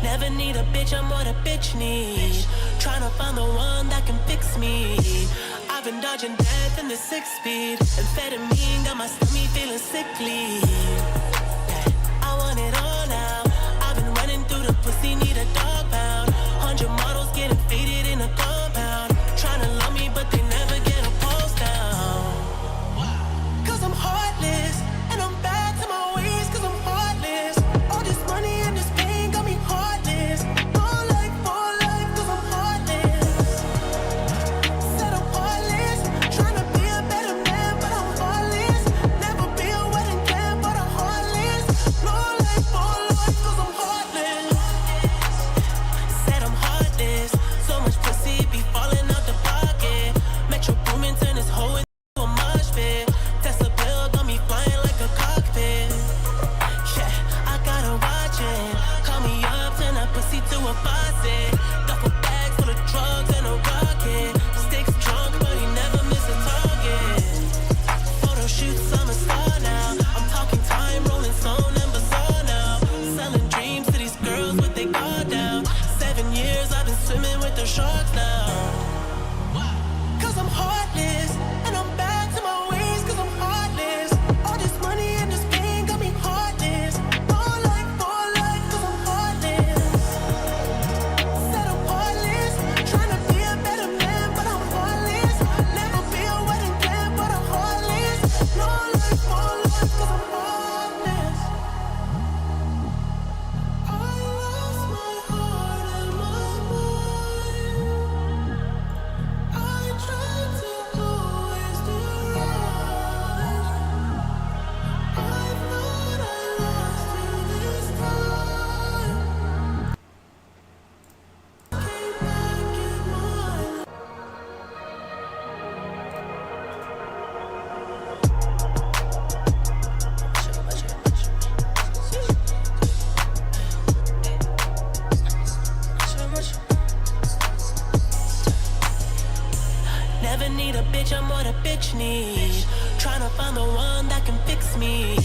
Never need a bitch, I'm what a bitch need. Tryna find the one that can fix me. I've been dodging death in the 6-speed. Amphetamine got my stomach feeling sickly. I want it all now. I've been running through the pussy, need a dog pound. 100 models getting faded in a compound. Tryna love me, but they never get a pulse down. Cause I'm heartless, and I'm back to my ways, cause I'm heartless. All this money and this pain got me heartless. More life, cause I'm heartless. Said I'm heartless, tryna be a better man, but I'm heartless. Never be a wedding plan, but I'm heartless. No life, cause I'm heartless. Said I'm heartless, so much pussy be falling out the pocket. Metro Boomin turn this hoe into a mosh pit. Tesla bill got me flying like a cockpit. Yeah, I gotta watch it. Call me up, turn that pussy to a faucet. Duffel bags full of drugs and a rocket. Sticks drunk, but he never miss a target. Photo shoots, I'm a star now. I'm talking time, rolling stone and bazaar now. Selling dreams to these girls with their guard down. 7 years I've been swimming with the sharks now. Cause I'm heartless, and I'm back to my ways, cause I'm heartless. All this money and this pain got me heartless. More life, cause I'm heartless. Said I'm heartless, tryna be a better man, but I'm heartless. Never be a wedding plan, but I'm heartless. No life, cause I'm heartless. I lost my heart and my mind. I tried to always do right. I thought I lost you this time. Came back in my life. Never need a bitch, I'm what a bitch need. Tryna find the one that can fix me.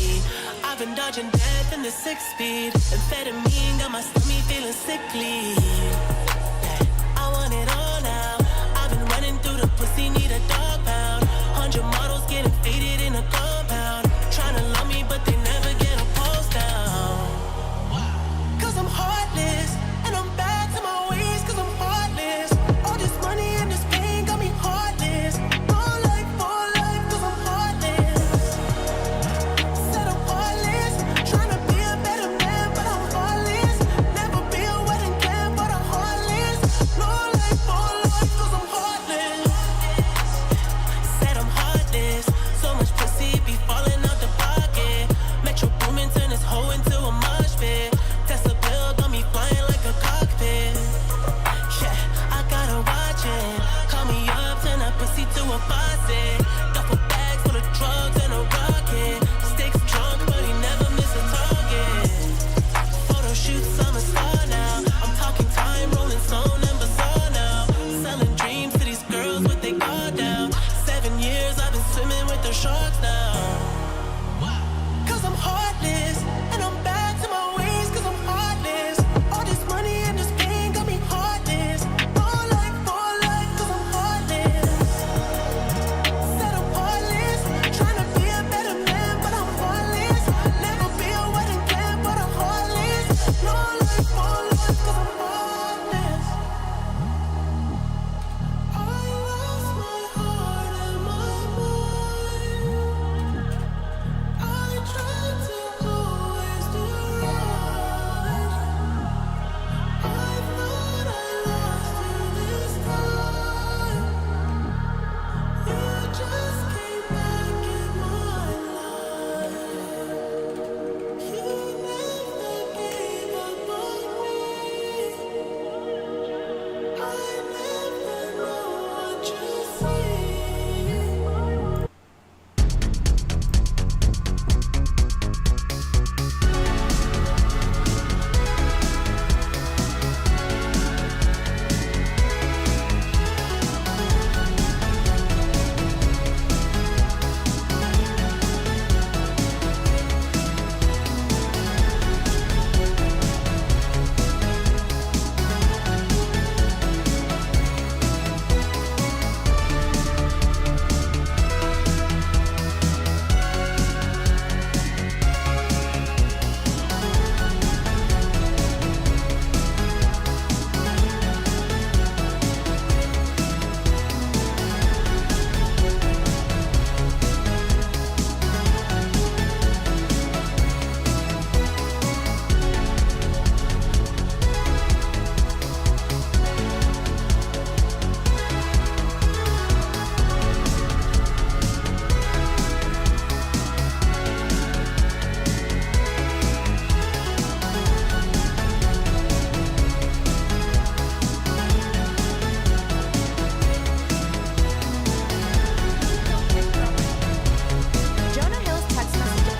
I've been dodging death in the 6-speed. Amphetamine got my stomach feeling sickly. I want it all now. I've been running through the pussy, need a dog pound. 100 models getting faded in a compound. Tryna love me, but they never get a pulse down. Cause I'm heartless, and I'm back to my ways, cause I'm heartless. All this money and this pain got me heartless. More life, cause I'm heartless. Said I'm heartless, tryna be a better man, but I'm heartless. Never be a wedding plan, but 'cause I'm heartless. I lost my heart and my mind. I tried to always do right. I thought I lost you this time. You just came back in my life. You never gave up on me. I never know what you see. Jonah Hill's text message.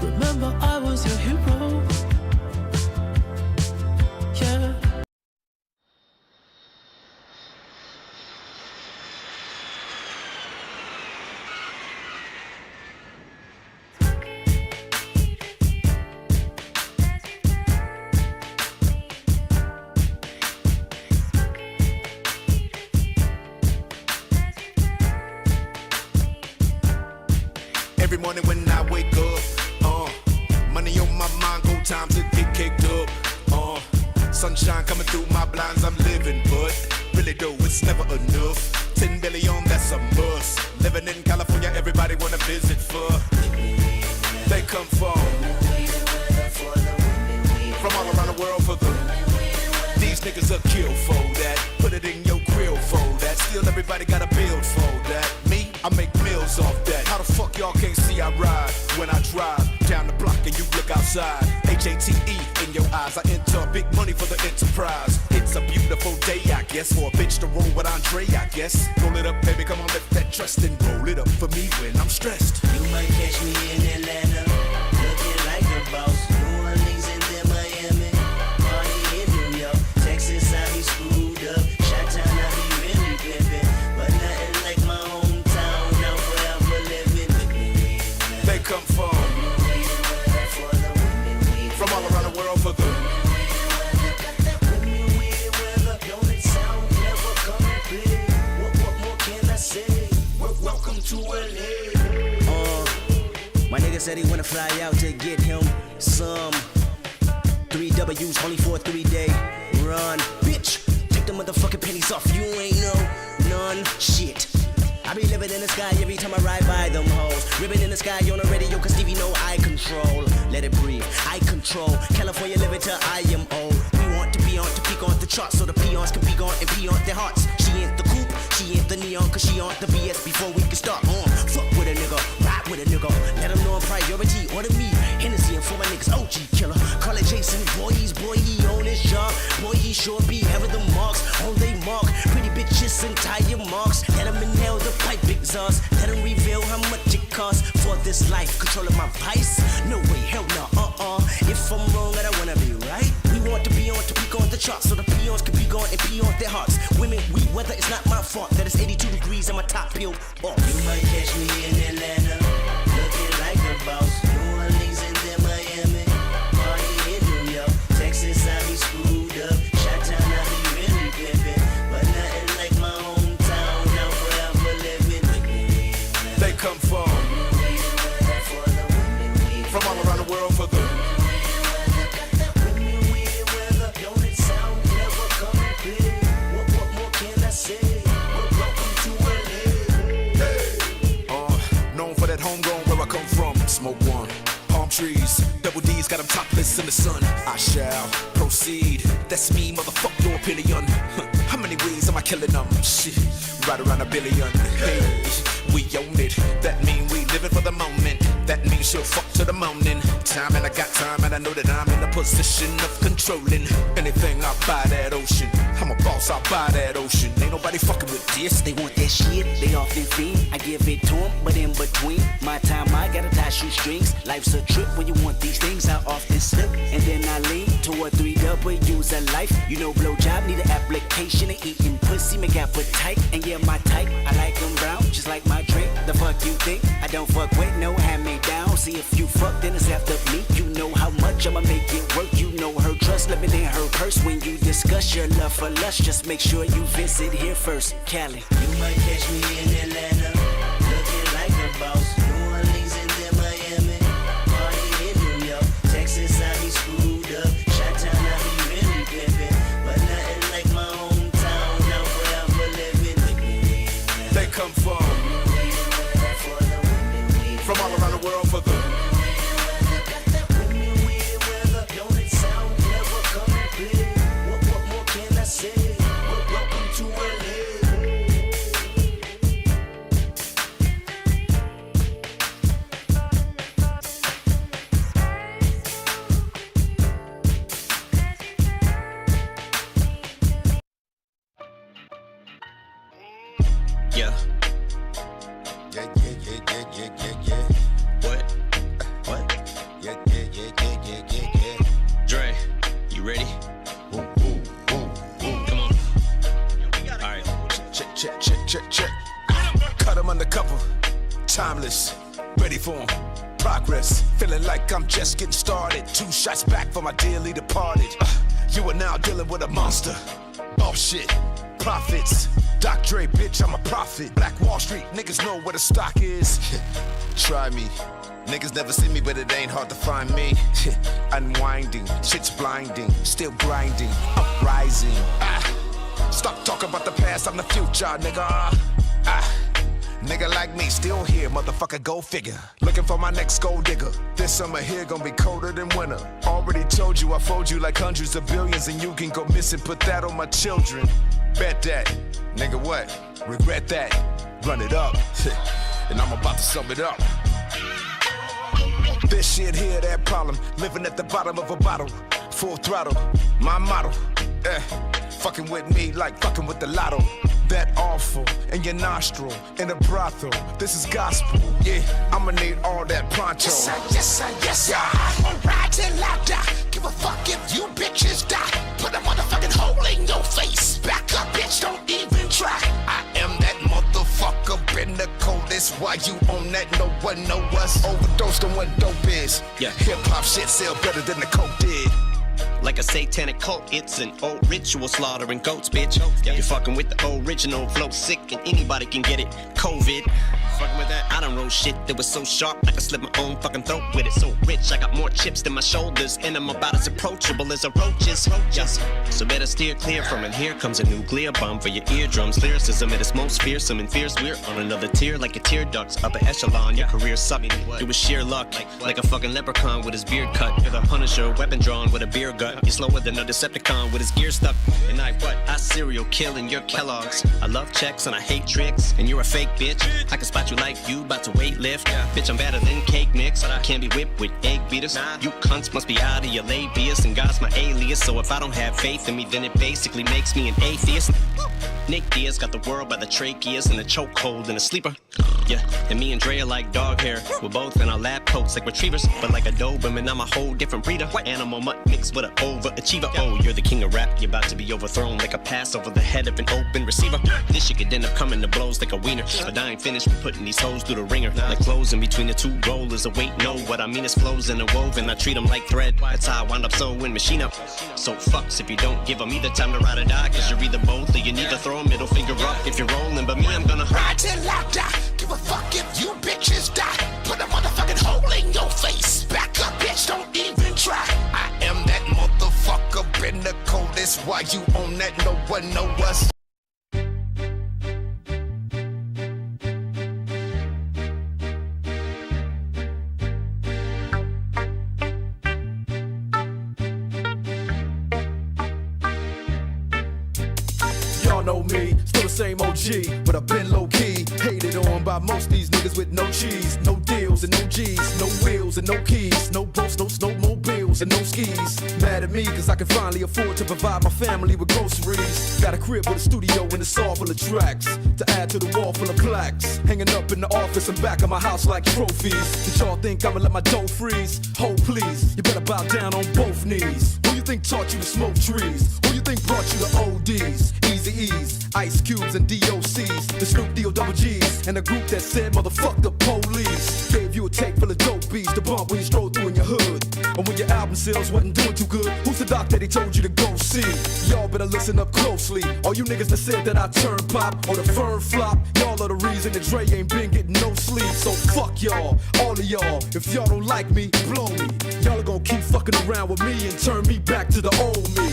Remember, I was your hero. Yeah. Every morning when I wake up, money on my mind, go time to get caked up. Sunshine coming through my blinds, I'm living, but really though, it's never enough. 10 billion, that's a must. Living in California, everybody wanna visit for. They come from all around the world for the. These niggas are kill for that. Put it in your grill for that. Still everybody gotta build for that. Me, I make meals off that. How the fuck y'all y'all can't see I ride when I drive down the block and you look outside. H-A-T-E in your eyes. I enter big money for the enterprise. It's a beautiful day, I guess, for a bitch to roll with Andre, I guess. Roll it up, baby, come on, let that trust and roll it up for me when I'm stressed. You might catch me in Atlanta, looking like a boss. New Orleans and then Miami, party in New York. Texas, I be screwed up. Chi-town, I be really pimpin'. But nothing like my hometown, now forever living. They come from all around the world for the welcome to LA. My nigga said he wanna fly out to get him some 3 W's only for a 3-day run. Bitch, take the motherfucking pennies off. You ain't know none shit. I be living in the sky every time I ride by them hoes. Ribbon in the sky on the radio, cause Stevie know I control. Let it breathe, I control. California living till I am old. We want to be on to peak on the charts, so the peons can be gone and pee on their hearts. She ain't the coupe, she ain't the neon, cause she on the BS before we can start. Fuck with a nigga, ride with a nigga. Let them know I'm priority, order me. Hennessy and for my niggas, OG killer. Call it Jason, boy, he on his job. Boy, he sure be having the marks on they mark. Pretty bitches and tire marks. Let them inhale the pipe exhaust. Let them reveal how much it costs for this life. Controlling my vice? No way, hell no, If I'm wrong, I don't wanna be right. We want to be on to peak on the charts, so the peons can be gone and pee on their hearts. Women, we weather, it's not my fault that it's 82 degrees and my top peeled off. You might catch me in Atlanta, looking like a boss. New Orleans and then Miami, party in New York. Texas, I be screwed up. Chi-town, I be really pimpin'. But nothing like my hometown, now forever living. They come from all around the world for the homegrown where I come from, smoke one, palm trees, double D's got them topless in the sun. I shall proceed, that's me, motherfuck your opinion. How many ways am I killing them? Shit, right around 1 billion. Hey, we own it, that mean we living for the moment. That means she'll fuck to the morning. Time and I got time and I know that I'm in a position of controlling anything I buy that ocean. I'm a boss, I buy that ocean. Ain't nobody fucking with this. They want that shit, they often fiend. I give it to them, but in between my time I gotta tie shoestrings. Life's a trip when you want these things. I often slip and then I lean toward 3 W's of life. You know, blowjob need an application of eating pussy, make appetite. And yeah, my type, I like them brown, just like my drink. The fuck you think? I don't fuck with no hand-me-down. See if you fuck, then it's after me. You know how much I'ma make it work. You know her trust, living in her purse. When you discuss your love for lust, just make sure you visit here first. Cali, you might catch me in Atlanta, looking like a boss. New Orleans and then Miami, party in New York. Texas, I be screwed up. Chi-town, I be really pimpin'. But nothing like my hometown, now forever living. They come from all around the world for the check. Cut him undercover, timeless, ready for him. Progress, feeling like I'm just getting started. 2 shots back for my dearly departed. You are now dealing with a monster. Oh shit, profits. Doc Dre, bitch, I'm a prophet. Black Wall Street, niggas know where the stock is. Try me. Niggas never see me, but it ain't hard to find me. Unwinding, shit's blinding, still grinding, uprising. Stop talking about the past, I'm the future, nigga. Nigga like me, still here, motherfucker, go figure. Looking for my next gold digger. This summer here gonna be colder than winter. Already told you I fold you like hundreds of billions, and you can go missing, put that on my children. Bet that, nigga what? Regret that, run it up. And I'm about to sum it up. shit, hear that problem. Living at the bottom of a bottle, full throttle, my motto. Fucking with me like fucking with the lotto. That awful in your nostril, in a brothel. This is gospel, yeah. I'ma need all that pronto. Yes, sir, yes, sir, yes, sir. I'ma ride till I die. Give a fuck if you bitches die. Put a motherfucking hole in your face. Back up, bitch, don't even try. I am that motherfucker, been the coldest. Why you on that? No one know us. Overdosed on what dope is. Yeah. Hip hop shit sell better than the coke did. Like a satanic cult, it's an old ritual slaughtering goats, bitch. You're fucking with the original flow, sick and anybody can get it. COVID. Fucking with that, I done roll shit that was so sharp I could slit my own fucking throat with it. So rich, I got more chips than my shoulders, and I'm about as approachable as a roach is. So better steer clear from it. Here comes a nuclear bomb for your eardrums. Lyricism at its most fearsome and fierce. We're on another tier like your tear ducts. Upper echelon, your career sucked. It was sheer luck, like a fucking leprechaun with his beard cut. You're the Punisher, weapon drawn with a beer gut. You're slower than a Decepticon with his gear stuck. And I serial killing your Kellogg's. I love checks and I hate tricks. And you're a fake bitch. I can spot you like you about to weight lift. Bitch, I'm better than cake mix. I can't be whipped with egg beaters. You cunts must be out of your labius, and God's my alias. So if I don't have faith in me, then it basically makes me an atheist. Nick Diaz got the world by the tracheas and a chokehold and a sleeper. Yeah, and me and Dre are like dog hair. We're both in our lab coats like retrievers, but like a Doberman, I'm a whole different breeder. Animal mutt mixed with an overachiever. Oh, you're the king of rap, you're about to be overthrown like a pass over the head of an open receiver. This shit could end up coming to blows like a wiener, but I ain't finished with putting these hoes through the ringer. Like clothes in between the two rollers. Wait, no, what I mean is flows in a woven. I treat them like thread. That's how I wind up sewing machine up. So fucks if you don't give them either time to ride or die, cause you're either both or you neither. Throw a middle finger up if you're rolling, but me, I'm gonna ride till I die. Give a fuck if you bitches die. Put a motherfucking hole in your face. Back up, bitch, don't even try. I am that motherfucker, been the coldest. Why you on that? No one know us. Y'all know me, still the same OG, but I've been low-key. Hated on by most these niggas with no cheese, no deals and no G's, no wheels and no keys, no boats, no snowmobiles and no skis. Mad at me cause I can finally afford to provide my family with groceries. Got a crib with a studio and it's all full of tracks to add to the wall full of plaques, hanging up in the office and back of my house like trophies. Did y'all think I'ma let my dough freeze? Hold please, you better bow down on both knees. Who you think taught you to smoke trees? Who you think brought you the ODs? Eazy-E's, Ice Cubes and DOC's, the Snoop D-O-double-G's, and a group that said motherfuck the police. Gave you a tape full of dope beats to bump when you stroll through in your hood. And when your album sales wasn't doing too good, who's the doc that he told you to go see? Y'all better listen up closely. All you niggas that said that I turn pop or the firm flop, y'all are the reason that Dre ain't been getting no sleep. So fuck y'all, all of y'all. If y'all don't like me, blow me. Y'all are gonna keep fucking around with me and turn me back to the old me.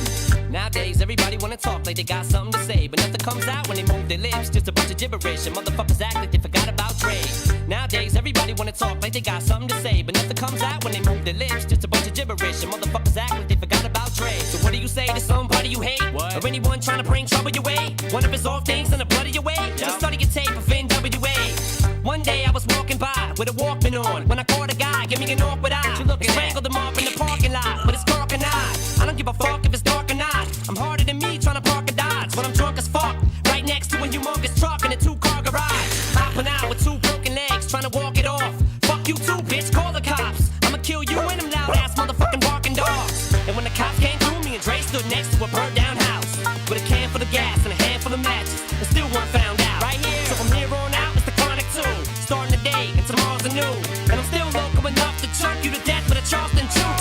Nowadays, everybody wanna talk like they got something to say, but nothing comes out when they move their lips. Just a bunch of gibberish, and motherfuckers act like they forgot about Dre. Nowadays, everybody wanna talk like they got something to say, but nothing comes out when they move their lips. Just a bunch of gibberish, and motherfuckers act like they forgot about Dre. So what do you say to somebody you hate? What? Or anyone trying to bring trouble your way? One of his off things in the blood of your way? Just study your tape of NWA. One day I was walking by with a Walkman on when I caught a guy, give me an awkward eye. I strangled him off in the parking lot with his cork and I don't give a fuck if it's dark or not. I'm harder than me trying to park a Dodge, but I'm drunk as fuck. Right next to a humongous truck in a 2-car garage. Hopping out with 2 broken legs, trying to walk it off. Fuck you too, bitch, call the cops. I'ma kill you and them loud ass motherfucking barking dogs. And when the cops came through, me and Dre stood next to a burnt down house with a can full of gas and a handful of matches, and still weren't found out. Right here, so from here on out, it's the Chronic 2. Starting the day and tomorrow's a new. And I'm still local enough to choke you to death with a Charleston chew.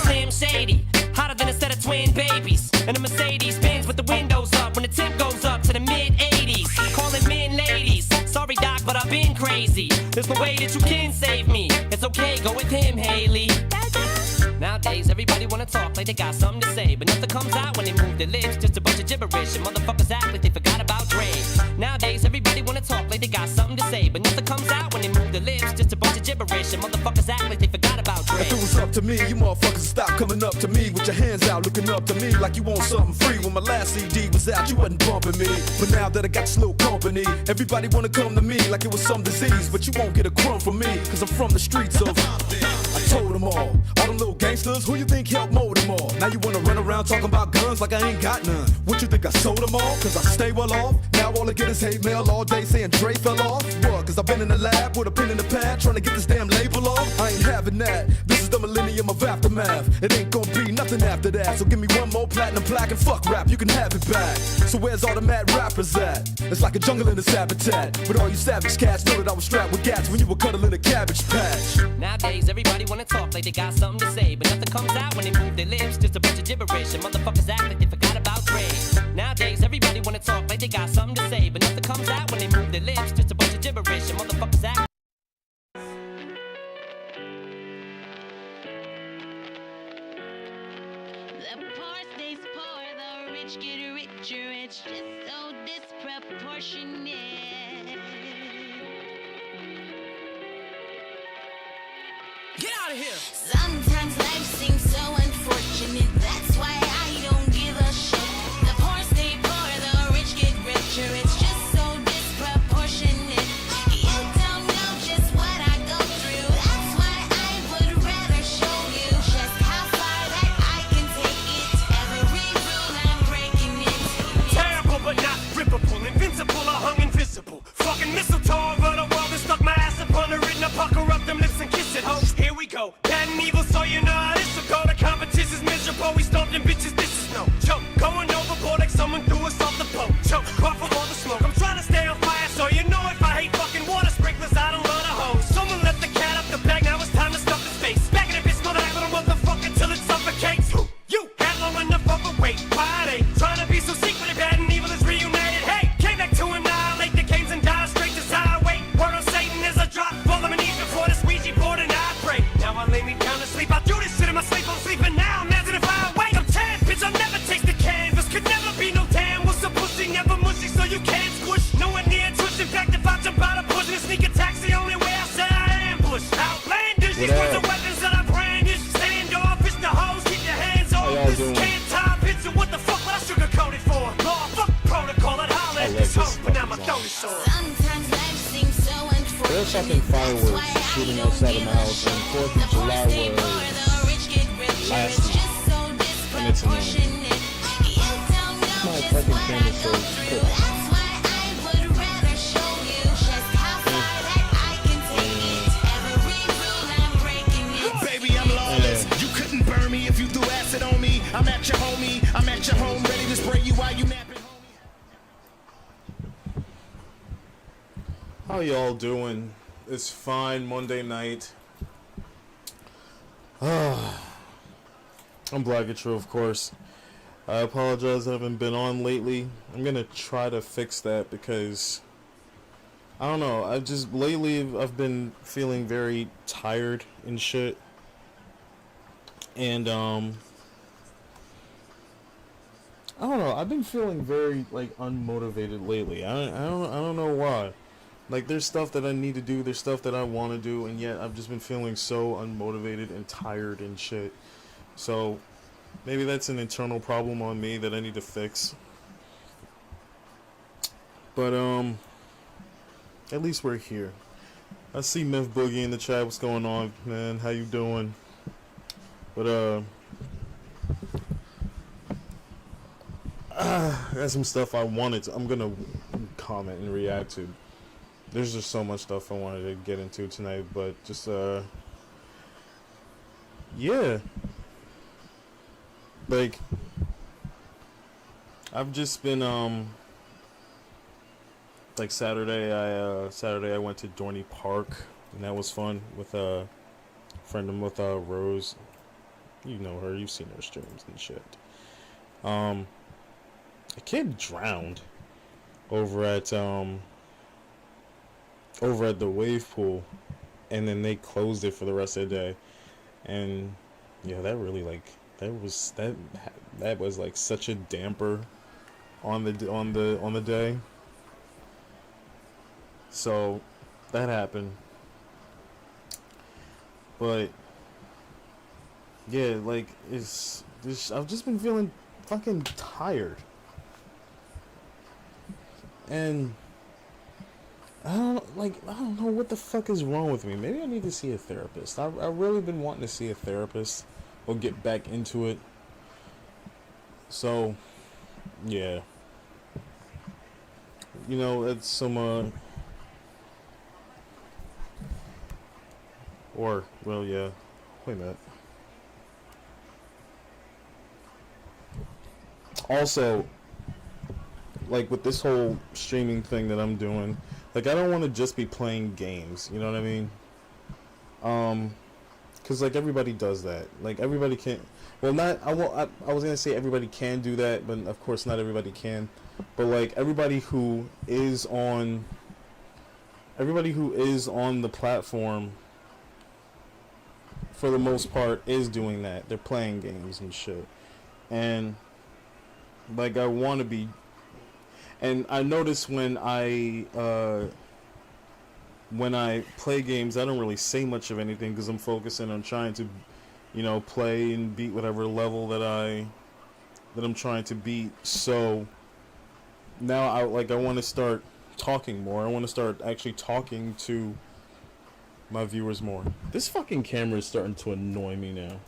Slim Shady, hotter than a set of twin babies. And a Mercedes Benz with the windows up when the temp goes up to the mid-80s. Calling men ladies, sorry doc, but I've been crazy. There's no way that you can save me. It's okay, go with him, Haley. Nowadays, everybody wanna talk like they got something to say, but nothing comes out when they move their lips. Just a bunch of gibberish, and motherfuckers act like they forgot about Dre. Nowadays, everybody wanna talk like they got something to say, but nothing comes out when they move their lips. Just a bunch of gibberish, and motherfuckers act like they forgot about Dre. If it was up to me, you motherfuckers stop coming up to me with your hands out, looking up to me like you want something free. When my last CD was out, you wasn't bumping me, but now that I got this little company, everybody wanna come to me like it was some disease, but you won't get a crumb from me, cause I'm from the streets of. I told them guns, who you think helped mold them all? Now you wanna run around talking about guns like I ain't got none. What you think, I sold them all? Cause I stay well off. Now all I get is hate mail all day saying Dre fell off. What? Cause I've been in the lab with a pen in the pad trying to get this damn label off. I ain't having that. This is the millennium of aftermath. It ain't gonna be nothing after that. So give me one more platinum plaque and fuck rap, you can have it back. So where's all the mad rappers at? It's like a jungle in this habitat. But all you savage cats know that I was strapped with gats when you were cuddling a cabbage patch. Nowadays, everybody wanna talk like they got something to say, but nothing comes out when they move their lips. Just a bunch of gibberish, and motherfuckers act like they forgot about Dre. Nowadays, everybody wanna talk like they got something to say, but nothing comes out when they move their lips. Just a bunch of gibberish, and motherfuckers act. The poor stays poor, the rich get richer. It's just so disproportionate. Get out of here! Sometimes life seems so unfortunate. That's why I don't give a shit. The poor stay poor, the rich get richer. It's just so disproportionate. You don't know just what I go through. That's why I would rather show you just how far that I can take it. Every rule I'm breaking it. Terrible but not rippable, invincible or hung invisible. Fucking mistletoe over the world and stuck my ass upon the written. I pucker up them lips and kiss it, ho. Here we go, bad and evil, so you know how this will go. The competition's miserable, we stomped them bitches, this is no joke. Going overboard like someone threw us off the boat. Choke, caught from all the smoke. I'm trying to stay on fire, so you know if I hate fucking water sprinklers, I don't run a hose. Someone let the cat up the bag, now it's time to stuff his face. Back in the bitch, mother, that little motherfucker till it suffocates. You had long enough of a wait. Why they trying to be so secretive? Bad and evil is reunited. Hey, came back to annihilate the games and die straight to highway. Word on Satan is a drop, fall of an ease before this Ouija board and I pray. Now I lay me down to sleep. I do this shit in my sleep. I'm sleeping now. Imagine if I wake. I'm tan, bitch. I'll never taste the canvas. Could never be no tan. What's a pussy? Never mushy, so you can't squish. No one near twist. In fact, if I jump out of push and a sneak attack's the only way I say I ambush. Outlandish. These words are weapons that I brandish. Stand off, it's the hose. Keep your hands off. This can't tie pizza. What the fuck would I sugarcoat it for? Law, fuck protocol. I'd holler at this hoe, but now my throat is sore. Sometimes life seems so unfortunate. There's fucking fireworks shooting outside of my house on 4th of July was last week. And it's annoying. My fucking camera shows quick. That's why I would rather show you just how far that I can take it. Every rule I'm breaking it. Baby, I'm lawless. You couldn't burn me if you threw acid on me. I'm at your homie. I'm at your home, ready to spray you while you napping, homie. How y'all doing? It's fine Monday night. I'm Blackatrue, of course. I apologize I haven't been on lately. I'm gonna try to fix that because I don't know, lately I've been feeling very tired and shit. And I don't know, I've been feeling very like unmotivated lately. I don't know why. Like, there's stuff that I need to do, there's stuff that I want to do, and yet I've just been feeling so unmotivated and tired and shit. So, maybe that's an internal problem on me that I need to fix. But, at least we're here. I see Myth Boogie in the chat. What's going on, man? How you doing? But, I got some stuff I'm gonna comment and react to. There's just so much stuff I wanted to get into tonight, but just, yeah. Like, I've just been, like Saturday I went to Dorney Park, and that was fun with a friend with Rose. You know her, you've seen her streams and shit. A kid drowned over at the wave pool, and then they closed it for the rest of the day. And yeah, that really that was like such a damper on the day. So that happened. But yeah, like I've just been feeling fucking tired. And I don't know what the fuck is wrong with me. Maybe I need to see a therapist. I've really been wanting to see a therapist or get back into it. So, yeah. You know, it's some, or, well, yeah. Wait a minute. Also, like, with this whole streaming thing that I'm doing, like, I don't want to just be playing games, you know what I mean? Because, like, everybody does that. Like, everybody can, well, not, I was going to say everybody can do that, but of course not everybody can. But, like, everybody who is on the platform, for the most part, is doing that. They're playing games and shit. And, like, I want to be, and I notice when I play games, I don't really say much of anything because I'm focusing on trying to, you know, play and beat whatever level that I'm trying to beat. So now I want to start talking more. I want to start actually talking to my viewers more. This fucking camera is starting to annoy me now.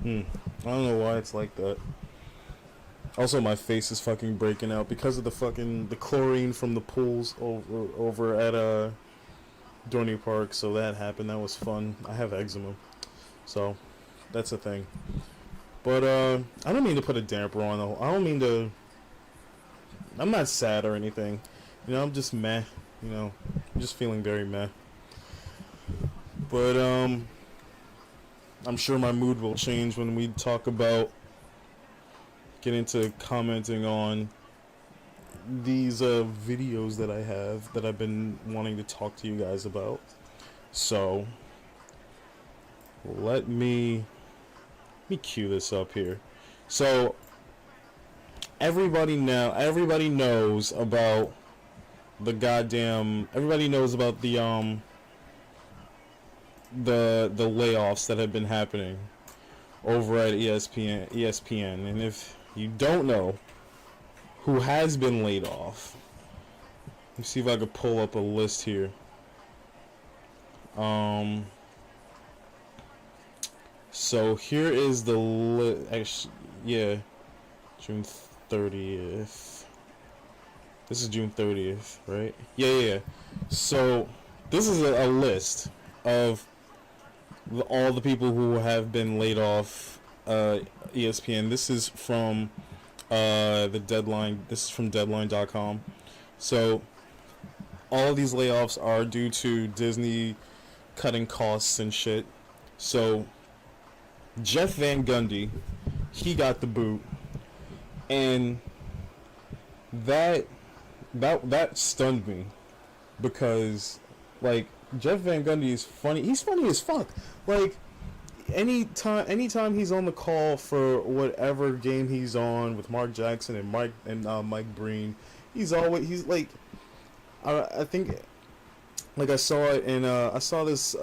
I don't know why it's like that. Also, my face is fucking breaking out because of the chlorine from the pools over at Dorney Park. So that happened. That was fun. I have eczema, so that's a thing. But I don't mean to put a damper on though. I don't mean to. I'm not sad or anything. You know, I'm just meh. You know, I'm just feeling very meh. But I'm sure my mood will change when we talk about. Get into commenting on these videos that I have that I've been wanting to talk to you guys about. So let me cue this up here. So everybody knows about the goddamn, everybody knows about the layoffs that have been happening over at ESPN. And if you don't know who has been laid off, let me see if I could pull up a list here. So here is the list. Yeah, June 30th. This is June 30th, right? Yeah. So this is a list of all the people who have been laid off. ESPN. This is from the Deadline. This is from Deadline.com. So all of these layoffs are due to Disney cutting costs and shit. So Jeff Van Gundy, he got the boot, and that stunned me because, like, Jeff Van Gundy is funny. He's funny as fuck. Like, anytime he's on the call for whatever game he's on with Mark Jackson and Mike Breen, he's like, I think, like, I saw it in I saw this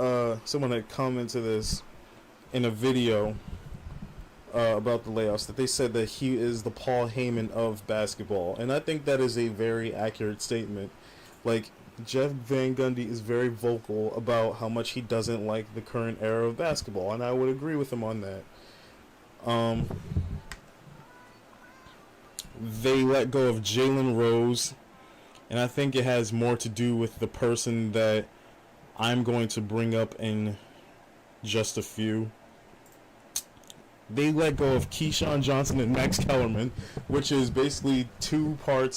someone had commented this in a video about the layoffs, that they said that he is the Paul Heyman of basketball, and I think that is a very accurate statement. Like, Jeff Van Gundy is very vocal about how much he doesn't like the current era of basketball, and I would agree with him on that. They let go of Jalen Rose, and I think it has more to do with the person that I'm going to bring up in just a few. They let go of Keyshawn Johnson and Max Kellerman, which is basically two of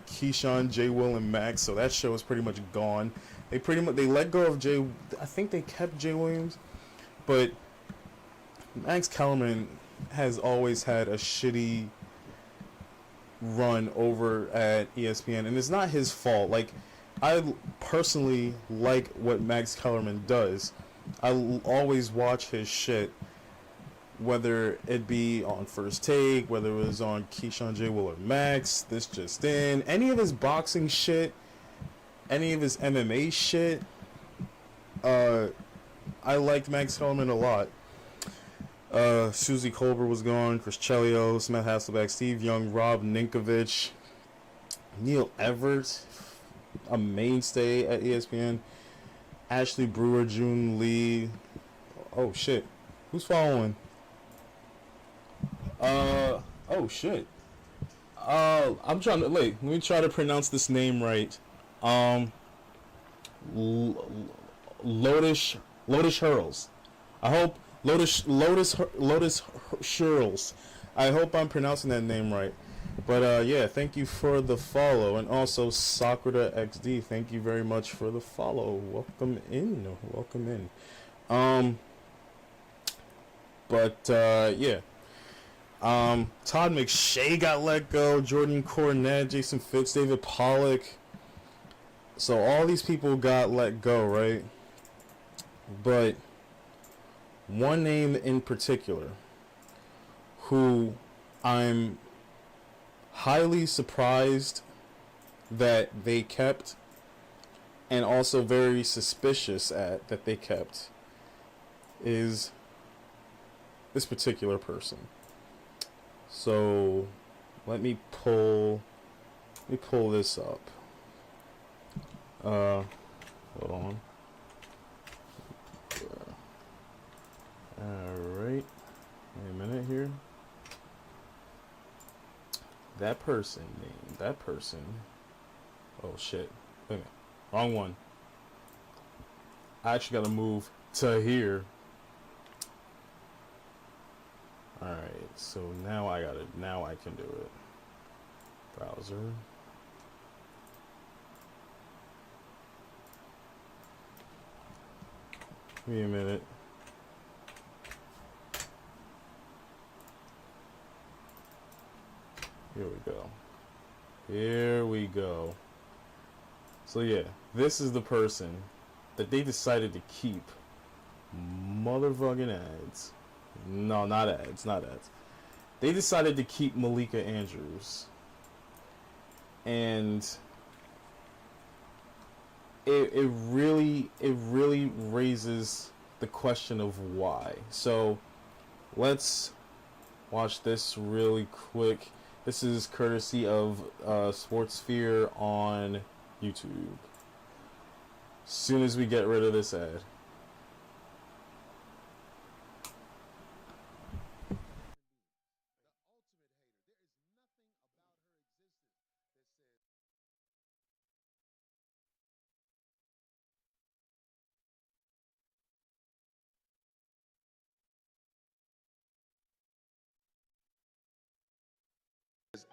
Keyshawn, J. Will, and Max. So that show is pretty much gone. They let go of Jay. I think they kept Jay Williams, but Max Kellerman has always had a shitty run over at ESPN, and it's not his fault. Like, I personally like what Max Kellerman does. I always watch his shit, whether it be on First Take, whether it was on Keyshawn, J. Will, or Max, This Just In, any of his boxing shit, any of his MMA shit. I liked Max Kellerman a lot. Susie Colbert was gone, Chris Chelios, Matt Hasselbeck, Steve Young, Rob Ninkovich, Neil Everett, a mainstay at ESPN. Ashley Brewer, June Lee. Oh shit, who's following? Oh shit. I'm trying to wait. Let me try to pronounce this name right. Lotus Hurls. I hope Lotus Hurls. I hope I'm pronouncing that name right. But yeah, thank you for the follow, and also Sakurada XD. Thank you very much for the follow. Welcome in. Yeah. Todd McShay got let go. Jordan Cornette, Jason Fitz, David Pollock. So all these people got let go, right? But one name in particular, who I'm highly surprised that they kept, and also very suspicious at that they kept, is this particular person. So let me pull this up. Hold on. Alright. Wait a minute here. That person. Oh shit. Wait a minute. Wrong one. I actually gotta move to here. Alright, so now I can do it. Browser. Give me a minute. Here we go. So yeah, this is the person that they decided to keep. Motherfucking ads. No, not ads. They decided to keep Malika Andrews. And it really raises the question of why. So let's watch this really quick. This is courtesy of Sportsphere on YouTube. As soon as we get rid of this ad.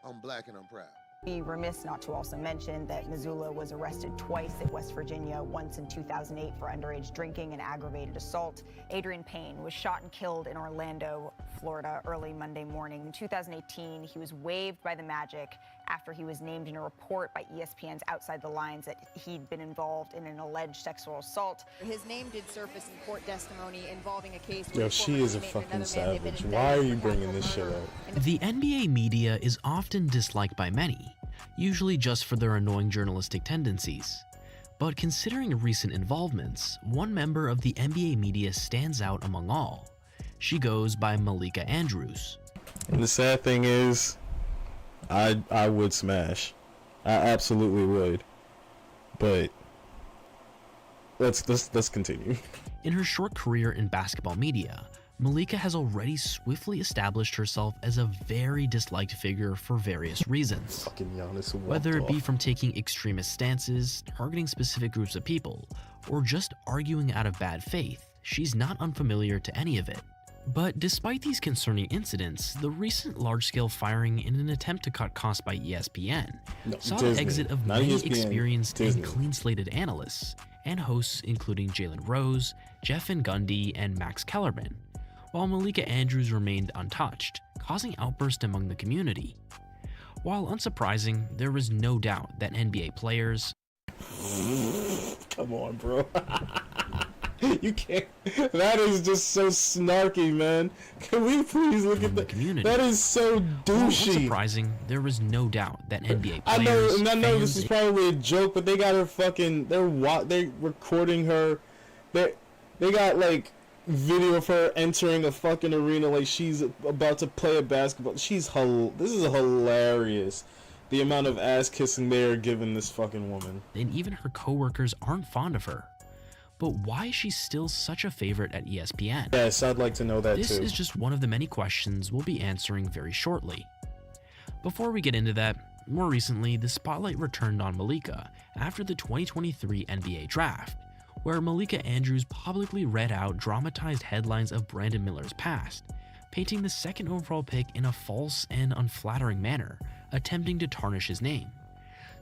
I'm black and I'm proud. Be remiss not to also mention that Missoula was arrested twice at West Virginia, once in 2008 for underage drinking and aggravated assault. Adrian Payne was shot and killed in Orlando, Florida, early Monday morning. In 2018, he was waived by the Magic after he was named in a report by ESPN's Outside the Lines that he'd been involved in an alleged sexual assault. His name did surface in court testimony involving a case. Yo, she is a fucking savage. Why are you bringing this shit up? The NBA media is often disliked by many, usually just for their annoying journalistic tendencies. But considering recent involvements, one member of the NBA media stands out among all. She goes by Malika Andrews. And the sad thing is, I would smash. I absolutely would. But let's continue. In her short career in basketball media, Malika has already swiftly established herself as a very disliked figure for various reasons. Fucking Giannis Whether it be from taking extremist stances, targeting specific groups of people, or just arguing out of bad faith, she's not unfamiliar to any of it. But despite these concerning incidents, the recent large-scale firing in an attempt to cut costs by ESPN saw the exit of many ESPN, experienced and clean-slated analysts and hosts including Jalen Rose, Jeff Van Gundy, and Max Kellerman, while Malika Andrews remained untouched, causing outbursts among the community. While unsurprising, there was no doubt that NBA players... Come on, bro. You can't. That is just so snarky, man. Can we please look at the community? That is so douchey. Unsurprising, there was no doubt that NBA players. I know this is probably a joke, but they got her fucking. They're recording her. They got like video of her entering a fucking arena like she's about to play a basketball. This is hilarious. The amount of ass kissing they are giving this fucking woman. And even her co-workers aren't fond of her. But why is she still such a favorite at ESPN? Yes, I'd like to know that This too. is just one of the many questions we'll be answering very shortly. Before we get into that, more recently, the spotlight returned on Malika after the 2023 NBA Draft, where Malika Andrews publicly read out dramatized headlines of Brandon Miller's past, painting the second overall pick in a false and unflattering manner, attempting to tarnish his name.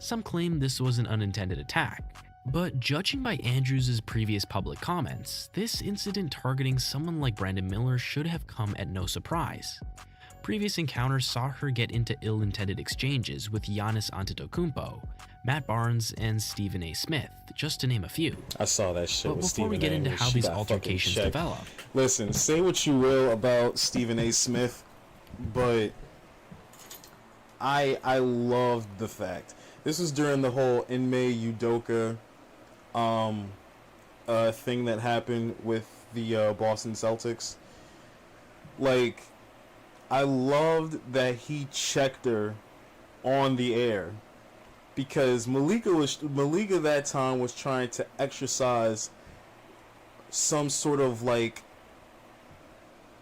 Some claim this was an unintended attack, but judging by Andrews' previous public comments, this incident targeting someone like Brandon Miller should have come at no surprise. Previous encounters saw her get into ill-intended exchanges with Giannis Antetokounmpo, Matt Barnes, and Stephen A. Smith, just to name a few. I saw that shit But with before we Stephen get A. into where how she these got altercations fucking checked. develop, Listen, say what you will about Stephen A. Smith, but I loved the fact. This was during the whole Ime Udoka thing that happened with the Boston Celtics. Like, I loved that he checked her on the air, because Malika that time was trying to exercise some sort of like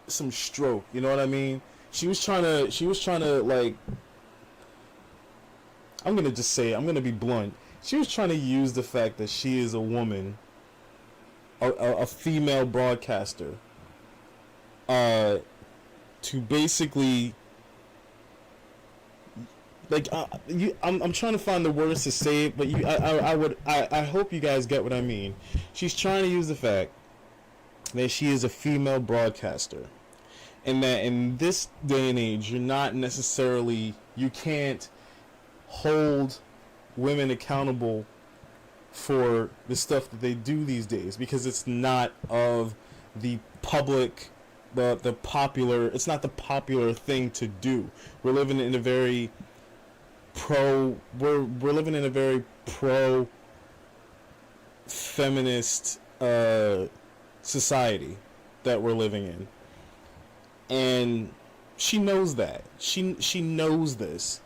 some stroke, you know what I mean? She was trying to like, I'm gonna just say it, I'm gonna be blunt. She was trying to use the fact that she is a woman, a female broadcaster, to basically, like, I'm trying to find the words to say it, but I hope you guys get what I mean. She's trying to use the fact that she is a female broadcaster, and that in this day and age, you can't hold women accountable for the stuff that they do these days, because it's not of the public, the popular, it's not the popular thing to do. We're living in a very pro feminist society that we're living in, and she knows that. She knows this,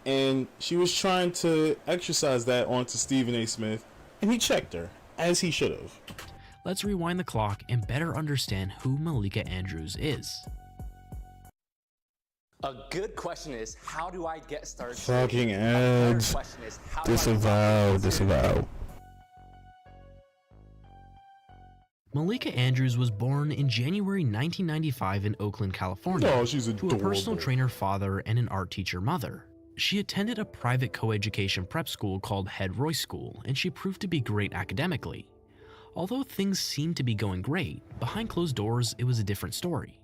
and she was trying to exercise that onto Stephen A. Smith, and he checked her, as he should have. let's rewind the clock and better understand who Malika Andrews is. A good question is, how do I get started? Fucking A better ads. question is, how do I Disavow. Malika Andrews was born in January 1995 in Oakland, California, Oh, she's to a personal adorable. trainer father and an art teacher mother. She attended a private coeducation prep school called Head Royce School, and she proved to be great academically. Although things seemed to be going great, behind closed doors it was a different story.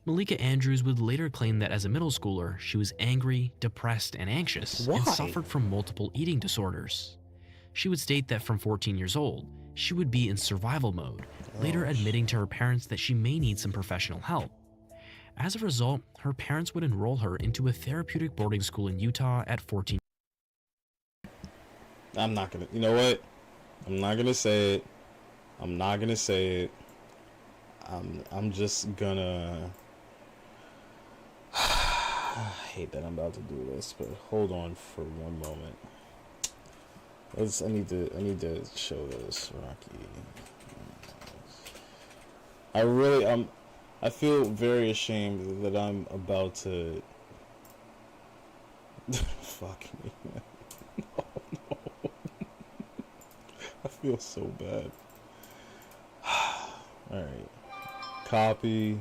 Malika Andrews would later claim that as a middle schooler, she was angry, depressed, and anxious, and Why? suffered from multiple eating disorders. She would state that from 14 years old, she would be in survival mode, later admitting to her parents that she may need some professional help. As a result, her parents would enroll her into a therapeutic boarding school in Utah at 14. I'm not gonna, you know what? I'm not gonna say it. I'm not gonna say it. I'm just gonna. I hate that I'm about to do this, but hold on for one moment. I need to show this, Rocky. I feel very ashamed that I'm about to. Fuck me, man. No. I feel so bad. Alright. Copy.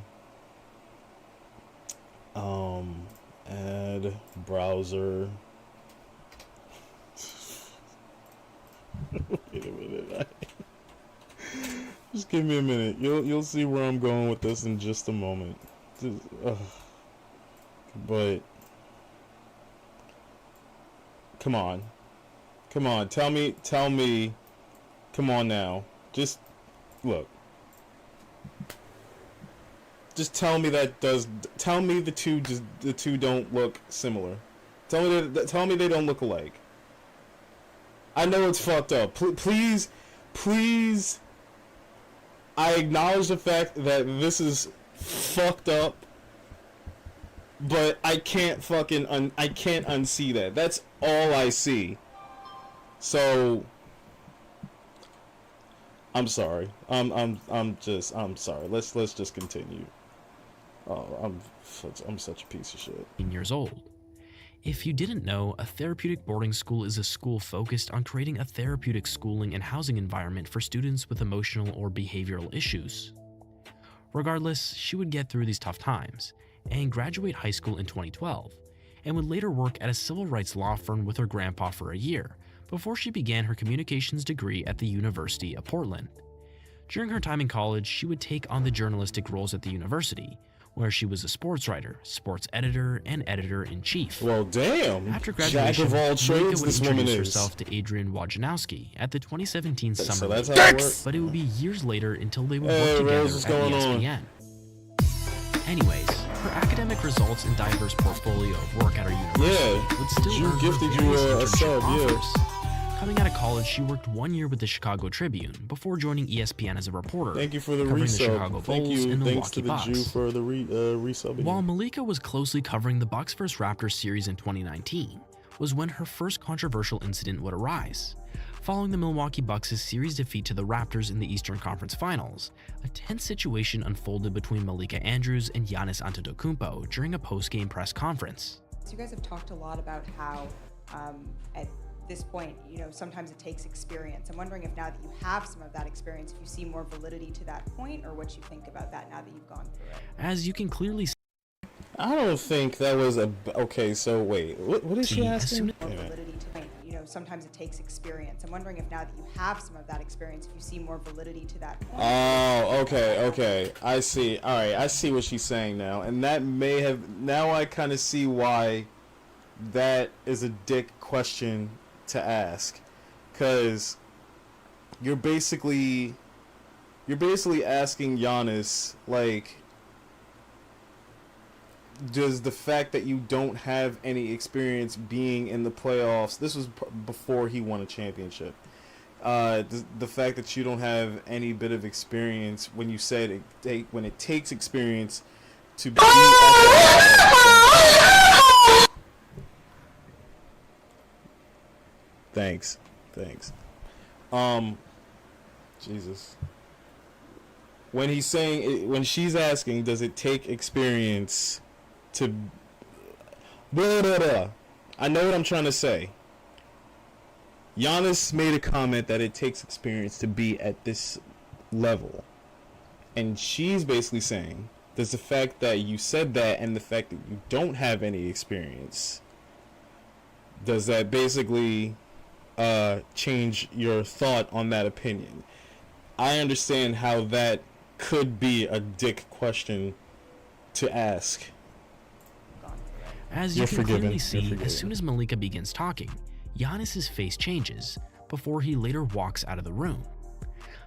Add browser. Wait a minute. Just give me a minute. You'll see where I'm going with this in just a moment. But come on. Tell me. Come on now. Just look. Just tell me tell me the two don't look similar. Tell me they don't look alike. I know it's fucked up. Please, I acknowledge the fact that this is fucked up, but I can't I can't unsee that. That's all I see. So I'm sorry. I'm sorry. Let's just continue. Oh, I'm such a piece of shit. Years old. If you didn't know, a therapeutic boarding school is a school focused on creating a therapeutic schooling and housing environment for students with emotional or behavioral issues. Regardless, she would get through these tough times and graduate high school in 2012, and would later work at a civil rights law firm with her grandpa for a year before she began her communications degree at the University of Portland. During her time in college, she would take on the journalistic roles at the university, where she was a sports writer, sports editor, and editor-in-chief. Well, damn. After graduation, Jack of all trades, Malika would this woman introduce is. herself to Adrian Wojnarowski at the 2017 Summer So that's League, how it works. but it would be years later until they would Hey, work together Rose, what's at going on? ESPN. Anyways, her academic results and diverse portfolio of work at her university would still Drew earn her gifted you various a internship sub, yeah. offers. Coming out of college, she worked 1 year with the Chicago Tribune before joining ESPN as a reporter. Thank you for the covering the resub. Chicago Thank Bulls you. and Thanks Milwaukee to the Bucks. Jew for the resubbing. While Malika was closely covering the Bucks vs Raptors series in 2019, was when her first controversial incident would arise. Following the Milwaukee Bucks' series defeat to the Raptors in the Eastern Conference Finals, a tense situation unfolded between Malika Andrews and Giannis Antetokounmpo during a post-game press conference. So you guys have talked a lot about how at this point, you know, sometimes it takes experience. I'm wondering if now that you have some of that experience, if you see more validity to that point, or what you think about that now that you've gone through it. As you can clearly see, I don't think that was a... Okay, so wait. What is she asking? More validity to point, you know, sometimes it takes experience. I'm wondering if now that you have some of that experience, if you see more validity to that point. Oh, okay. I see. All right, I see what she's saying now. And that may have... Now I kind of see why that is a dick question to ask. Because you're basically asking Giannis, like... Does the fact that you don't have any experience being in the playoffs, this was before he won a championship, the fact that you don't have any bit of experience, when you said when it takes experience to be Thanks. Jesus. When she's asking, does it take experience to blah, blah, blah. I know what I'm trying to say. Giannis made a comment that it takes experience to be at this level. And she's basically saying, does the fact that you said that and the fact that you don't have any experience, does that basically change your thought on that opinion? I understand how that could be a dick question to ask. As you can clearly see, as soon as Malika begins talking, Giannis's face changes before he later walks out of the room.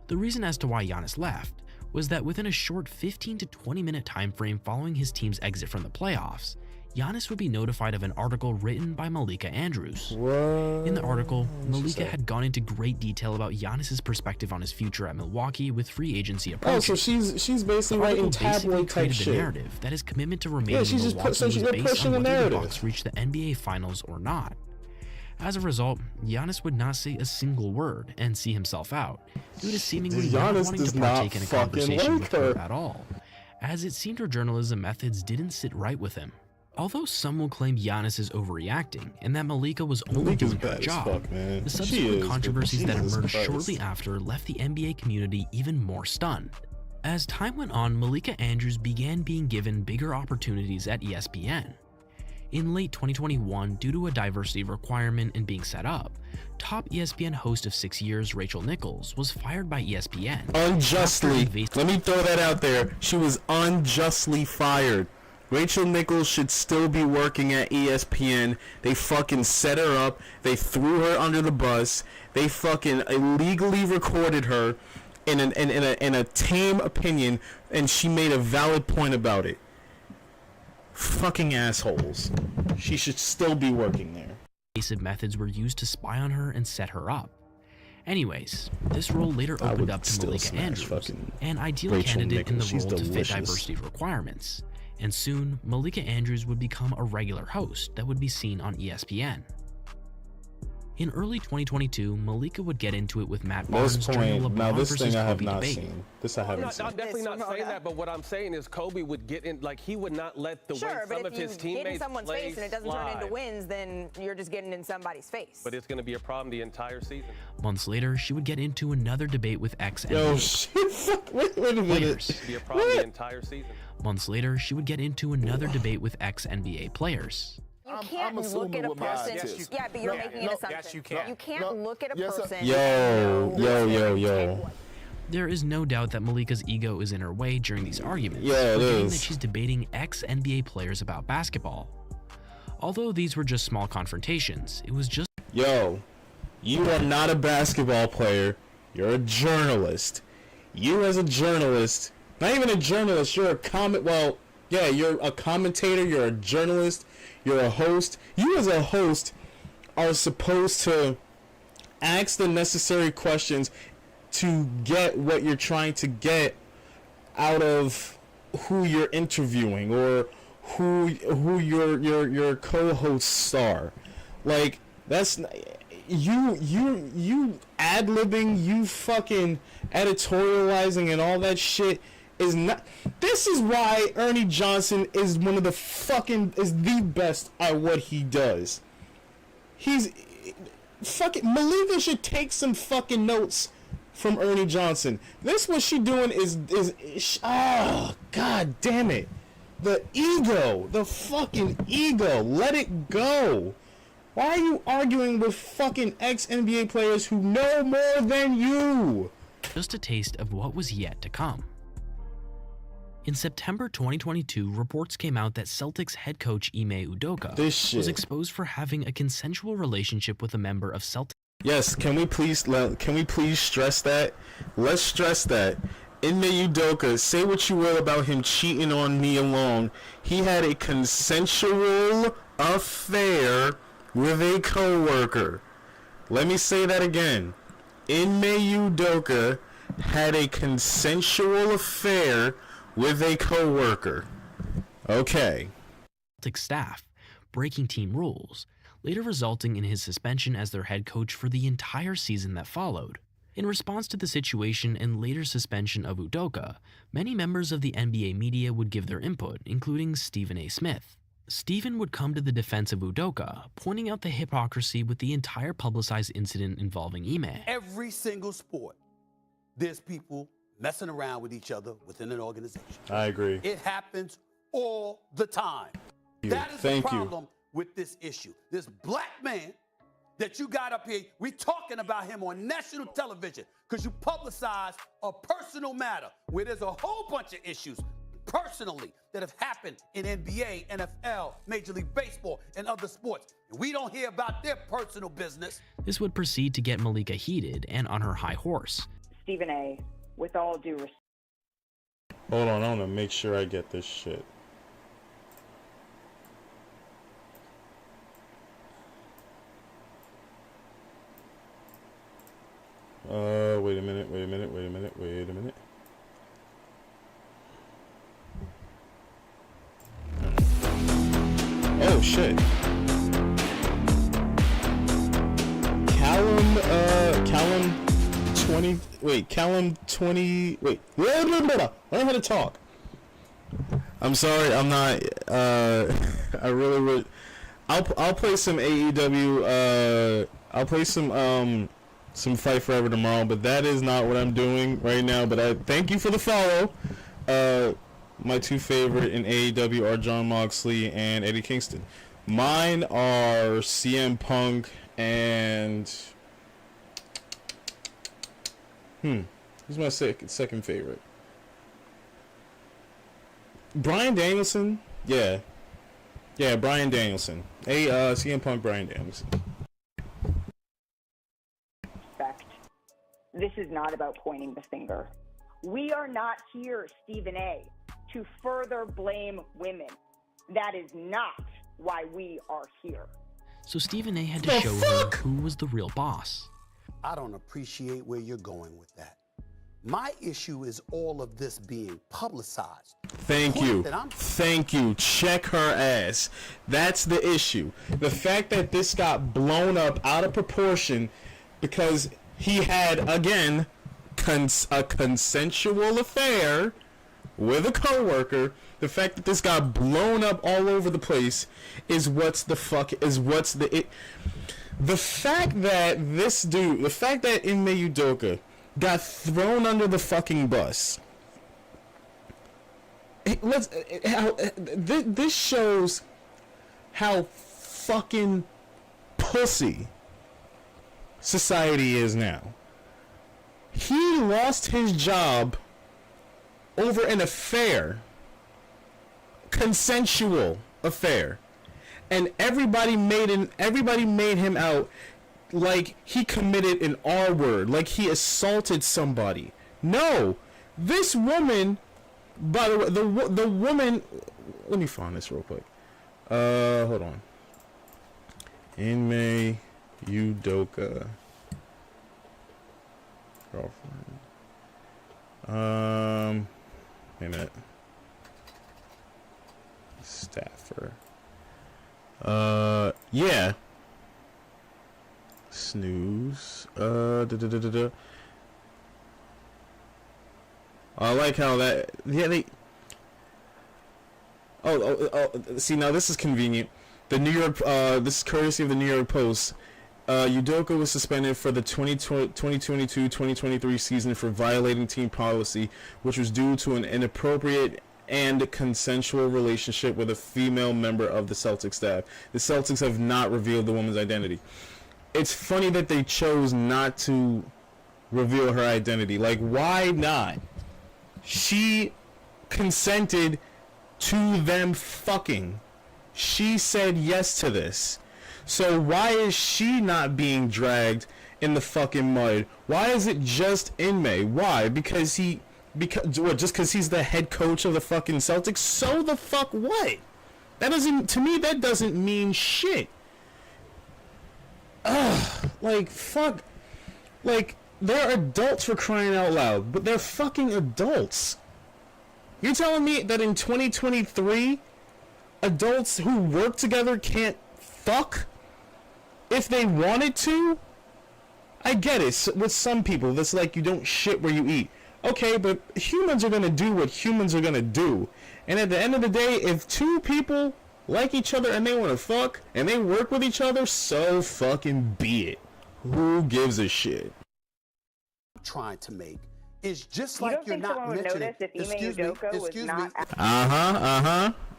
The reason as to why Giannis left was that within a short 15 to 20 minute time frame following his team's exit from the playoffs, Giannis would be notified of an article written by Malika Andrews. In the article, Malika had gone into great detail about Giannis's perspective on his future at Milwaukee with free agency approaches. Oh, so she's basically writing tabloid type shit. The narrative that his commitment to remaining in Milwaukee was based on whether the Bucks reached the NBA Finals or not. As a result, Giannis would not say a single word and see himself out, due to seemingly not wanting to partake in a conversation with her at all, as it seemed her journalism methods didn't sit right with him. Although some will claim Giannis is overreacting and that Malika was only doing her job, the subsequent controversies that emerged shortly after left the NBA community even more stunned. As time went on, Malika Andrews began being given bigger opportunities at ESPN. In late 2021, due to a diversity requirement in being set up, top ESPN host of 6 years, Rachel Nichols, was fired by ESPN. Unjustly. Let me throw that out there. She was unjustly fired. Rachel Nichols should still be working at ESPN. They fucking set her up. They threw her under the bus. They fucking illegally recorded her in a tame opinion, and she made a valid point about it. Fucking assholes. She should still be working there. Invasive methods were used to spy on her and set her up. Anyways, this role later opened up to Malika Andrews, an ideal Rachel candidate Nichols. in the role She's to fit delicious. diversity requirements. And soon, Malika Andrews would become a regular host that would be seen on ESPN. In early 2022, Malika would get into it with Matt This Barnes during the point, now LeBron this versus thing I have Kobe not debate. seen. This I haven't seen. I'm definitely not saying that, but what I'm saying is Kobe would get in, like he would not let the way Sure, but some of if his you get teammates in someone's play face and it doesn't turn into wins, then you're just getting in somebody's face. But it's going to be a problem the entire season. Months later, she would get into another debate with ex-NBA Yo, shit, wait a minute. players. It'll be a problem the entire season. Months later, she would get into another debate with ex-NBA players. You can't look at a person. Yeah, but you're making an assumption. Yes, you can. You can't look at a Yes, sir. person. Yo. There is no doubt that Malika's ego is in her way during these arguments, Yeah, it forgetting is. that she's debating ex-NBA players about basketball. Although these were just small confrontations, it was just Yo, you are not a basketball player. You're a journalist. You as a journalist, not even a journalist, you're you're a commentator, you're a journalist, you're a host. You as a host are supposed to ask the necessary questions to get what you're trying to get out of who you're interviewing or who your co-hosts are. Like, that's you ad-libbing, you fucking editorializing and all that shit is not. This is why Ernie Johnson is the best at what he does. He's fucking Malika should take some fucking notes from Ernie Johnson. This what she doing is god damn it. The ego, the fucking ego, let it go. Why are you arguing with fucking ex-NBA players who know more than you? just a taste of what was yet to come. In September 2022, reports came out that Celtics head coach Ime Udoka was exposed for having a consensual relationship with a member of Celtics. Yes, can we please stress that? Let's stress that. Ime Udoka, say what you will about him cheating on Nia Long. He had a consensual affair with a co-worker. Let me say that again. Ime Udoka had a consensual affair with a co-worker. Okay. Celtics staff, breaking team rules, later resulting in his suspension as their head coach for the entire season that followed. In response to the situation and later suspension of Udoka, many members of the NBA media would give their input, including Stephen A. Smith. Stephen would come to the defense of Udoka, pointing out the hypocrisy with the entire publicized incident involving Ime. Every single sport, there's people messing around with each other within an organization. I agree. It happens all the time. That is the problem with this issue. This black man that you got up here, we talking about him on national television because you publicize a personal matter where there's a whole bunch of issues personally that have happened in NBA, NFL, Major League Baseball, and other sports. And we don't hear about their personal business. This would proceed to get Malika heated and on her high horse. Stephen A., with all due respect. Hold on, I want to make sure I get this shit. Wait a minute. Oh shit. Learn how to talk. I'm sorry, I'm not, I really would, I'll play some AEW, I'll play some Fight Forever tomorrow, but that is not what I'm doing right now, but I thank you for the follow. My two favorite in AEW are Jon Moxley and Eddie Kingston. Mine are CM Punk and who's my second favorite? Bryan Danielson? Yeah, Bryan Danielson. CM Punk, Bryan Danielson. This is not about pointing the finger. We are not here, Stephen A., to further blame women. That is not why we are here. So Stephen A. had to show her who was the real boss. I don't appreciate where you're going with that. My issue is all of this being publicized. Thank The point you. that I'm- Thank you. Check her ass. That's the issue. The fact that this got blown up out of proportion because he had, again, a consensual affair with a coworker. The fact that this got blown up all over the place is the fact that this dude, the fact that Ime Udoka got thrown under the fucking bus. This shows how fucking pussy society is now. He lost his job over an affair, consensual affair, and everybody made him out like he committed an R word, like he assaulted somebody. No, this woman, by the way, the woman. Let me find this real quick. Hold on. Ime Udoka girlfriend. Wait a minute. Staffer. Yeah. Snooze. I like how that. Yeah, they. Oh. See, now this is convenient. The New York. This is courtesy of the New York Post. Udoka was suspended for the 2022-2023 season for violating team policy, which was due to an inappropriate and consensual relationship with a female member of the Celtics staff. The Celtics have not revealed the woman's identity. It's funny that they chose not to reveal her identity. Like, why not? She consented to them fucking. She said yes to this. So why is she not being dragged in the fucking mud? Why is it just Ime? Why? Just because he's the head coach of the fucking Celtics? So the fuck what? That doesn't mean shit. Ugh, like, fuck. Like, they're adults for crying out loud, but they're fucking adults. You're telling me that in 2023, adults who work together can't fuck? If they wanted to? I get it. With some people, that's like you don't shit where you eat. Okay, but humans are gonna do what humans are gonna do. And at the end of the day, if two people like each other and they want to fuck and they work with each other, so fucking be it. Who gives a shit? Trying to make is just You like don't you're think not someone would mentioning. notice if Ime Udoka was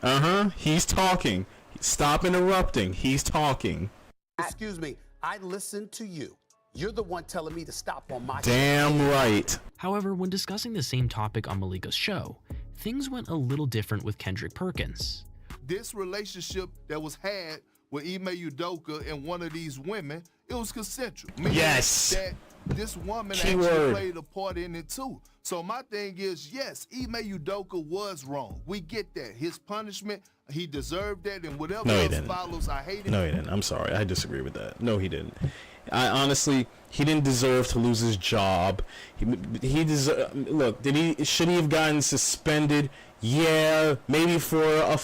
not He's talking. Stop interrupting. He's talking. Excuse me. I listened to you. You're the one telling me to stop on my. Damn right. However, when discussing the same topic on Malika's show, things went a little different with Kendrick Perkins. This relationship that was had with Ime Udoka and one of these women, it was consensual. Meaning Yes. that this woman Keyword. actually played a part in it too. So my thing is, yes, Ime Udoka was wrong. We get that. His punishment, he deserved that, and whatever No, he else didn't. follows, I hate it. No, he didn't. I'm sorry. I disagree with that. No, he didn't. I honestly, he didn't deserve to lose his job. He look, should he have gotten suspended? Yeah, maybe for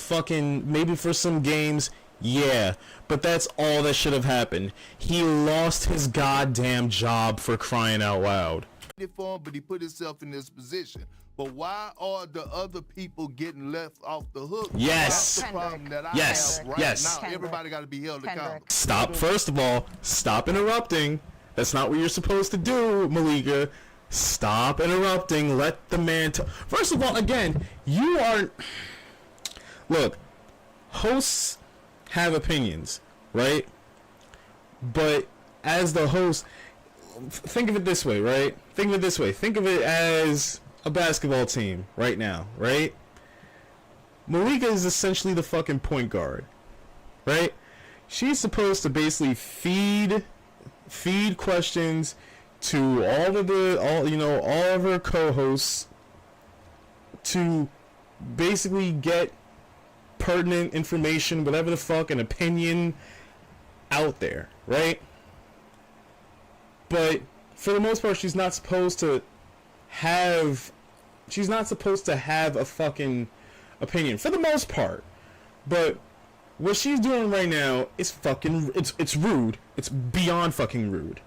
some games. Yeah, but that's all that should have happened. He lost his goddamn job, for crying out loud. For him, but he put himself in this position. But why are the other people getting left off the hook? Yes. That's the problem that I Yes. have right Yes. now. Everybody got to be held accountable. First of all, stop interrupting. That's not what you're supposed to do, Malika. Stop interrupting. Let the man First of all, again, you aren't... Look, hosts have opinions, right? But as the host, think of it this way, right? Think of it as a basketball team right now, right? Malika is essentially the fucking point guard, right? She's supposed to basically feed questions to all of her co-hosts to basically get pertinent information, whatever the fuck, an opinion out there, right? But for the most part, she's not supposed to to have a fucking opinion for the most part. But what she's doing right now is fucking, it's rude. It's beyond fucking rude.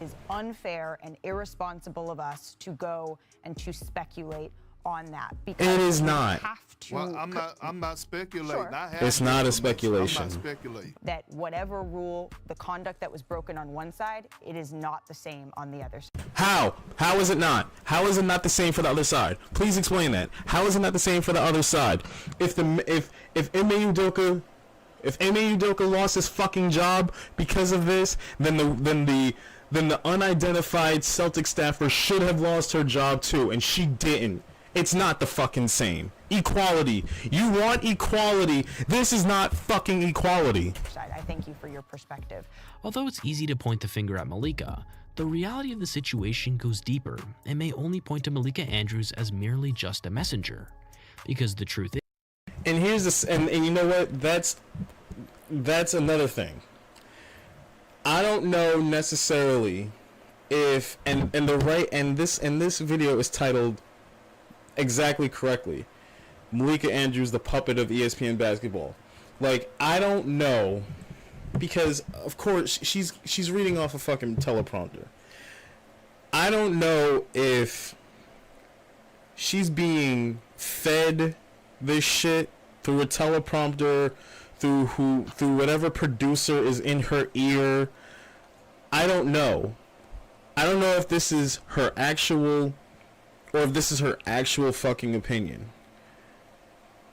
It's unfair and irresponsible of us to go and to speculate on that, because It is not. we have to. Well, I'm not speculating. Sure. I have It's not a information. speculation. I'm not speculating. That whatever rule, the conduct that was broken on one side, it is not the same on the other side. How? How is it not? How is it not the same for the other side? Please explain that. How is it not the same for the other side? If Ime Udoka lost his fucking job because of this, then the unidentified Celtic staffer should have lost her job too, and she didn't. It's not the fucking same. Equality. You want equality. This is not fucking equality. I thank you for your perspective. Although it's easy to point the finger at Malika, the reality of the situation goes deeper and may only point to Malika Andrews as merely just a messenger. Because the truth is... And here's this, and you know what? That's another thing. I don't know necessarily if this video is titled exactly correctly, Malika Andrews, the puppet of ESPN basketball. Like, I don't know, because of course she's reading off a fucking teleprompter. I don't know if she's being fed this shit through a teleprompter, through whatever producer is in her ear. I don't know. I don't know if this is her actual, or if this is her actual fucking opinion.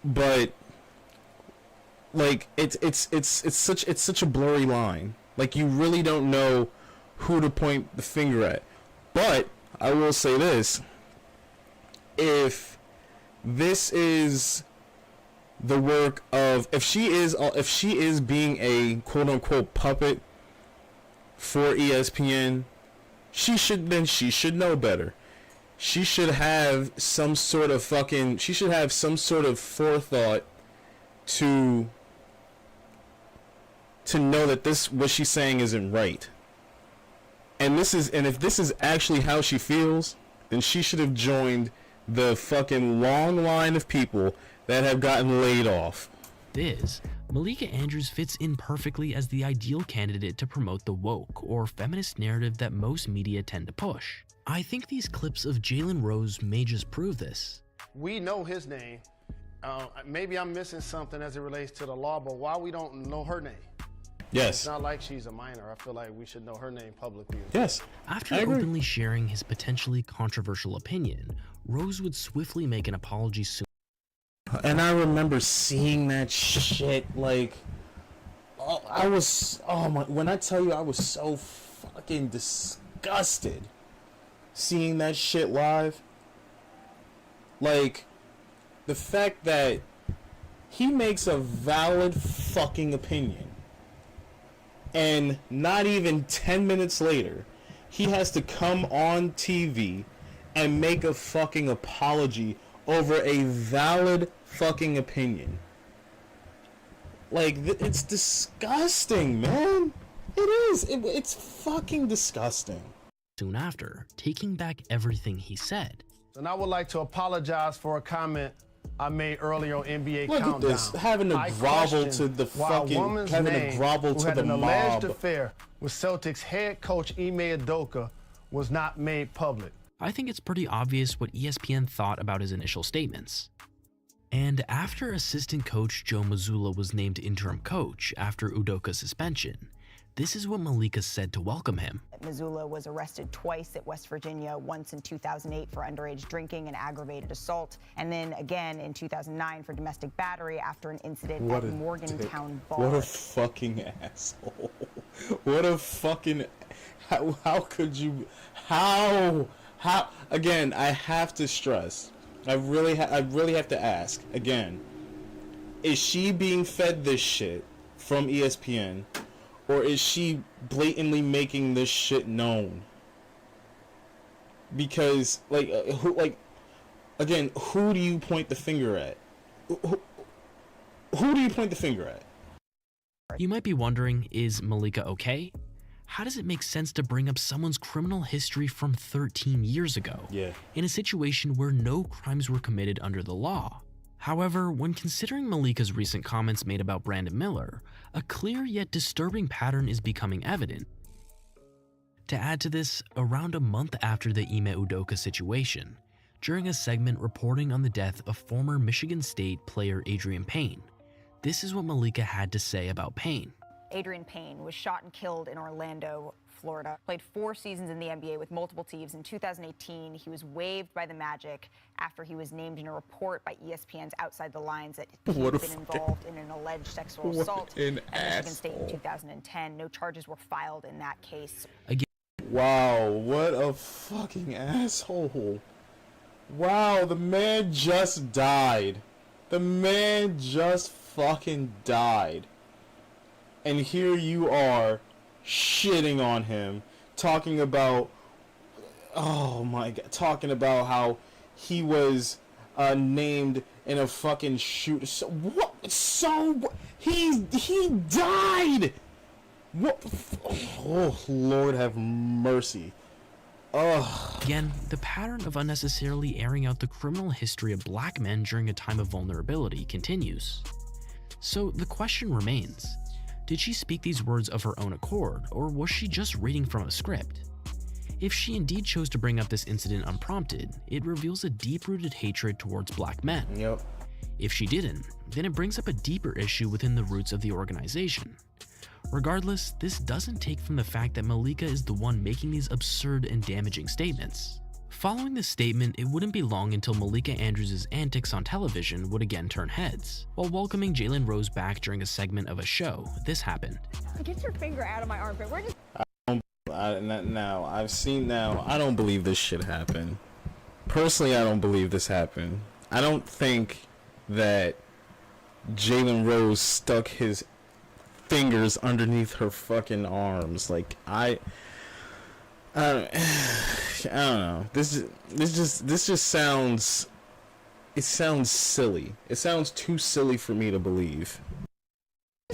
But like it's such a blurry line. Like, you really don't know who to point the finger at. But I will say this: if this is the work of, if she is being a quote unquote puppet for ESPN, she should know better. She should have some sort of forethought to know that what she's saying isn't right. And if this is actually how she feels, then she should have joined the fucking long line of people that have gotten laid off. Malika Andrews fits in perfectly as the ideal candidate to promote the woke or feminist narrative that most media tend to push. I think these clips of Jalen Rose may just prove this. We know his name. Maybe I'm missing something as it relates to the law, but why we don't know her name? Yes. It's not like she's a minor. I feel like we should know her name publicly. Yes. After openly sharing his potentially controversial opinion, Rose would swiftly make an apology soon. And I remember seeing that shit, like, when I tell you I was so fucking disgusted seeing that shit live. Like, the fact that he makes a valid fucking opinion, and not even 10 minutes later, he has to come on TV and make a fucking apology over a valid fucking opinion. Like, it's disgusting, man. It is. It's fucking disgusting. Soon after, taking back everything he said. And I would like to apologize for a comment I made earlier on NBA Look Countdown. at this, having to grovel to the fucking, having to grovel to the an mob. alleged affair with Celtics head coach Ime Udoka was not made public. I think it's pretty obvious what ESPN thought about his initial statements. And after assistant coach Joe Mazzulla was named interim coach after Udoka's suspension, this is what Malika said to welcome him. Mazzulla was arrested twice at West Virginia, once in 2008 for underage drinking and aggravated assault, and then again in 2009 for domestic battery after an incident at Morgantown Bar. What a fucking asshole. What a fucking... How could you... How... Again, I have to stress. I really have to ask. Again, is she being fed this shit from ESPN? Or is she blatantly making this shit known? Because, again, who do you point the finger at? Who do you point the finger at? You might be wondering, is Malika okay? how does it make sense to bring up someone's criminal history from 13 years ago? Yeah. In a situation where no crimes were committed under the law. However, when considering Malika's recent comments made about Brandon Miller, a clear yet disturbing pattern is becoming evident. To add to this, around a month after the Ime Udoka situation, during a segment reporting on the death of former Michigan State player Adrian Payne, this is what Malika had to say about Payne. Adrian Payne was shot and killed in Orlando, Florida. Played 4 seasons in the NBA with multiple teams. In 2018, he was waived by the Magic after he was named in a report by ESPN's Outside the Lines that he had been involved in an alleged sexual assault at Michigan State in 2010. No charges were filed in that case. Again, wow, what a fucking asshole. Wow, the man just died. The man just fucking died. And here you are, shitting on him, talking about, oh my god, talking about how he was named in a fucking shoot. So what? So he died. What? Oh Lord, have mercy. Ugh. Again, the pattern of unnecessarily airing out the criminal history of black men during a time of vulnerability continues. So the question remains. Did she speak these words of her own accord, or was she just reading from a script? If she indeed chose to bring up this incident unprompted, it reveals a deep-rooted hatred towards black men. Yep. If she didn't, then it brings up a deeper issue within the roots of the organization. Regardless, this doesn't take from the fact that Malika is the one making these absurd and damaging statements. Following this statement, it wouldn't be long until Malika Andrews' antics on television would again turn heads. While welcoming Jalen Rose back during a segment of a show, this happened. Get your finger out of my armpit. We're just... I don't believe this shit happened. Personally, I don't believe this happened. I don't think that Jalen Rose stuck his fingers underneath her fucking arms. Like, I don't know. This just sounds. It sounds silly. It sounds too silly for me to believe.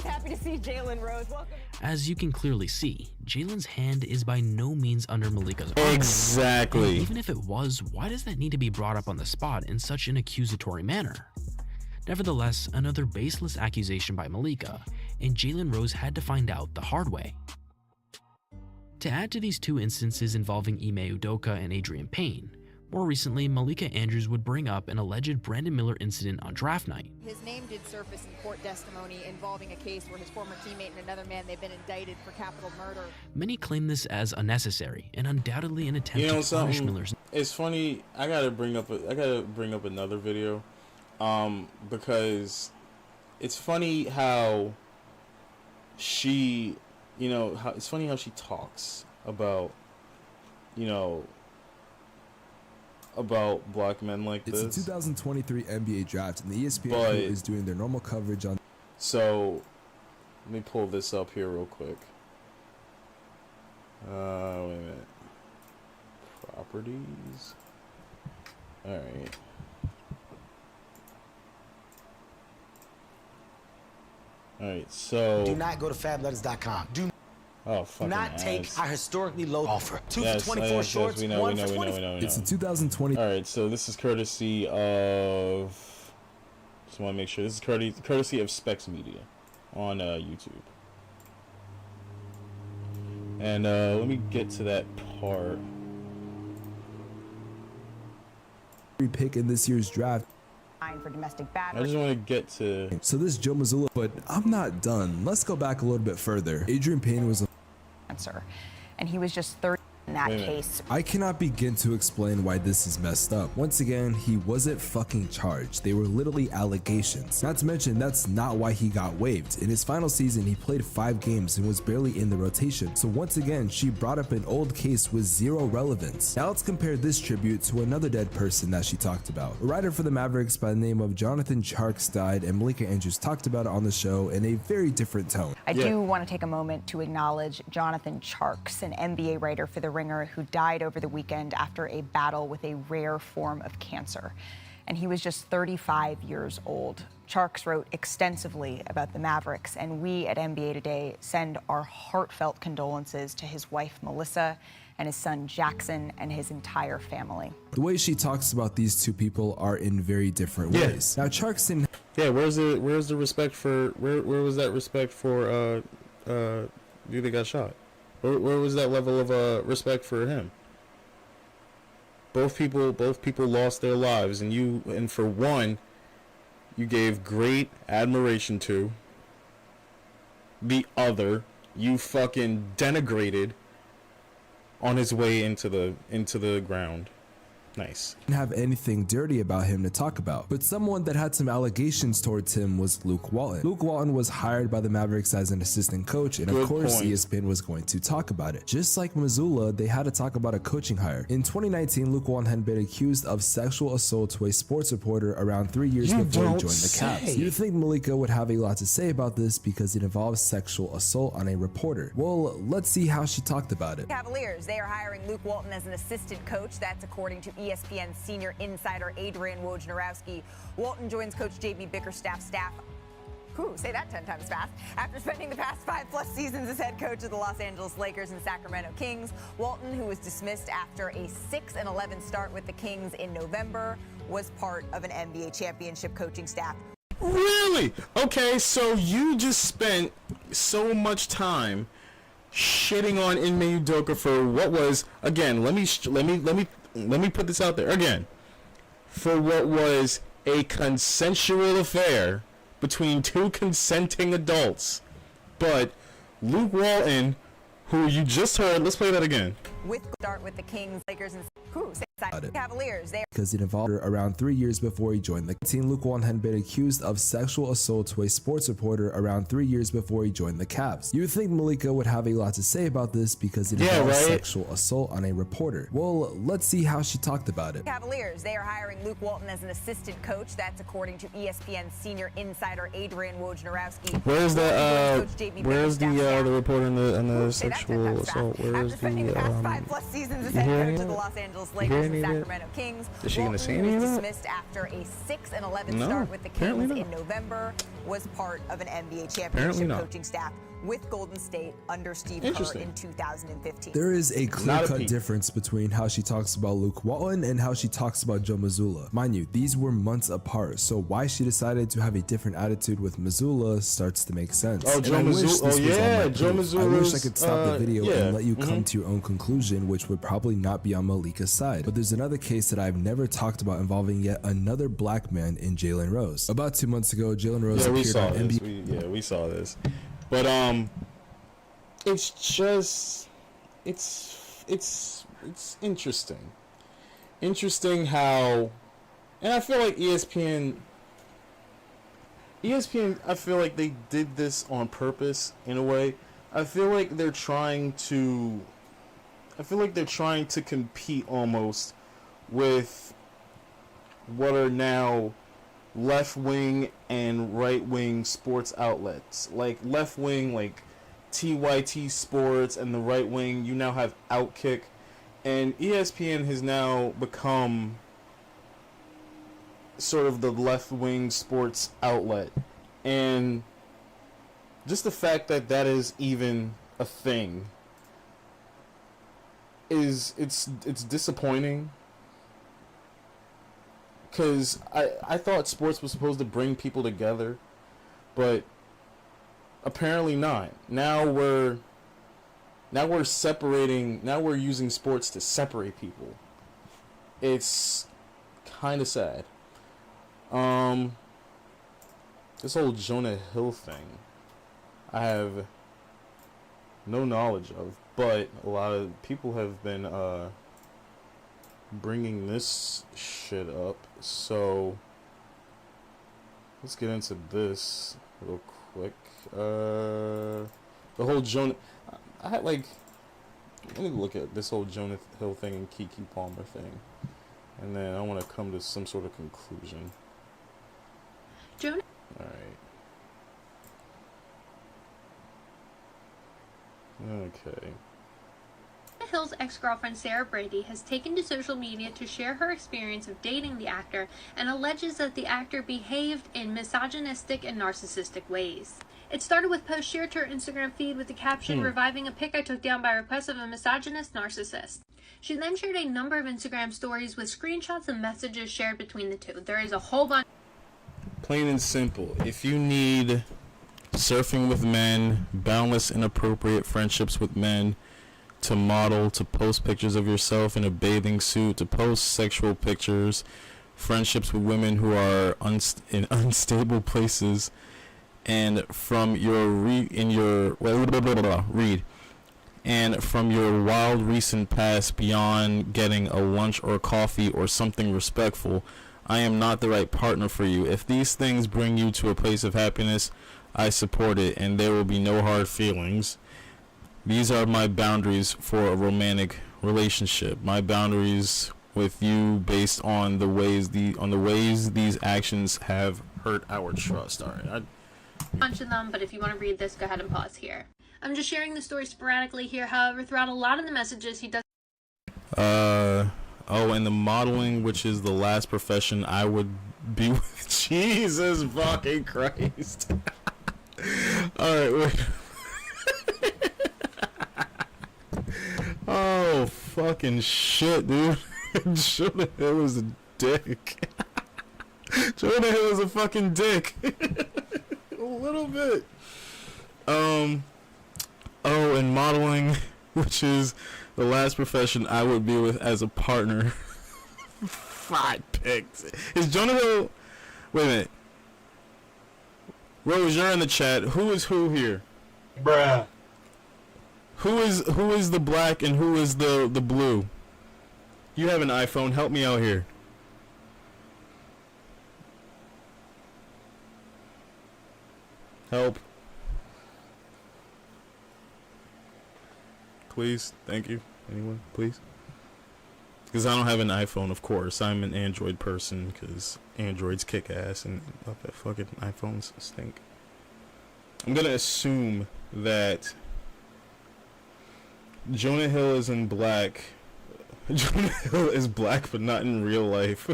Happy to see Jalen Rose. Welcome. As you can clearly see, Jalen's hand is by no means under Malika's arm. Exactly. And even if it was, why does that need to be brought up on the spot in such an accusatory manner? Nevertheless, another baseless accusation by Malika, and Jalen Rose had to find out the hard way. To add to these two instances involving Ime Udoka and Adrian Payne, more recently, Malika Andrews would bring up an alleged Brandon Miller incident on draft night. His name did surface in court testimony involving a case where his former teammate and another man, they've been indicted for capital murder. Many claim this as unnecessary and undoubtedly an attempt to punish Miller's. It's funny. I gotta bring up another video, because it's funny how she, it's funny how she talks about, about black men like this. It's the 2023 NBA draft, and the ESPN crew is doing their normal coverage on. So, let me pull this up here real quick. Wait a minute. Properties. All right. All right. So. Do not go to FabLetters.com. Do not take our historically low offer. 2 for 24 shorts, we know. 1 for 20. It's the 2020. All right, so this is courtesy of. Just want to make sure this is courtesy of Specs Media on YouTube. And let me get to that part. Pick in this year's draft. For domestic battery. I just want to get to. So this is Joe Mazzulla, but I'm not done. Let's go back a little bit further. Adrian Payne was a answer, and he was just 30 in that case. I cannot begin to explain why this is messed up. Once again, he wasn't fucking charged. They were literally allegations. Not to mention, that's not why he got waived. In his final season, he played 5 games and was barely in the rotation. So once again, she brought up an old case with zero relevance. Now let's compare this tribute to another dead person that she talked about. A writer for the Mavericks by the name of Jonathan Tjarks died, and Malika Andrews talked about it on the show in a very different tone. I do want to take a moment to acknowledge Jonathan Tjarks, an NBA writer for The Ringer, who died over the weekend after a battle with a rare form of cancer. and he was just 35 years old. Charks wrote extensively about the Mavericks, and we at NBA Today send our heartfelt condolences to his wife, Melissa, and his son, Jackson, and his entire family. The way she talks about these two people are in very different ways. Now, Charks didn't... Yeah, where's the respect for... Where was that respect for, dude that got shot? Where was that level of, respect for him? Both people lost their lives, and for one, you gave great admiration to. The other, you fucking denigrated on his way into the ground. Nice. Didn't have anything dirty about him to talk about, but someone that had some allegations towards him was Luke Walton. Luke Walton was hired by the Mavericks as an assistant coach, and of course ESPN was going to talk about it. Just like Mazzulla, they had to talk about a coaching hire. In 2019, Luke Walton had been accused of sexual assault to a sports reporter around 3 years before he joined the Cavs. You'd think Malika would have a lot to say about this because it involves sexual assault on a reporter. Well, let's see how she talked about it. Cavaliers, they are hiring Luke Walton as an assistant coach. That's according to ESPN senior insider Adrian Wojnarowski. Walton joins Coach JB Bickerstaff's staff. Say that 10 times fast. After spending the past 5+ seasons as head coach of the Los Angeles Lakers and Sacramento Kings, Walton, who was dismissed after a 6-11 start with the Kings in November, was part of an NBA championship coaching staff. Really? Okay, so you just spent so much time shitting on Ime Udoka for what was, again, let me put this out there again, for what was a consensual affair between two consenting adults. But Luke Walton, who you just heard, let's play that again. Start with the Kings, Lakers, and Cavaliers. Because it involved her around 3 years before he joined the team. Luke Walton had been accused of sexual assault to a sports reporter around 3 years before he joined the Cavs. You'd think Malika would have a lot to say about this because it involves sexual assault on a reporter. Well, let's see how she talked about it. Cavaliers, they are hiring Luke Walton as an assistant coach. That's according to ESPN senior insider Adrian Wojnarowski. Where's the reporter on the sexual assault? Where's the past 5+ seasons as head coach of the Los Angeles Lakers and Sacramento Kings, is she gonna say any of that? Dismissed after a 6-11 start with the Kings in November, was part of an NBA championship coaching staff with Golden State under Steve Kerr in 2015. There is a clear-cut difference between how she talks about Luke Walton and how she talks about Joe Mazzulla. Mind you, these were months apart, so why she decided to have a different attitude with Mazzulla starts to make sense. Oh, Joe Mazzulla. Joe Mazzulla. I wish I could stop the video and let you come to your own conclusion, which would probably not be on Malika's side. But there's another case that I've never talked about involving yet another black man in Jalen Rose. About 2 months ago, Jalen Rose appeared on NBA. We saw this. But it's just it's interesting. Interesting how, and I feel like ESPN I feel like they did this on purpose in a way. I feel like they're trying to compete almost with what are now left-wing and right-wing sports outlets. Like left-wing, like TYT Sports, and the right-wing, you now have Outkick, and ESPN has now become sort of the left-wing sports outlet. And just the fact that that is even a thing is it's disappointing. Because I thought sports was supposed to bring people together, but apparently not. Now we're separating. Now we're using sports to separate people. It's kind of sad. This whole Jonah Hill thing, I have no knowledge of, but a lot of people have been bringing this shit up, so let's get into this real quick. The whole Jonah, I had like, let me look at this whole Jonah Hill thing and Keke Palmer thing, and then I want to come to some sort of conclusion. Jonah. All right. Okay. Hill's ex-girlfriend Sarah Brady has taken to social media to share her experience of dating the actor and alleges that the actor behaved in misogynistic and narcissistic ways. It started with posts shared to her Instagram feed with the caption, "Reviving a pic I took down by request of a misogynist narcissist." She then shared a number of Instagram stories with screenshots and messages shared between the two. There is a whole bunch. Plain and simple. If you need surfing with men, boundless inappropriate friendships with men, to model, to post pictures of yourself in a bathing suit, to post sexual pictures, friendships with women who are in unstable places, and from your and from your wild recent past beyond getting a lunch or coffee or something respectful, I am not the right partner for you. If these things bring you to a place of happiness, I support it, and there will be no hard feelings. These are my boundaries for a romantic relationship. My boundaries with you based on the ways these actions have hurt our trust. All right. Bunch of them, but if you want to read this, go ahead and pause here. I'm just sharing the story sporadically here. However, throughout a lot of the messages, he does. And the modeling, which is the last profession I would be with. Jesus fucking Christ. Alright, wait. Oh, fucking shit, dude. Jonah Hill is a dick. Jonah Hill is a fucking dick. A little bit. And modeling, which is the last profession I would be with as a partner. 5 pics. Is Jonah Hill... Wait a minute. Rose, you're in the chat. Who is who here? Bruh. Who is the black and who is the blue? You have an iPhone. Help me out here. Help. Please. Thank you. Anyone, please? Because I don't have an iPhone, of course. I'm an Android person because Androids kick ass and fucking iPhones stink. I'm going to assume that Jonah Hill is in black. Jonah Hill is black, but not in real life.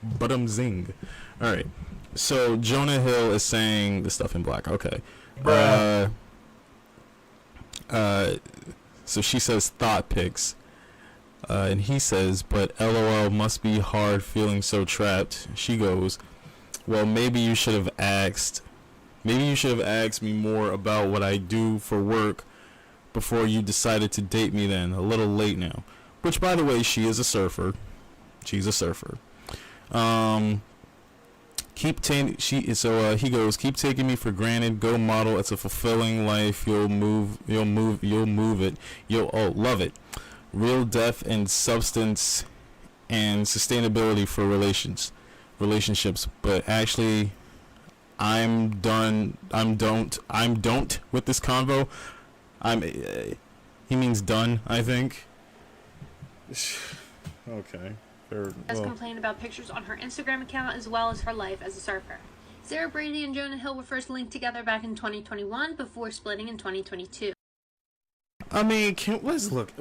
But I'm zing. Alright. So Jonah Hill is saying the stuff in black. Okay. So she says thought pics. And he says, but LOL must be hard feeling so trapped. She goes, well, maybe you should have asked me more about what I do for work before you decided to date me then. A little late now. Which, by the way, she is a surfer. She's a surfer. He goes, keep taking me for granted. Go model. It's a fulfilling life. You'll move it. You'll love it. Real depth and substance and sustainability for relationships. But actually, I'm done with this convo. He means done, I think. Okay. Has complained about pictures on her Instagram account as well as her life as a surfer. Sarah Brady and Jonah Hill were first linked together back in 2021 before splitting in 2022. I mean, let's look.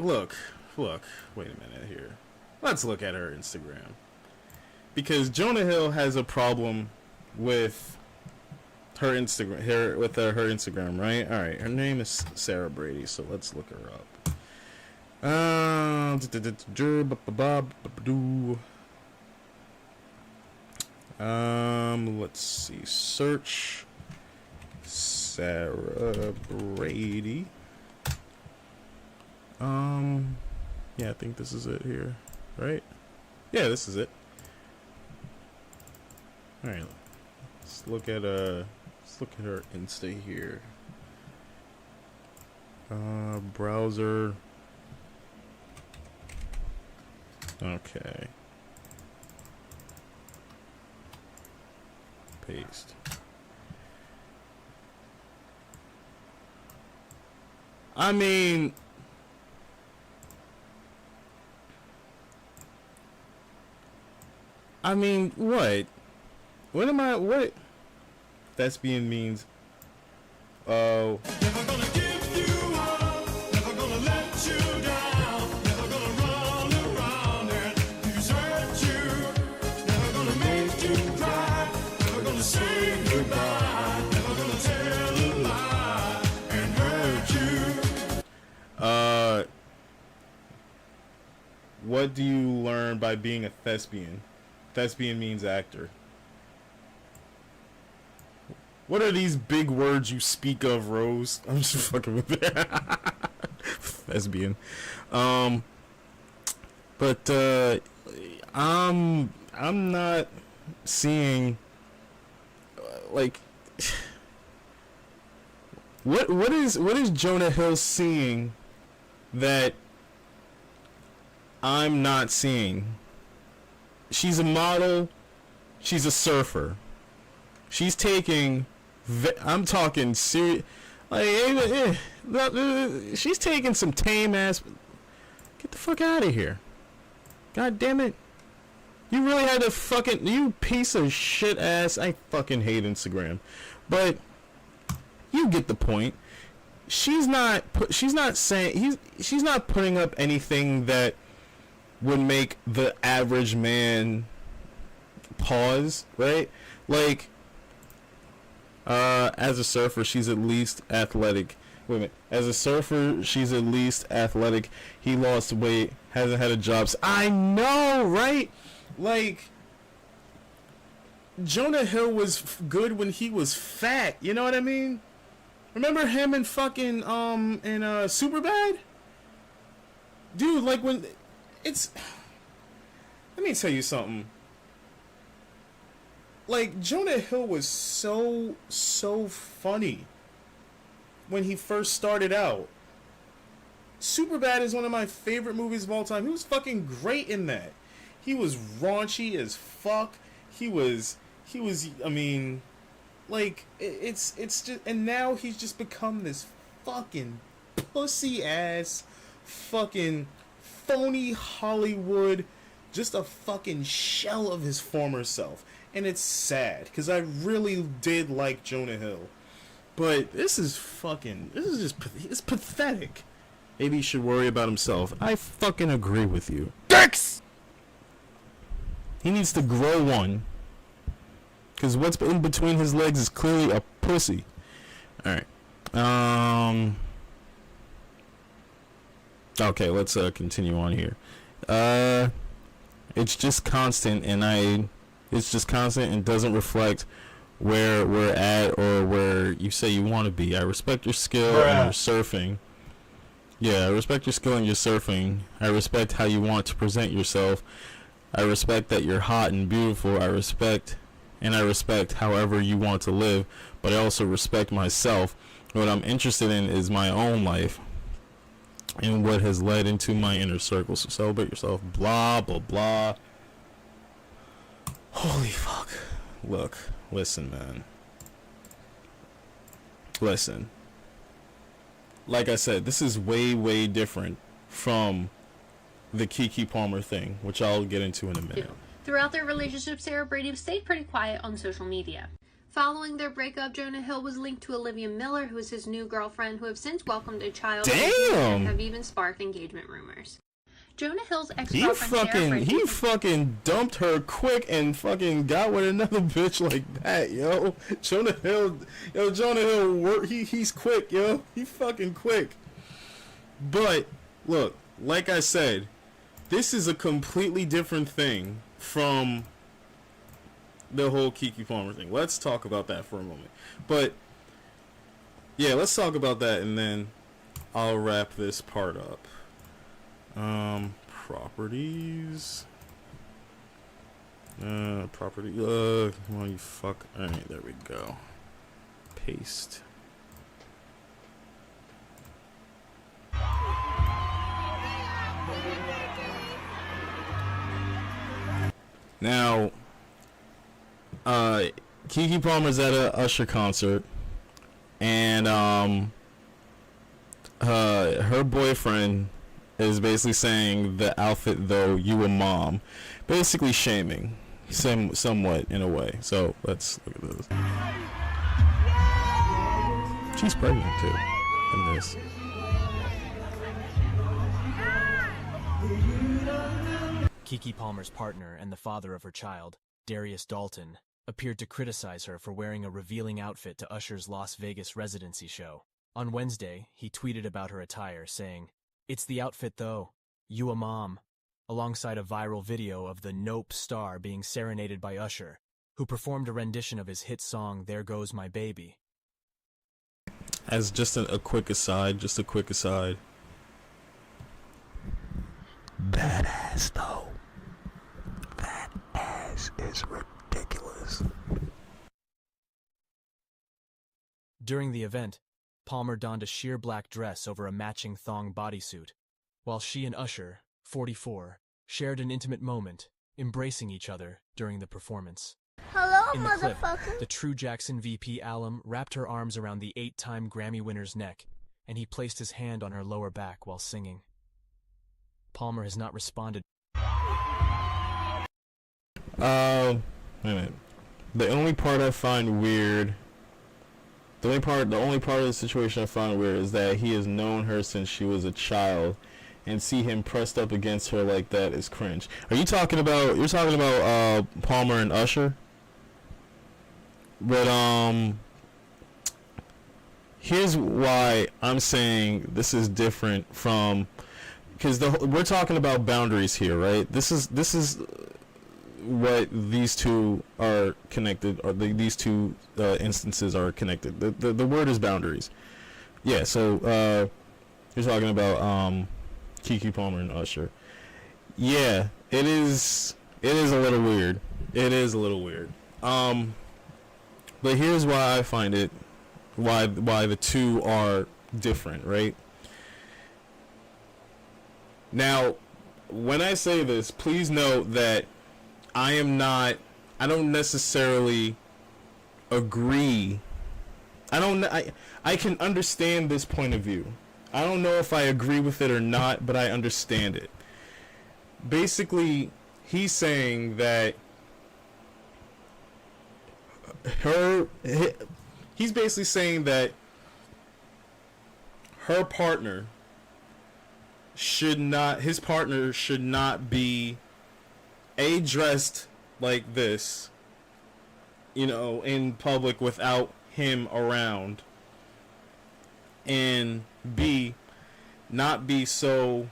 Wait a minute here. Let's look at her Instagram. Because Jonah Hill has a problem with her Instagram, her Instagram, right? All right, her name is Sarah Brady, so let's look her up. Let's see. Search Sarah Brady. Yeah, I think this is it here, right? Yeah, this is it. All right, let's look at her Insta here. Browser. Okay. Paste. I mean, what? What? Thespian means, oh. Never gonna give you up, never gonna let you down. goodbye. I'm never gonna tell a lie and hurt you. What do you learn by being a thespian? Thespian means actor. What are these big words you speak of, Rose? I'm just fucking with that. Thespian. But I'm not seeing like what is Jonah Hill seeing that I'm not seeing? She's a model. She's a surfer. She's taking. I'm talking serious. Like, she's taking some tame ass. Get the fuck out of here. God damn it. You really had to fucking. You piece of shit ass. I fucking hate Instagram. But you get the point. She's not saying. She's not putting up anything that would make the average man pause, right? Like, as a surfer, she's at least athletic. Wait a minute. As a surfer, she's at least athletic. He lost weight, hasn't had a job. I know, right? Like, Jonah Hill was good when he was fat. You know what I mean? Remember him in fucking, in Superbad? Dude, like, when it's... Let me tell you something. Like, Jonah Hill was so funny when he first started out. Superbad is one of my favorite movies of all time. He was fucking great in that. He was raunchy as fuck. He was, I mean, like, it's just, and now he's just become this fucking pussy ass, fucking phony Hollywood, just a fucking shell of his former self. And it's sad, because I really did like Jonah Hill. But this is it's pathetic. Maybe he should worry about himself. I fucking agree with you. Dicks! He needs to grow one. Because what's in between his legs is clearly a pussy. Alright. Okay, let's continue on here. It's just constant, and it's just constant and doesn't reflect where we're at or where you say you want to be. I respect your skill and your surfing. Yeah, I respect your skill and your surfing. I respect how you want to present yourself. I respect that you're hot and beautiful. I respect however you want to live, but I also respect myself. What I'm interested in is my own life and what has led into my inner circle. So celebrate yourself. Blah, blah, blah. Holy fuck. Look, listen, man. Listen. Like I said, this is way, way different from the Keke Palmer thing, which I'll get into in a minute. Throughout their relationship, Sarah Brady stayed pretty quiet on social media. Following their breakup, Jonah Hill was linked to Olivia Miller, who is his new girlfriend, who have since welcomed a child. Damn! And have even sparked engagement rumors. Jonah Hill's ex-girlfriend Sarah Brady... He fucking dumped her quick and fucking got with another bitch like that, yo. Jonah Hill, he's quick, yo. He fucking quick. But, look, like I said, this is a completely different thing from the whole Keke Palmer thing. Let's talk about that for a moment. But, yeah, let's talk about that and then I'll wrap this part up. Properties. Property. Come on, you fuck. Alright, there we go. Paste. Now, Keke Palmer's at a Usher concert, and her boyfriend is basically saying the outfit, though, you a mom, basically shaming, somewhat in a way. So let's look at this. She's pregnant too in this. Keke Palmer's partner and the father of her child, Darius Dalton, appeared to criticize her for wearing a revealing outfit to Usher's Las Vegas residency show. On Wednesday, he tweeted about her attire, saying, "It's the outfit though. You a mom," alongside a viral video of the Nope star being serenaded by Usher, who performed a rendition of his hit song There Goes My Baby. As just a quick aside, That ass, though. That ass is ridiculous. During the event, Palmer donned a sheer black dress over a matching thong bodysuit, while she and Usher, 44, shared an intimate moment, embracing each other during the performance. Hello, In the clip, motherfucker. the True Jackson VP alum wrapped her arms around the 8-time Grammy winner's neck, and he placed his hand on her lower back while singing. Palmer has not responded. Wait a minute. The only part I find weird, the only part of the situation I find weird is that he has known her since she was a child, and see him pressed up against her like that is cringe. You're talking about Palmer and Usher? But here's why I'm saying this is different from, because we're talking about boundaries here, right? This is what these two are connected, or these two instances are connected. The word is boundaries. Yeah. So you're talking about Keke Palmer and Usher. Yeah, it is a little weird. It is a little weird. But here's why I find it, why the two are different, right? Now, when I say this, please note that I don't necessarily agree. I can understand this point of view. I don't know if I agree with it or not, but I understand it. Basically, he's saying that he's basically saying that his partner should not be dressed like this, in public without him around, and B, not be so,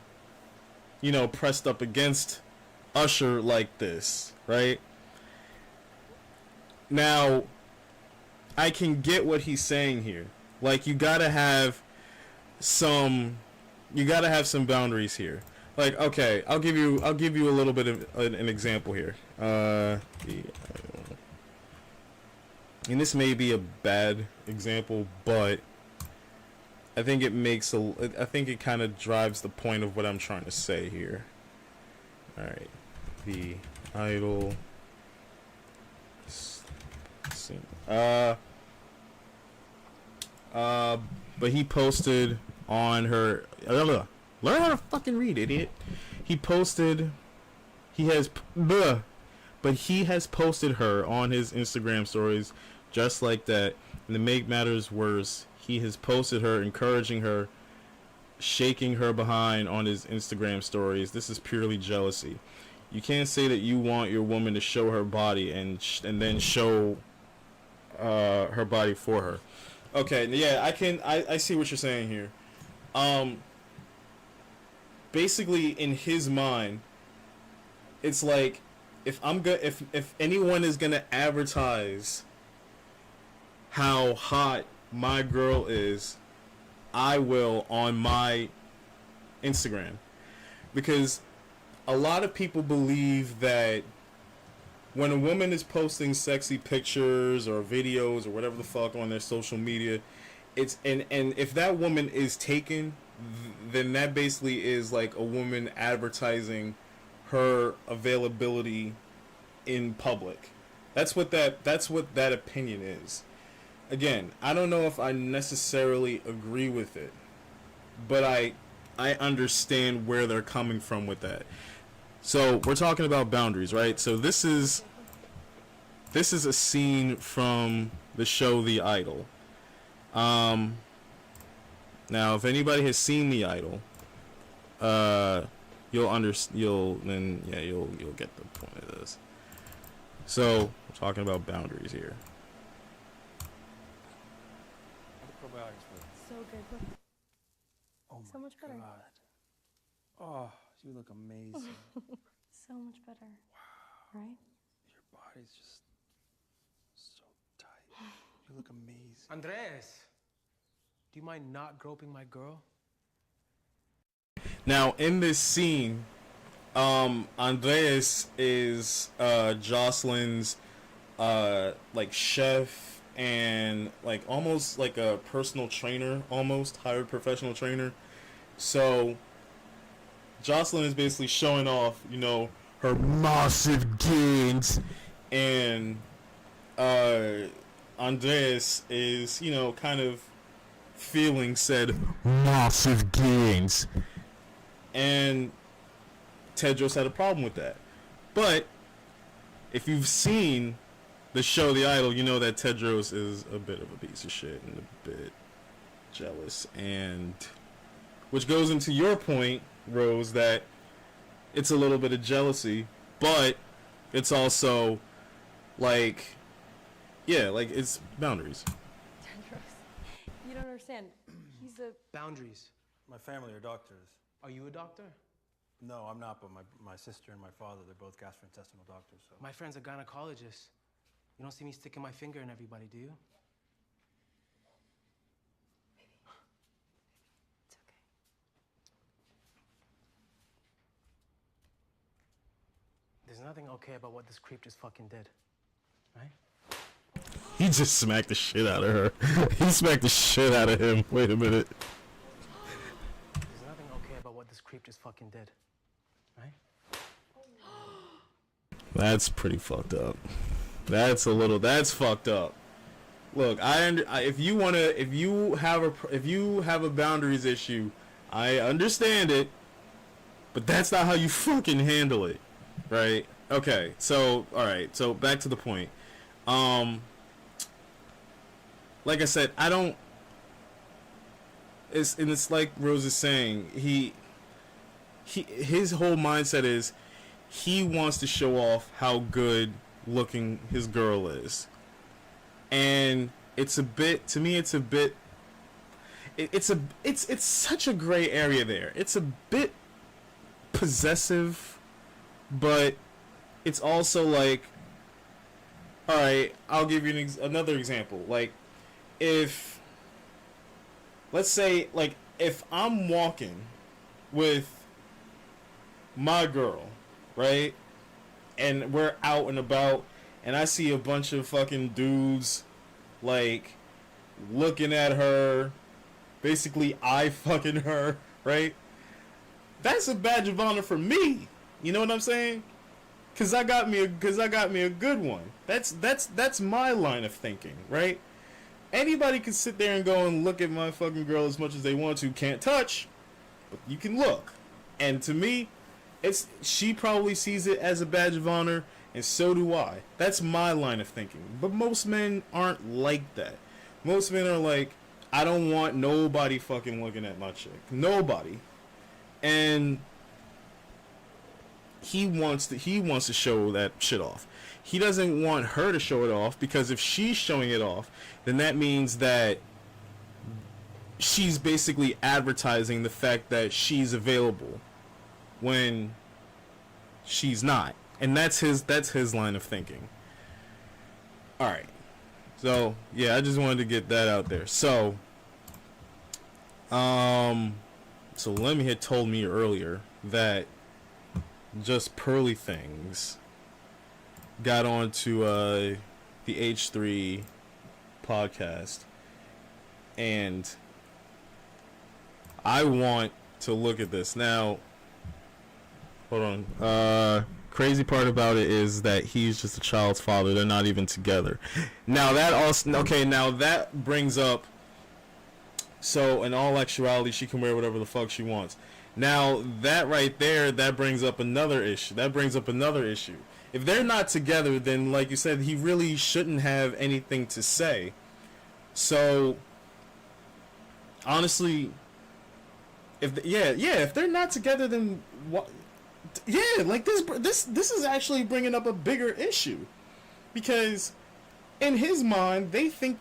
pressed up against Usher like this, right? Now, I can get what he's saying here. Like, you gotta have some boundaries here. Like, okay, I'll give you a little bit of an example here. And this may be a bad example, but I think it kind of drives the point of what I'm trying to say here. All right, The Idol. But he posted on her. Learn how to fucking read, idiot. He has posted her on his Instagram stories just like that. And to make matters worse, he has posted her, encouraging her, shaking her behind on his Instagram stories. This is purely jealousy. You can't say that you want your woman to show her body and then show her body for her. Okay, yeah, I see what you're saying here. Basically, in his mind, it's like, if anyone is gonna advertise how hot my girl is, I will on my Instagram, because a lot of people believe that when a woman is posting sexy pictures or videos or whatever the fuck on their social media, it's and if that woman is taken, then that basically is like a woman advertising her availability in public. That's what that opinion is. Again, I don't know if I necessarily agree with it, but I understand where they're coming from with that. So we're talking about boundaries, right? So this is a scene from the show The Idol. Now, if anybody has seen The Idol, you'll get the point of this. So we're talking about boundaries here. So good. Oh So much better. God. Oh, you look amazing. So much better. Wow. Right? Your body's just so tight. You look amazing. Andres, do you mind not groping my girl? Now, in this scene, Andreas is Jocelyn's like chef and like almost like a personal trainer, almost hired professional trainer. So Jocelyn is basically showing off, you know, her massive gains, and Andreas is, you know, kind of feeling said massive gains. And Tedros had a problem with that. But if you've seen the show The Idol, you know that Tedros is a bit of a piece of shit and a bit jealous. And which goes into your point, Rose, that it's a little bit of jealousy, but it's also like, yeah, like it's boundaries. You don't understand. He's a... Boundaries. My family are doctors. Are you a doctor? No, I'm not, but my sister and my father, they're both gastrointestinal doctors. So. My friend's a gynecologist. You don't see me sticking my finger in everybody, do you? It's okay. There's nothing okay about what this creep just fucking did, right? He just smacked the shit out of her. He smacked the shit out of him. Wait a minute. There's nothing okay about what this creep just fucking did, right? That's pretty fucked up. That's fucked up. Look, if you have a boundaries issue, I understand it, but that's not how you fucking handle it, right? Okay, so all right, so back to the point. Like I said, it's like Rose is saying, his whole mindset is he wants to show off how good looking his girl is. And it's such a gray area there. It's a bit possessive, but it's also like, all right, I'll give you another example. Like, let's say, like, if I'm walking with my girl, right, and we're out and about, and I see a bunch of fucking dudes, like, looking at her, basically eye fucking her, right? That's a badge of honor for me. You know what I'm saying? Cause I got me a good one. That's my line of thinking, right? Anybody can sit there and go and look at my fucking girl as much as they want to. Can't touch, but you can look. And to me, she probably sees it as a badge of honor, and so do I. That's my line of thinking. But most men aren't like that. Most men are like, I don't want nobody fucking looking at my chick. Nobody. And he wants to show that shit off. He doesn't want her to show it off, because if she's showing it off, then that means that she's basically advertising the fact that she's available when she's not. And that's his line of thinking. Alright. So, yeah, I just wanted to get that out there. So Lemmy had told me earlier that Just Pearly Things got onto the H3 podcast, and I want to look at this now. Hold on. Crazy part about it is that he's just a child's father. They're not even together. Now that also, okay, now that brings up, so in all actuality, she can wear whatever the fuck she wants. Now that right there, that brings up another issue. If they're not together, then like you said, he really shouldn't have anything to say. So honestly, if they're not together, then what? Yeah, like this is actually bringing up a bigger issue. Because in his mind, he thinks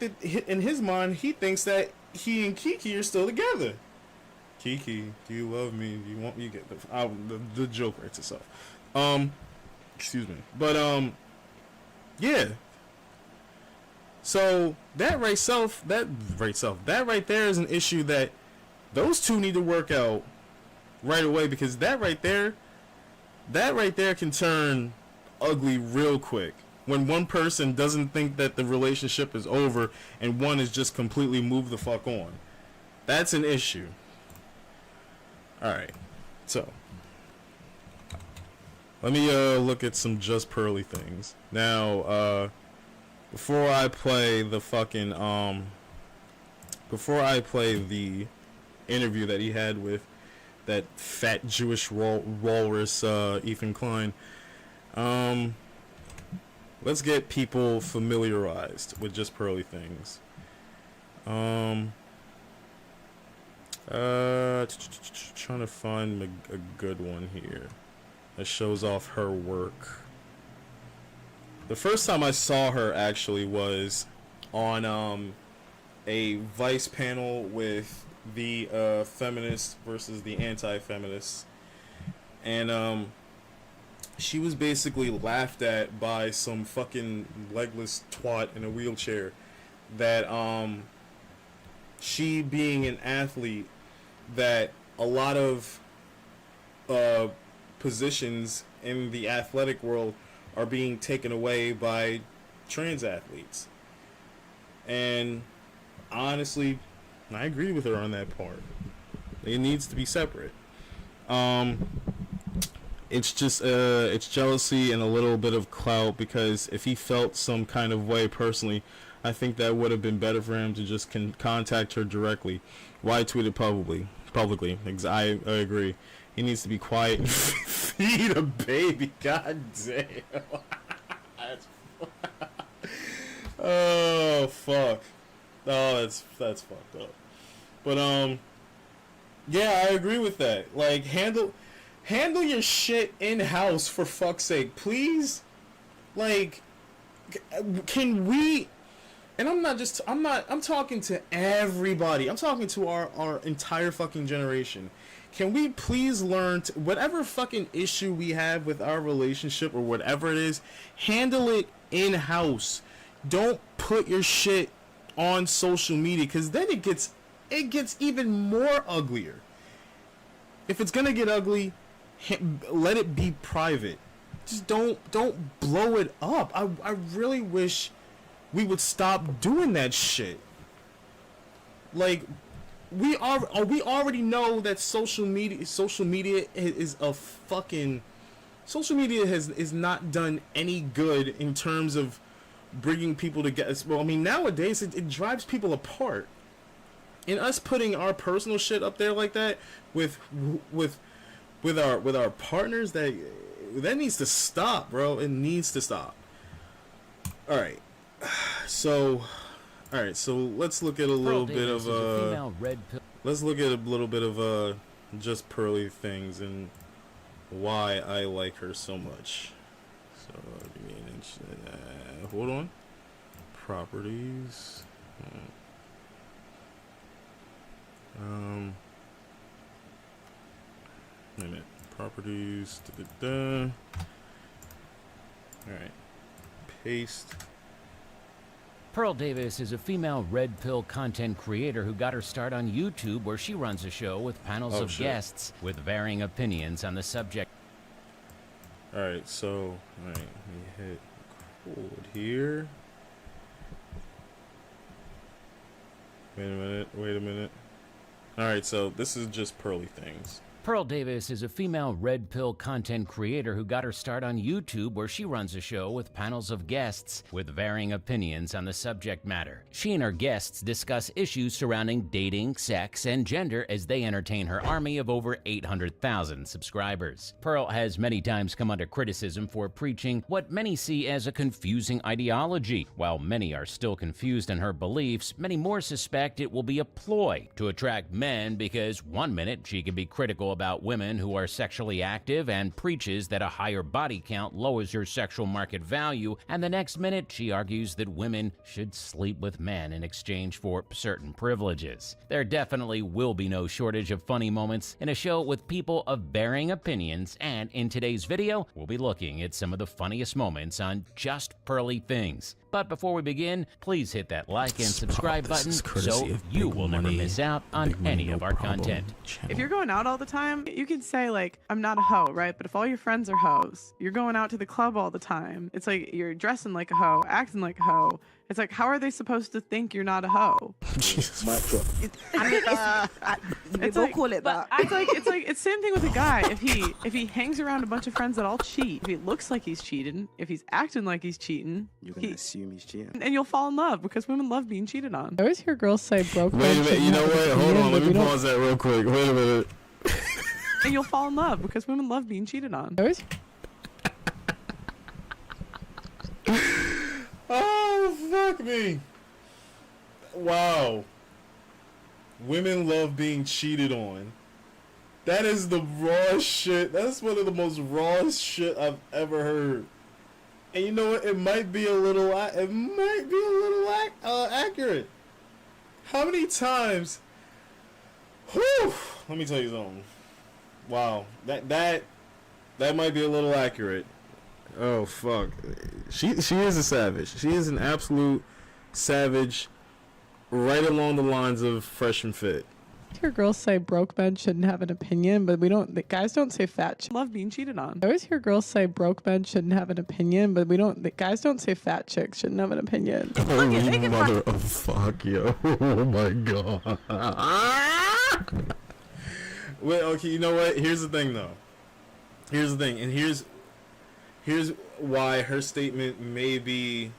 that he and Kiki are still together. Kiki, do you love me? Do you want me to get the joke writes itself. Excuse me. But yeah. So that right there is an issue that those two need to work out right away, because that right there can turn ugly real quick when one person doesn't think that the relationship is over and one is just completely moved the fuck on. That's an issue. Alright, so let me look at some Just Pearly things. Now, before I play the interview that he had with that fat Jewish walrus, Ethan Klein, let's get people familiarized with Just Pearly things. Trying to find a good one here that shows off her work. The first time I saw her actually was on a Vice panel with the feminists versus the anti-feminists, and she was basically laughed at by some fucking legless twat in a wheelchair that she being an athlete, that a lot of positions in the athletic world are being taken away by trans athletes. And honestly, I agree with her on that part. It needs to be separate. It's just it's jealousy and a little bit of clout, because if he felt some kind of way personally, I think that would have been better for him to just contact her directly. Why tweet it publicly? I agree. He needs to be quiet and feed a baby. God damn. Oh fuck. Oh, that's fucked up. But yeah, I agree with that. Like, handle your shit in house, for fuck's sake, please. Like, can we? And I'm talking to everybody. I'm talking to our entire fucking generation. Can we please learn to, whatever fucking issue we have with our relationship or whatever it is, handle it in-house. Don't put your shit on social media, because then it gets even more uglier. If it's gonna get ugly, let it be private. Just don't blow it up. I really wish we would stop doing that shit. Like, we already know that social media is a fucking, social media is not done any good in terms of bringing people together. Well, I mean, nowadays it drives people apart. And us putting our personal shit up there like that with our partners, that needs to stop, bro. It needs to stop. All right. So let's look at a little bit of Just Pearly things and why I like her so much. So give me an inch. Hold on. Properties. Minute. Properties. All right. Paste. Pearl Davis is a female red pill content creator who got her start on YouTube, where she runs a show with panels of guests with varying opinions on the subject. Alright, so, alright, let me hit record here. Wait a minute. Alright, so this is Just Pearly things. Pearl Davis is a female red pill content creator who got her start on YouTube, where she runs a show with panels of guests with varying opinions on the subject matter. She and her guests discuss issues surrounding dating, sex, and gender as they entertain her army of over 800,000 subscribers. Pearl has many times come under criticism for preaching what many see as a confusing ideology. While many are still confused in her beliefs, many more suspect it will be a ploy to attract men, because one minute she can be critical about women who are sexually active and preaches that a higher body count lowers your sexual market value, and the next minute she argues that women should sleep with men in exchange for certain privileges. There definitely will be no shortage of funny moments in a show with people of varying opinions, and in today's video, we'll be looking at some of the funniest moments on Just Pearly Things. But before we begin, please hit that like and subscribe button so you will never miss out on any of our content. If you're going out all the time, you can say like, I'm not a hoe, right? But if all your friends are hoes, you're going out to the club all the time. It's like you're dressing like a hoe, acting like a hoe. It's like, how are they supposed to think you're not a hoe? Jesus. Don't call it that. It's same thing with a guy. If he hangs around a bunch of friends that all cheat, if he looks like he's cheating, if he's acting like he's cheating, you're gonna assume he's cheating, and you'll fall in love because women love being cheated on. I always hear girls say broke. Wait a minute. You know what? Hold on. Let me pause that real quick. Wait a minute. And you'll fall in love because women love being cheated on. Oh, fuck me. Wow. Women love being cheated on. That is the rawest shit. That's one of the most rawest shit I've ever heard. And you know what? It might be a little accurate. How many times? Whew, let me tell you something. Wow. That might be a little accurate. Oh fuck. She is a savage. She is an absolute savage, right along the lines of Fresh and Fit. I hear girls say broke men shouldn't have an opinion, but guys don't say fat love being cheated on. I always hear girls say broke men shouldn't have an opinion, but guys don't say fat chicks shouldn't have an opinion. Holy mother of fuck, yo. Oh my god. Wait, okay, you know what? Here's the thing though. Here's the thing, and here's why her statement may be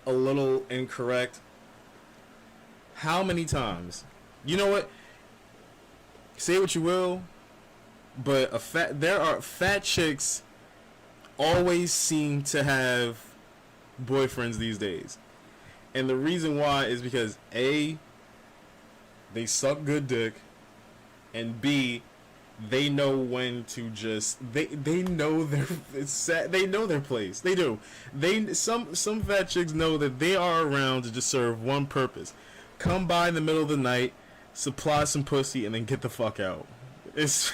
a little incorrect. How many times? You know what? Say what you will, but there are fat chicks always seem to have boyfriends these days. And the reason why is because A, they suck good dick, and B, they know when to just they know their place. They do. Some fat chicks know that they are around to just serve one purpose: come by in the middle of the night, supply some pussy, and then get the fuck out. It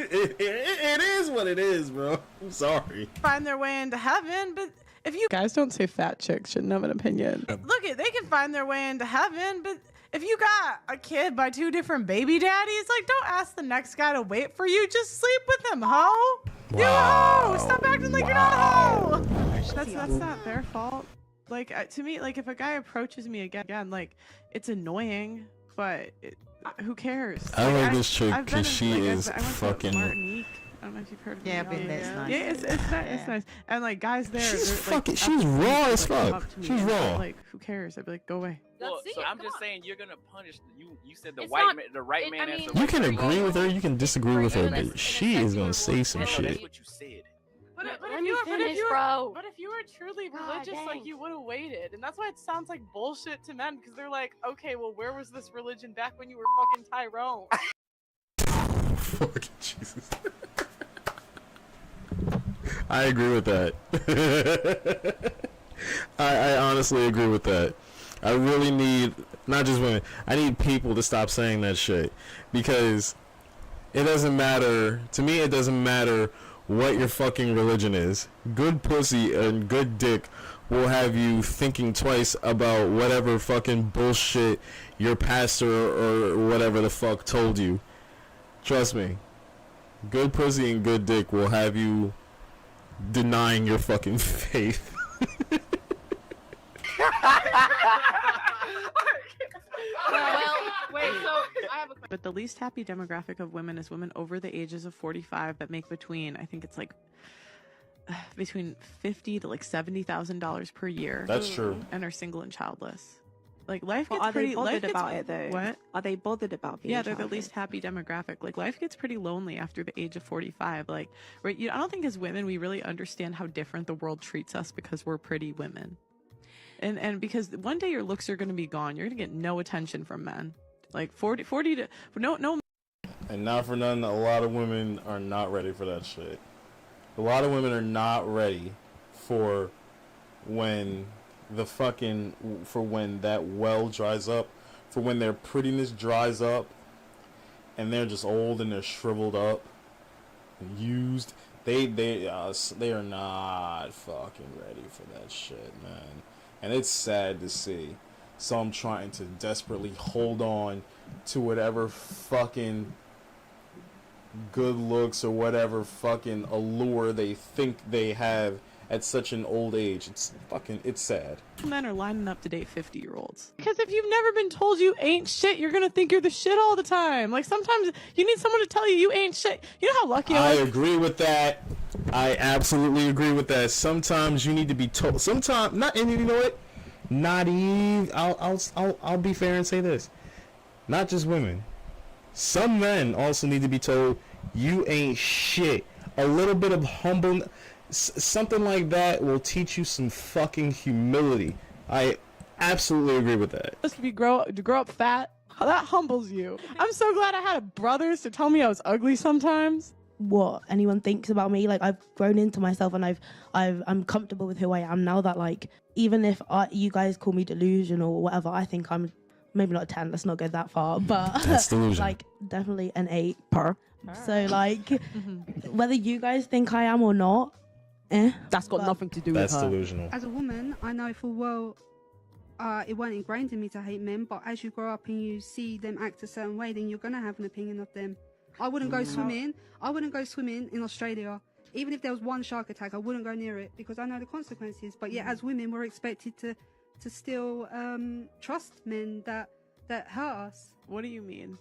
is what it is, bro. I'm sorry. Find their way into heaven, but if you guys don't say fat chicks shouldn't have an opinion. Look, they can find their way into heaven, but if you got a kid by 2 different baby daddies, like, don't ask the next guy to wait for you. Just sleep with him, ho. You a hoe. Stop acting like you're not a hoe. That's not their fault. Like, to me, like, if a guy approaches me again, like, it's annoying, but who cares? I like this chick because she is fucking. Martinique. I don't know if you've heard of it. Yeah, I've been there. It's nice. Yeah, it's nice. And like guys there, She's fucking, she's raw as fuck. She's raw. Like, who cares? I'd be like, go away. Well, so I'm just saying you're gonna punish you said the right man. You can agree with her, you can disagree with her, but she is gonna say some shit. That's what you said. But if you were truly religious, like, you would have waited. And that's why it sounds like bullshit to men, because they're like, okay, well, where was this religion back when you were fucking Tyrone? Fucking Jesus. I agree with that. I honestly agree with that. I really need, not just women, I need people to stop saying that shit. Because it doesn't matter, to me it doesn't matter what your fucking religion is. Good pussy and good dick will have you thinking twice about whatever fucking bullshit your pastor or whatever the fuck told you. Trust me. Good pussy and good dick will have you denying your fucking faith. But the least happy demographic of women is women over the ages of 45 that make between, I think it's like between $50,000 to like $70,000 per year. That's true. And are single and childless. Like, life gets are pretty. They bothered life gets, about it though? What? Are they bothered about being? Yeah, they're the least happy demographic. Like, life gets pretty lonely after the age of 45. Like, right? I don't think as women we really understand how different the world treats us because we're pretty women. And because one day your looks are going to be gone, you're going to get no attention from men. Like 40 to no. And not for nothing, a lot of women are not ready for that shit. A lot of women are not ready for when when that well dries up, for when their prettiness dries up, and they're just old and they're shriveled up, and used. They are not fucking ready for that shit, man. And it's sad to see some trying to desperately hold on to whatever fucking good looks or whatever fucking allure they think they have at such an old age. It's sad. Men are lining up to date 50-year-olds. Because if you've never been told you ain't shit, you're gonna think you're the shit all the time. Like, sometimes you need someone to tell you ain't shit. You know how lucky I agree with that. I absolutely agree with that. Sometimes you need to be told. Sometimes not. And you know what? Not even. I'll be fair and say this. Not just women. Some men also need to be told you ain't shit. A little bit of humble. Something like that will teach you some fucking humility. I absolutely agree with that. Just to grow up fat, that humbles you. I'm so glad I had brothers to tell me I was ugly sometimes. What anyone thinks about me, like, I've grown into myself, and I'm comfortable with who I am now. That, like, even if you guys call me delusional or whatever, I think I'm maybe not a 10. Let's not go that far, but that's delusional. Like, definitely an 8 per. So, like, whether you guys think I am or not. That's got nothing to do with her. That's delusional. As a woman, I know full well it weren't ingrained in me to hate men, but as you grow up and you see them act a certain way, then you're going to have an opinion of them. I wouldn't go swimming. I wouldn't go swimming in Australia. Even if there was one shark attack, I wouldn't go near it because I know the consequences. But yet, as women, we're expected to still trust men that hurt us. What do you mean?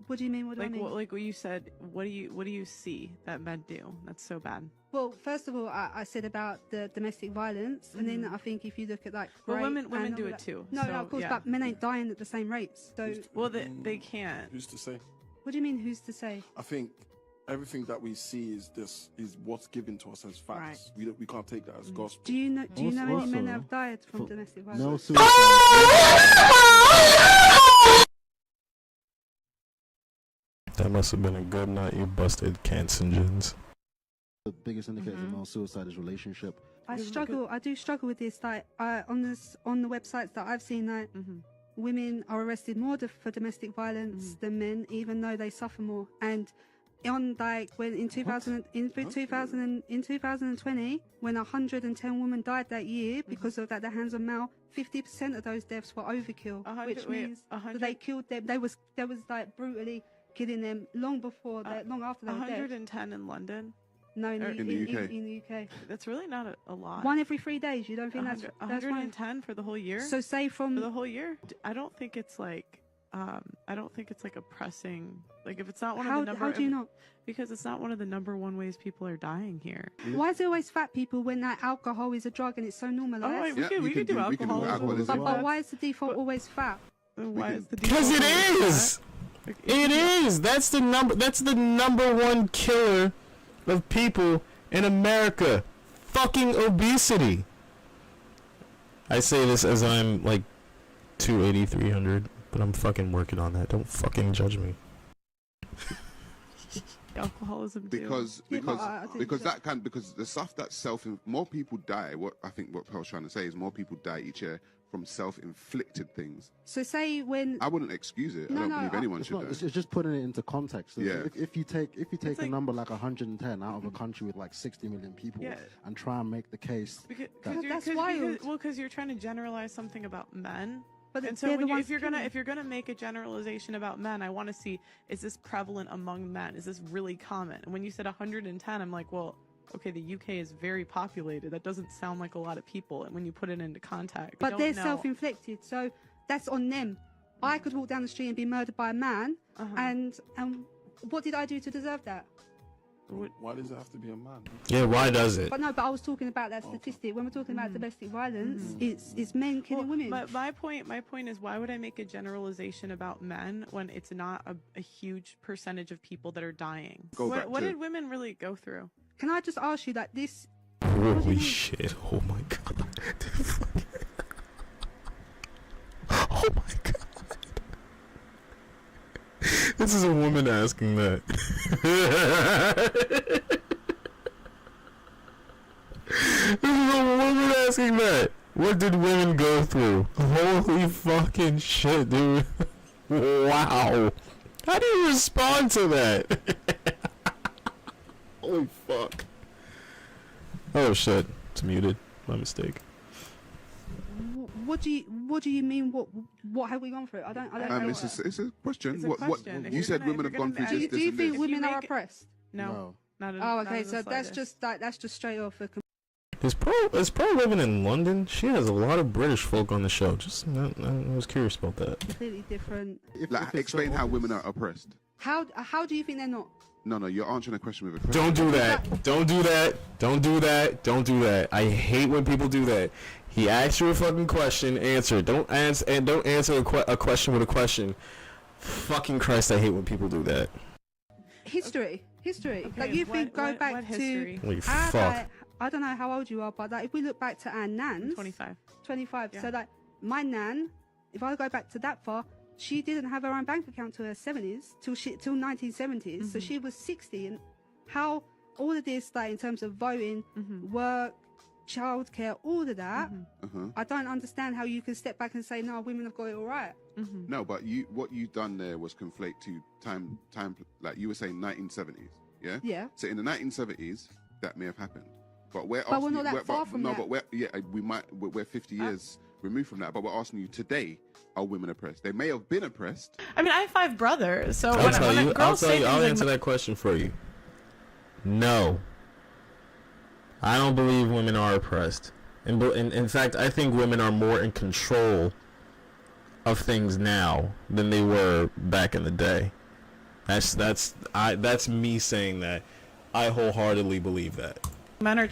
What do you mean? What do I mean? Like what you said. What do you see that men do? That's so bad. Well, first of all, I said about the domestic violence, and then I think if you look at, like, Well, rape women and do all it that- too, No, so, of course, yeah. but men ain't dying at the same rates. So, Well, they can't. Who's to say? what do you mean? Who's to say? I think everything that we see is what's given to us as facts. We can't take that as gospel. Do you know any Also- men that have died from domestic violence? No suicide. That must have been a good night. You busted Cancingins. The biggest indicator of male suicide is relationship. I do struggle with this. Like, on the websites that I've seen, like, women are arrested more for domestic violence than men, even though they suffer more. And on, like, when in 2020, when 110 women died that year because of at the hands of male, 50% of those deaths were overkill, which means that they killed them. They was like brutally killing them long before that, long after they were dead. 110 in London. No, in the UK. In the UK. That's really not a lot. One every 3 days. You don't think that's 110 for the whole year? So say for the whole year? I don't think it's like a pressing, like, if it's not one of the number. How do you not? Because it's not one of the number one ways people are dying here. Why is it always fat people when that alcohol is a drug and it's so normalized? Oh, wait, we could do alcohol. But why is the default always fat? Why is the Because it is. It is. That's the number one killer of people in America. Fucking obesity. I say this as I'm like 280, 300, but I'm fucking working on that. Don't fucking judge me. Alcoholism because the stuff that more people die. What I think what Pearl's trying to say is more people die each year from self-inflicted things. So say when I wouldn't excuse it. I don't believe anyone should die. It's just putting it into context. Yeah. If you take a number like 110 out of a country with like 60 million people and try and make the case Because you're trying to generalize something about men. But and so if you're gonna make a generalization about men, I want to see, is this prevalent among men? Is this really common? And when you said 110, I'm like, well, okay, the UK is very populated. That doesn't sound like a lot of people. And when you put it into context, but they're self-inflicted, so that's on them. I could walk down the street and be murdered by a man, and what did I do to deserve that? Why does it have to be a man? Yeah, why does it? But I was talking about that statistic. When we're talking about domestic violence, it's men killing women. My point is, why would I make a generalization about men when it's not a huge percentage of people that are dying? What did women really go through? Can I just ask you that this? Holy shit! Oh my god! Oh my god! This is a woman asking that. This is a woman asking that. What did women go through? Holy fucking shit, dude. Wow. How do you respond to that? Holy fuck. Oh shit. It's muted. My mistake. What do you mean? What have we gone through? I don't know. It's a question. It's a What question. If you you're said gonna- women if have you're gone through gonna- this, Do this, you and think this. women are oppressed? No. Not Oh, not okay. in the So that's slightest. just straight off a. Is Pearl living in London? She has a lot of British folk on the show. Just I was curious about that. Completely different. Explain how women are oppressed. How do you think they're not? No, you're answering a question with a question. Don't do that. Don't do that. Don't do that. Don't do that. I hate when people do that. He asked you a fucking question, answer it. Don't answer a question with a question. Fucking Christ, I hate when people do that. History. Okay, Like you think go back what to. history? Holy our fuck. dad- I don't know how old you are, but like, if we look back to our nans. 25. 25. Yeah. So like my nan, if I go back to that far, she didn't have her own bank account till her 70s, till 1970s. So she was 60, and how all of this, like in terms of voting, work, childcare, all of that, I don't understand how you can step back and say no, women have got it all right. No, but what you done there was conflate to time, like you were saying 1970s, yeah? Yeah. So in the 1970s, that may have happened. But we're But we're asking not you, that far from no, that. but we're 50 years removed from that. But we're asking you today, are women oppressed? They may have been oppressed. I mean, I have 5 brothers, so I'll when tell you. girls say I'll things answer like, that question for you. No. I don't believe women are oppressed. In fact, I think women are more in control of things now than they were back in the day. That's me saying that. I wholeheartedly believe that. men are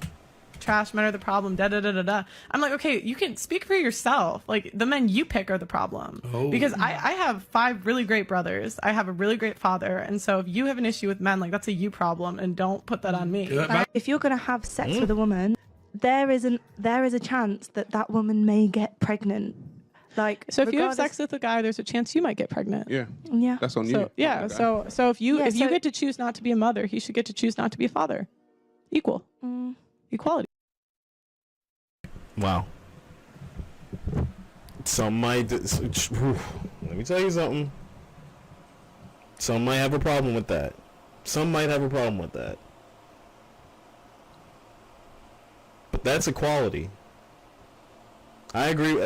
trash, men are the problem, da da da da da. I'm like, okay, you can speak for yourself. Like, the men you pick are the problem. Oh. Because I have 5 really great brothers. I have a really great father. And so if you have an issue with men, like, that's a you problem, and don't put that on me. If you're going to have sex with a woman, there is a chance that woman may get pregnant. Like, So if you have regardless- sex with a guy, there's a chance you might get pregnant. Yeah. Yeah. That's on you. So yeah, so if you Yeah, so- get to choose not to be a mother, he should get to choose not to be a father. Equal. Equality. Wow. Some might. Let me tell you something. Some might have a problem with that. Some might have a problem with that. But that's equality. I agree.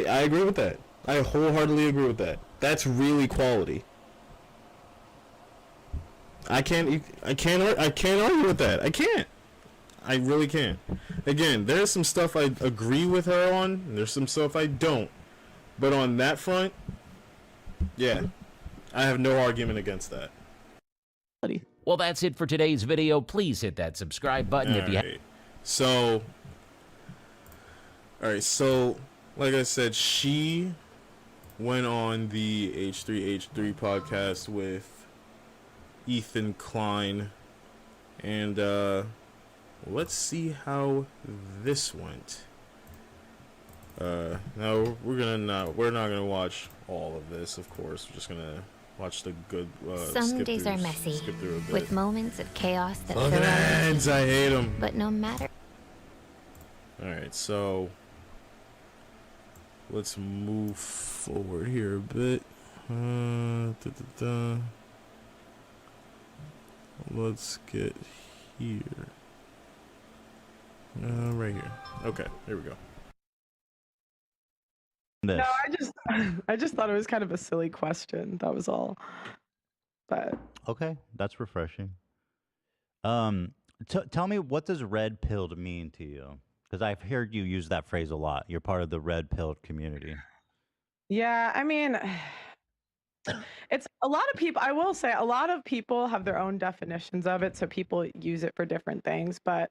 I agree with that. I wholeheartedly agree with that. That's real equality. I can't argue with that. I can't. I really can't. Again, there's some stuff I agree with her on, and there's some stuff I don't. But on that front, yeah, I have no argument against that. Well, that's it for today's video. Please hit that subscribe button if you Alright. So, alright, so, like I said, she went on the H3H3 podcast with Ethan Klein, and let's see how this went. No, we're not gonna watch all of this, of course. We're just gonna watch the good. Some days are messy, skip through a bit. with moments of chaos that Fucking fill our ads, I hate them. But no matter. All right, so let's move forward here a bit. Let's get here. Right here. Okay, here we go. No, I just thought it was kind of a silly question. That was all. But Okay, that's refreshing. Tell me, what does red pilled mean to you? Because I've heard you use that phrase a lot. You're part of the red pilled community. yeah, I mean, it's a lot of people. I will say a lot of people have their own definitions of it, so people use it for different things. But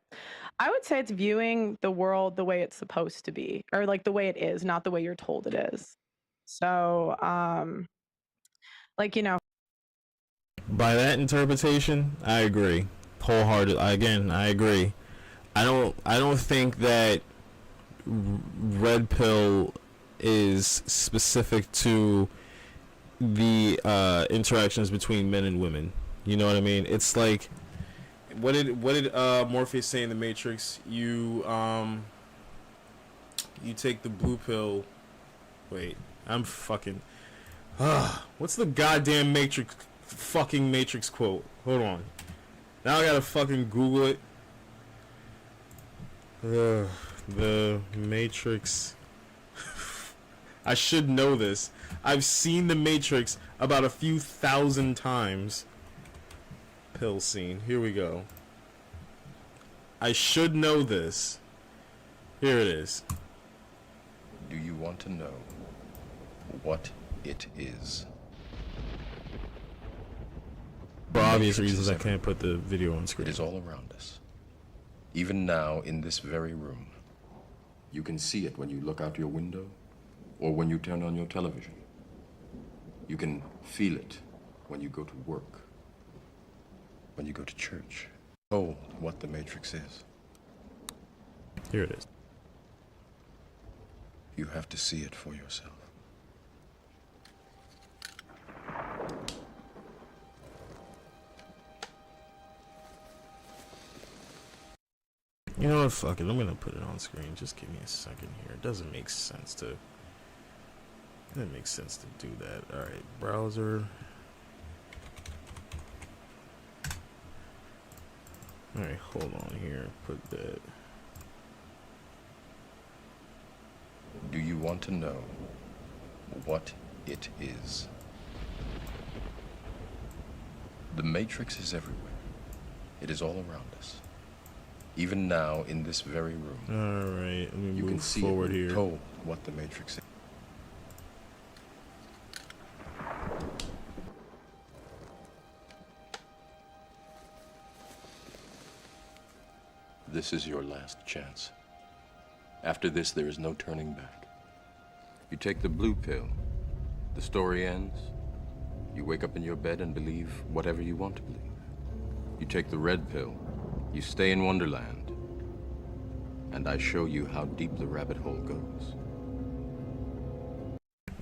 I would say it's viewing the world the way it's supposed to be, or like the way it is, not the way you're told it is. So, like, you know, By that interpretation, I agree wholeheartedly. Again, I agree. I don't think that red pill is specific to the interactions between men and women. You know what I mean? It's like, what did Morpheus say in the Matrix? You take the blue pill. Wait, I'm fucking. What's the goddamn Matrix quote? Hold on. Now I gotta fucking Google it. The Matrix. I should know this. I've seen the Matrix about a few thousand times. Pill scene. Here we go. I should know this. Here it is. Do you want to know what it is? For obvious reasons, I can't put the video on screen. It is all around us. Even now, in this very room. You can see it when you look out your window or when you turn on your television. You can feel it when you go to work, when you go to church. Oh, what the Matrix is. Here it is. You have to see it for yourself. You know what? Fuck it. I'm gonna put it on screen. Just give me a second here. It doesn't make sense to. It doesn't make sense to do that. All right, browser. All right, hold on here. Put that. Do you want to know what it is? The Matrix is everywhere. It is all around us. Even now, in this very room. All right, let me you move can see forward it here. Told what the Matrix is. This is your last chance. After this, there is no turning back. You take the blue pill, the story ends. You wake up in your bed and believe whatever you want to believe. You take the red pill, you stay in Wonderland, and I show you how deep the rabbit hole goes.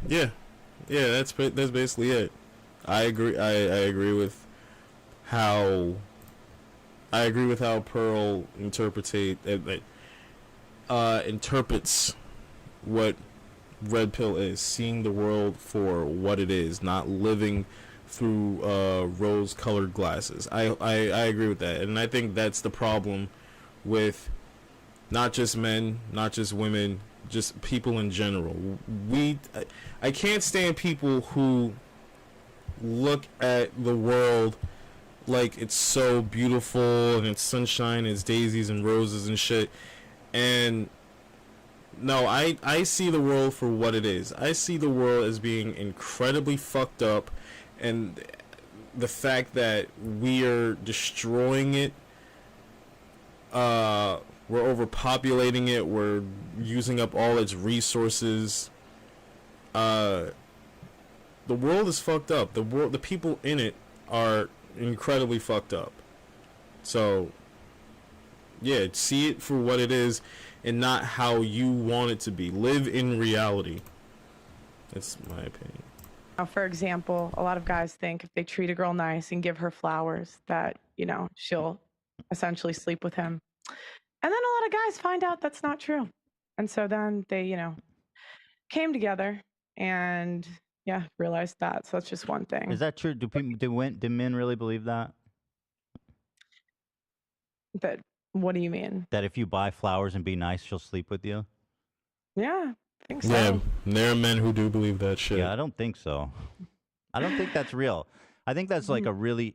Yeah, that's basically it. I agree. I agree with how. I agree with how Pearl interprets what Red Pill is, seeing the world for what it is, not living through rose-colored glasses. I agree with that, and I think that's the problem with not just men, not just women, just people in general. I can't stand people who look at the world like it's so beautiful and it's sunshine, it's daisies and roses and shit. And no, I see the world for what it is. I see the world as being incredibly fucked up, and the fact that we are destroying it, we're overpopulating it, we're using up all its resources. The world is fucked up. The people in it are incredibly fucked up. So yeah, see it for what it is and not how you want it to be. Live in reality. That's my opinion. Now, for example, a lot of guys think if they treat a girl nice and give her flowers that, you know, she'll essentially sleep with him. And then a lot of guys find out that's not true. And so then they, you know, came together and yeah, realized that. So that's just one thing. Is that true? Do men really believe that? That, what do you mean? That if you buy flowers and be nice, she'll sleep with you? Yeah, I think so. Yeah, there are men who do believe that shit. Yeah, I don't think so. I don't think that's real. I think that's like a really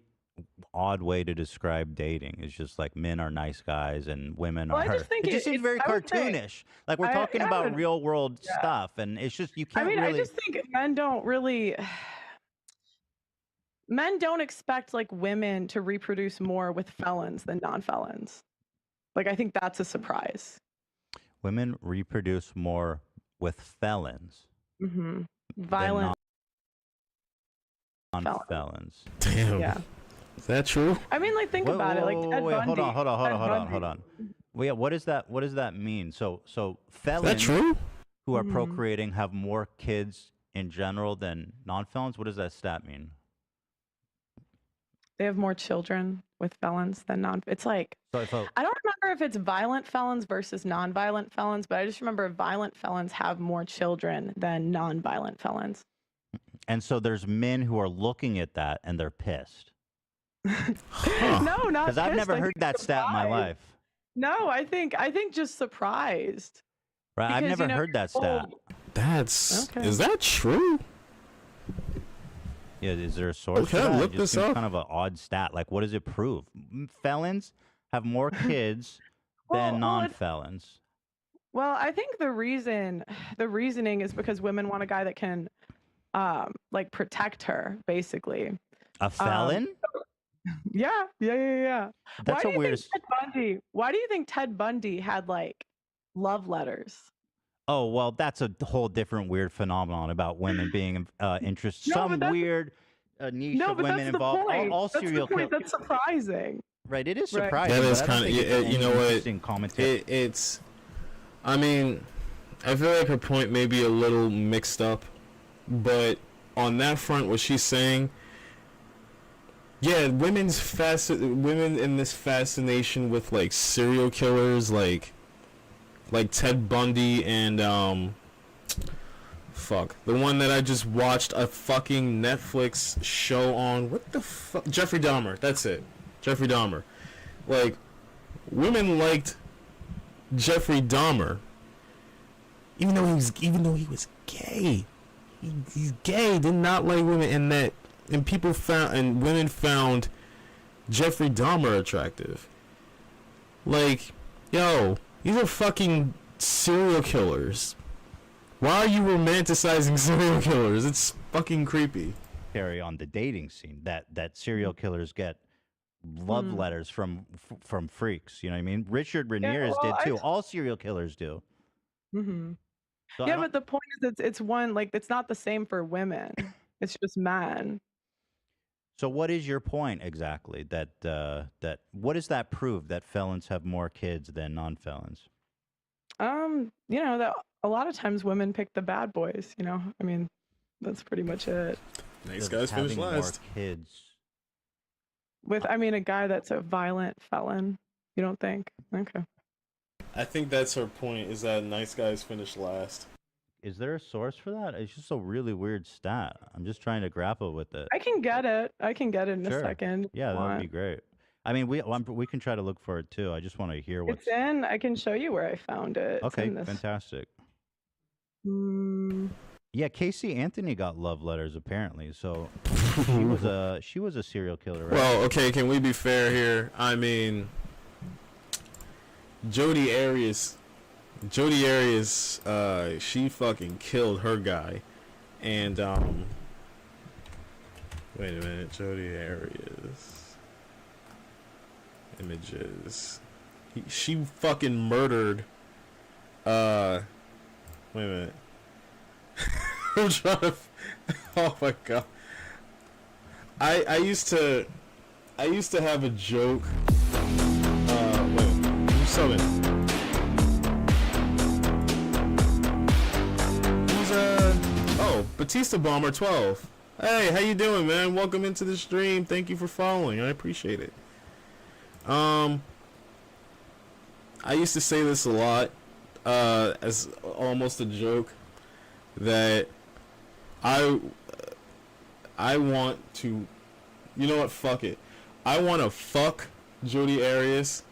odd way to describe dating. It's just like men are nice guys and women Well, are. I just think it just seems very I would say- cartoonish. Like we're talking about real world stuff, and it's just you can't I really. just think men don't really. Men don't expect like women to reproduce more with felons than non-felons. Like I think that's a surprise. Women reproduce more with felons. Mm-hmm. Violent. Non-felons. Damn. Yeah. Is that true? I mean, like think about it. Like Ted Wait, Bundy. hold on. Ted Bundy. Well, yeah, what does that mean? So felons true? who are Mhm. procreating have more kids in general than non-felons? What does that stat mean? They have more children with felons than non. It's like So if I don't remember if it's violent felons versus non-violent felons, but I just remember violent felons have more children than non-violent felons. and so there's men who are looking at that and they're pissed. No, not Because I've pissed, never I heard think that stat in my surprised. life. No, I think just surprised. Right? I've Because, never you know, heard that stat. That's Okay. is that true? Yeah, is there a source? Okay, for that? look It just this seems up. kind of an odd stat. Like, what does it prove? Felons have more kids than non-felons. Well, I think the reasoning is because women want a guy that can like protect her, basically. A felon? Yeah. That's Why a do you weird. think why do you think Ted Bundy had like love letters? Oh well, that's a whole different weird phenomenon about women being interested. No, Some but that's- weird niche No, of but women that's the involved. point. All That's serial the point. killers. That's surprising. Right, it is Right. surprising. That but is I don't kind of think it's you know any what? interesting commentary. It's. I mean, I feel like her point may be a little mixed up, but on that front, what she's saying. Yeah, women in this fascination with like serial killers, like Ted Bundy and the one that I just watched a fucking Netflix show on. What the fuck? Jeffrey Dahmer. That's it. Jeffrey Dahmer. Like, women liked Jeffrey Dahmer, even though he was gay. He's gay. Did not like women, and women found Jeffrey Dahmer attractive. Like, yo, these are fucking serial killers. Why are you romanticizing serial killers? It's fucking creepy. Carry on the dating scene that serial killers get love letters from freaks. You know what I mean? Richard Ramirez well, did too. All serial killers do. Mm-hmm. So I Yeah, don't- but the point is, it's one like it's not the same for women. It's just men. So what is your point exactly? That what does that prove? That felons have more kids than non-felons? You know that a lot of times women pick the bad boys. You know, I mean, that's pretty much it. Nice Does guys finished having last. More kids. I mean, a guy that's a violent felon. You don't think? Okay. I think that's her point. Is that nice guys finished last? Is there a source for that? It's just a really weird stat. I'm just trying to grapple with it. I can get it. In Sure. a second. if Yeah, you that would want. be great. I mean, we can try to look for it too. I just want to hear what's. It's in. I can show you where I found it. It's Okay, in this. fantastic. Mm, Yeah, Casey Anthony got love letters apparently. So she was a serial killer, right? Well, okay, can we be fair here? I mean, Jodi Arias, she fucking killed her guy, and wait a minute, Jodi Arias images. She fucking murdered. Wait a minute. I'm trying to. Oh my god. I used to have a joke. Wait, who's subbing? Who's oh, Batista Bomber 12. Hey, how you doing, man? Welcome into the stream. Thank you for following. I appreciate it. I used to say this a lot, as almost a joke, that I want to, you know what, fuck it. I want to fuck Jodi Arias.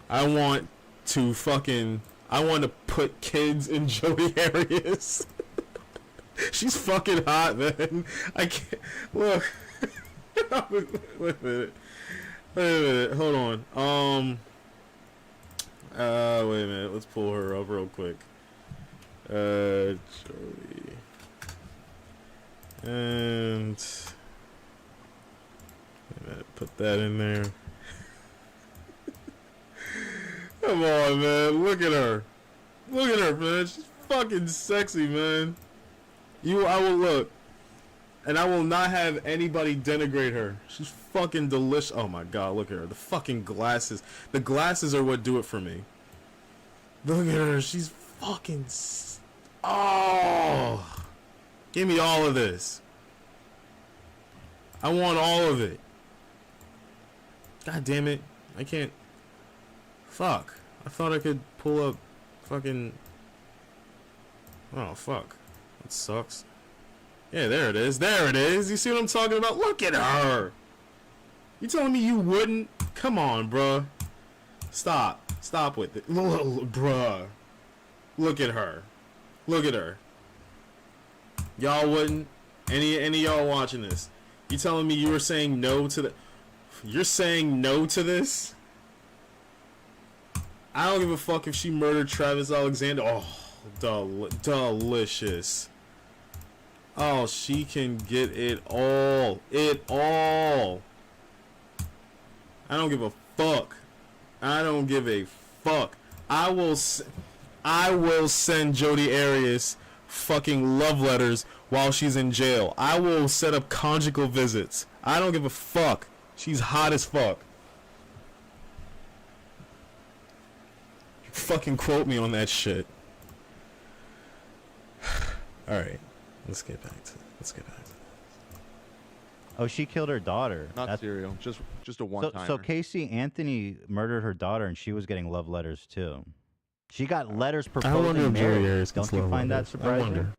I want to put kids in Jodi Arias. She's fucking hot, man. I can't, look. Wait a minute, hold on. Wait a minute, let's pull her up real quick. Jodi. And put that in there. Come on, man. Look at her. Look at her, man. She's fucking sexy, man. I will look. And I will not have anybody denigrate her. She's fucking delicious. Oh my god, look at her. The fucking glasses. The glasses are what do it for me. Look at her. She's fucking... Oh... Give me all of this. I want all of it. God damn it. I can't. Fuck. I thought I could pull up fucking. Oh, fuck. That sucks. Yeah, there it is. There it is. You see what I'm talking about? Look at her. You telling me you wouldn't? Come on, bruh. Stop. Stop with it. Bruh. Look at her. Look at her. Y'all wouldn't? Any of y'all watching this? You telling me you were saying no to the... You're saying no to this? I don't give a fuck if she murdered Travis Alexander. Oh, delicious. Oh, she can get it all. It all. I don't give a fuck. I don't give a fuck. I will send Jodi Arias fucking love letters while she's in jail. I will set up conjugal visits. I don't give a fuck. She's hot as fuck. Fucking quote me on that shit. Alright. Let's get back to it. Oh, she killed her daughter. Not serial. Just a one-timer. So Casey Anthony murdered her daughter, and she was getting love letters too. She got letters proposing marriage. Don't you find that surprising?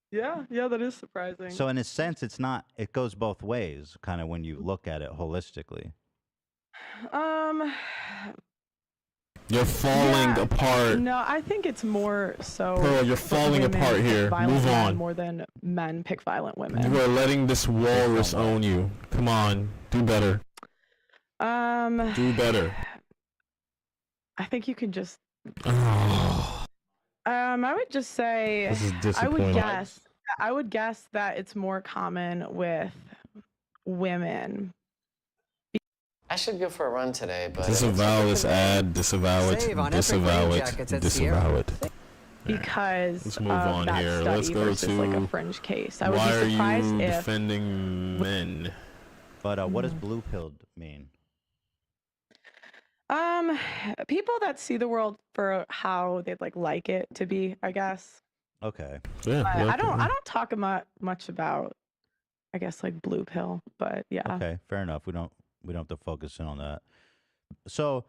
Yeah, that is surprising. So in a sense, it's not. It goes both ways, kind of when you look at it holistically. You're falling apart. No, I think it's more so. Pearl, you're falling women apart pick here. violent Move men on. More than men pick violent women. You are letting this walrus own you. Come on, do better. Do better. I think you could just. I would just say. This is disappointing. I would guess that it's more common with women. I should go for a run today, but Disavow this ad. Disavow it. Save on Disavow Epic it. Jackets at Disavow it. Because Let's move of on that here. study Let's go versus to like a fringe case. I would why be are surprised you if defending men? But what does blue pilled mean? people that see the world for how they'd like it to be, I guess. Okay. Yeah. But I don't talk much about, I guess, like blue pill, but yeah. Okay, fair enough. We don't have to focus in on that. So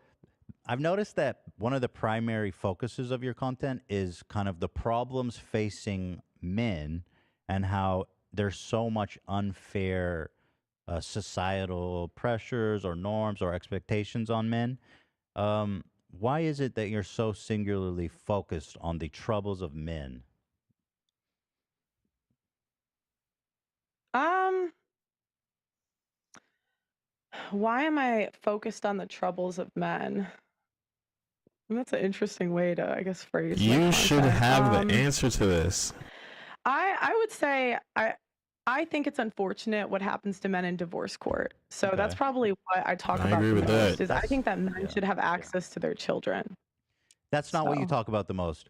I've noticed that one of the primary focuses of your content is kind of the problems facing men and how there's so much unfair societal pressures or norms or expectations on men. Why is it that you're so singularly focused on the troubles of men? Why am I focused on the troubles of men? That's an interesting way to, I guess, phrase. You should have the answer to this. I would say I think it's unfortunate what happens to men in divorce court. So that's probably what I talk about agree the with most. that. Is I think that men should have access to their children. That's not what you So- talk about the most.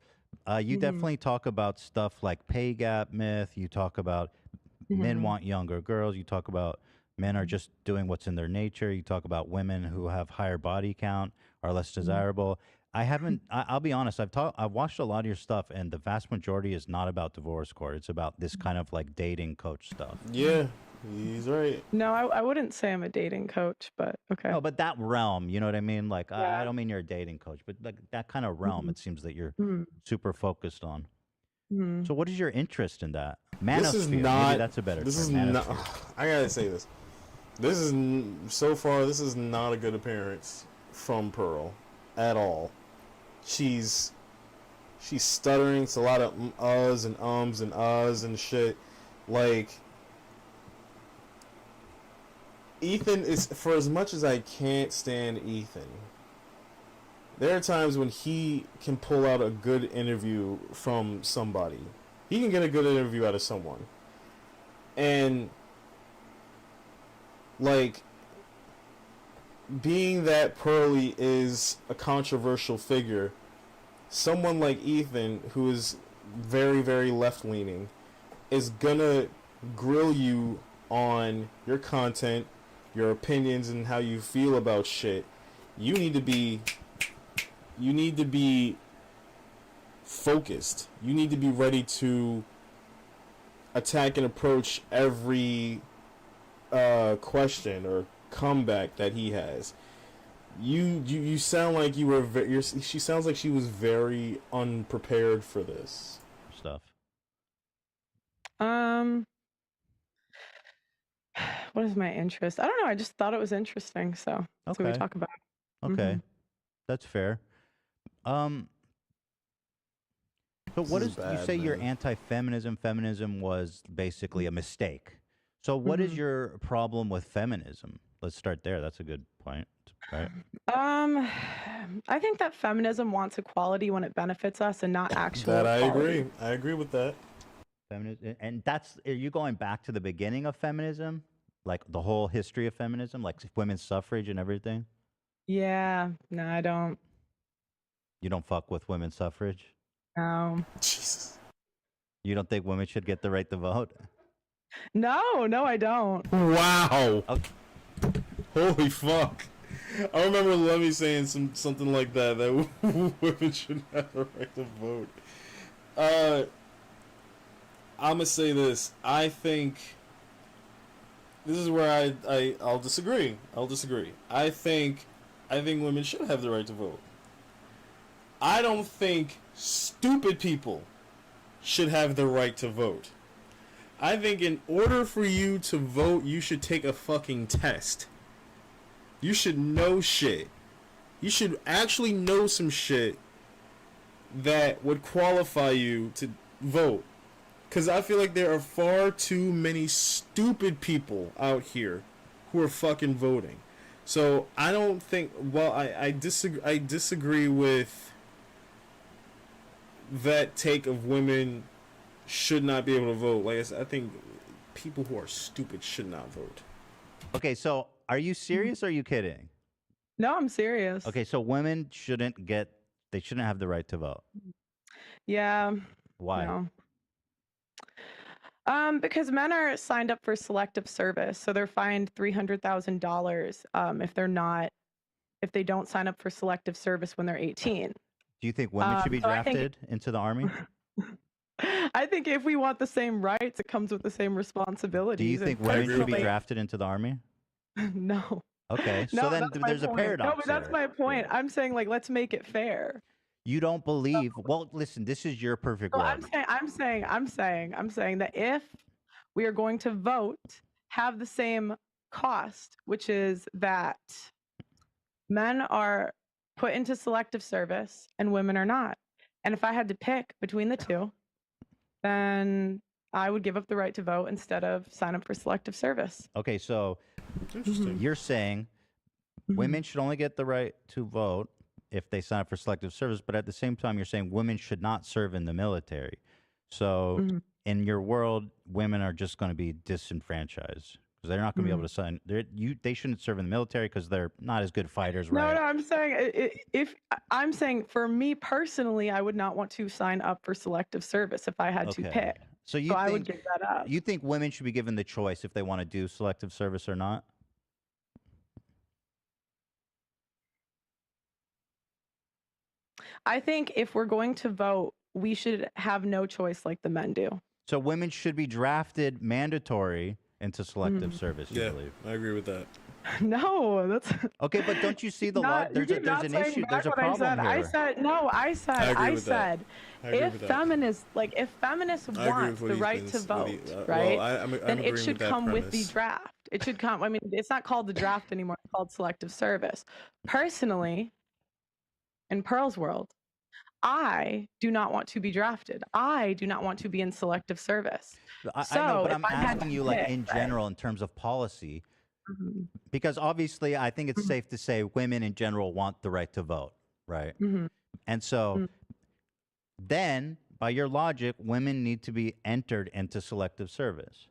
You definitely talk about stuff like pay gap myth. You talk about men Mhm. want younger girls. You talk about men are just doing what's in their nature. You talk about women who have higher body count are less desirable. I haven't. I'll be honest. I've watched a lot of your stuff, and the vast majority is not about divorce court. It's about this kind of like dating coach stuff. Yeah, he's right. No, I wouldn't say I'm a dating coach, but okay. No, but that realm, you know what I mean? Like, I Yeah. don't mean you're a dating coach, but like that kind of realm, Mhm. it seems that you're Mhm. super focused on. Mhm. So, what is your interest in that? This is Manosphere, not. maybe that's a better This term. is not. Manosphere. I gotta say this. This is so far. This is not a good appearance from Pearl, at all. She's stuttering. It's a lot of uhs and ums and uhs and shit. Like Ethan is, for as much as I can't stand Ethan, there are times when he can pull out a good interview from somebody. He can get a good interview out of someone. And like, being that Pearly is a controversial figure, someone like Ethan, who is very, very left-leaning, is gonna grill you on your content, your opinions, and how you feel about shit. You need to be focused. You need to be ready to attack and approach every question or comeback that he has. You sound like you were. She sounds like she was very unprepared for this stuff. What is my interest? I don't know. I just thought it was interesting, so that's what we Okay. talk about. Okay, Mhm. that's fair. So what This is is you bad, say your man. anti-feminism? Feminism was basically a mistake. So what is Mhm. your problem with feminism? Let's start there. That's a good point, right? I think that feminism wants equality when it benefits us and not actual That I equality. agree. I agree with that. Feminism, and that's are you going back to the beginning of feminism, like the whole history of feminism, like women's suffrage and everything? Yeah, no, I don't. You don't fuck with women's suffrage? No. Jesus. You don't think women should get the right to vote? No, I don't. Wow. Holy fuck. I remember Lemmy saying something like that women should have the right to vote. I'm gonna say this. I think this is where I'll disagree. I think women should have the right to vote. I don't think stupid people should have the right to vote. I think in order for you to vote, you should take a fucking test. You should know shit. You should actually know some shit that would qualify you to vote. Because I feel like there are far too many stupid people out here who are fucking voting. So I don't think, well, I disagree with that take of women should not be able to vote. Like I said, I think people who are stupid should not vote. Okay, so are you serious or are you kidding? No, I'm serious. Okay, so women shouldn't have the right to vote. Yeah. Why? No. Because men are signed up for selective service, so they're fined $300,000 if they don't sign up for selective service when they're 18. Do you think women should be so I think- drafted into the army? I think if we want the same rights, it comes with the same responsibilities. Do you think women should be drafted into the army? No. Okay, so No, then that's my there's a point. paradox No, but that's there. my point. I'm saying, like, let's make it fair. You don't believe? Well, listen, this is your perfect So world. I'm saying that if we are going to vote, have the same cost, which is that men are put into selective service and women are not. And if I had to pick between the two, then I would give up the right to vote instead of sign up for selective service. Okay, so Interesting. you're saying women should only get the right to vote if they sign up for selective service, but at the same time, you're saying women should not serve in the military. So in your world, women are just going to be disenfranchised because they're not going to be able to sign. They shouldn't serve in the military because they're not as good fighters, right? No, I'm saying I'm saying for me personally, I would not want to sign up for selective service if I had to pick. So you I think would give that up. you think women should be given the choice if they want to do selective service or not? I think if we're going to vote, we should have no choice like the men do. So women should be drafted mandatory into selective Mhm. service. You Yeah, believe? I agree with that. No, that's Okay, but don't you see the law? not, you There's keep not an saying issue. back There's a what problem I here. said no. I said I agree I with that. said I agree if with that. feminists I agree want with what the he right to thinks, vote, what he- right? well, I'm then agreeing it should with that come with the premise. draft. It should come. I mean, it's not called the draft anymore. It's called selective service. Personally, in Pearl's world, I do not want to be drafted. I do not want to be in selective service. I know, So but if I'm I had asking to you, like pick, in right? general, in terms of policy, Mhm. because obviously, I think Mm-hmm. it's safe to say women in general want the right to vote, right? Mhm. And so, then, by your logic, women need to be entered into selective service,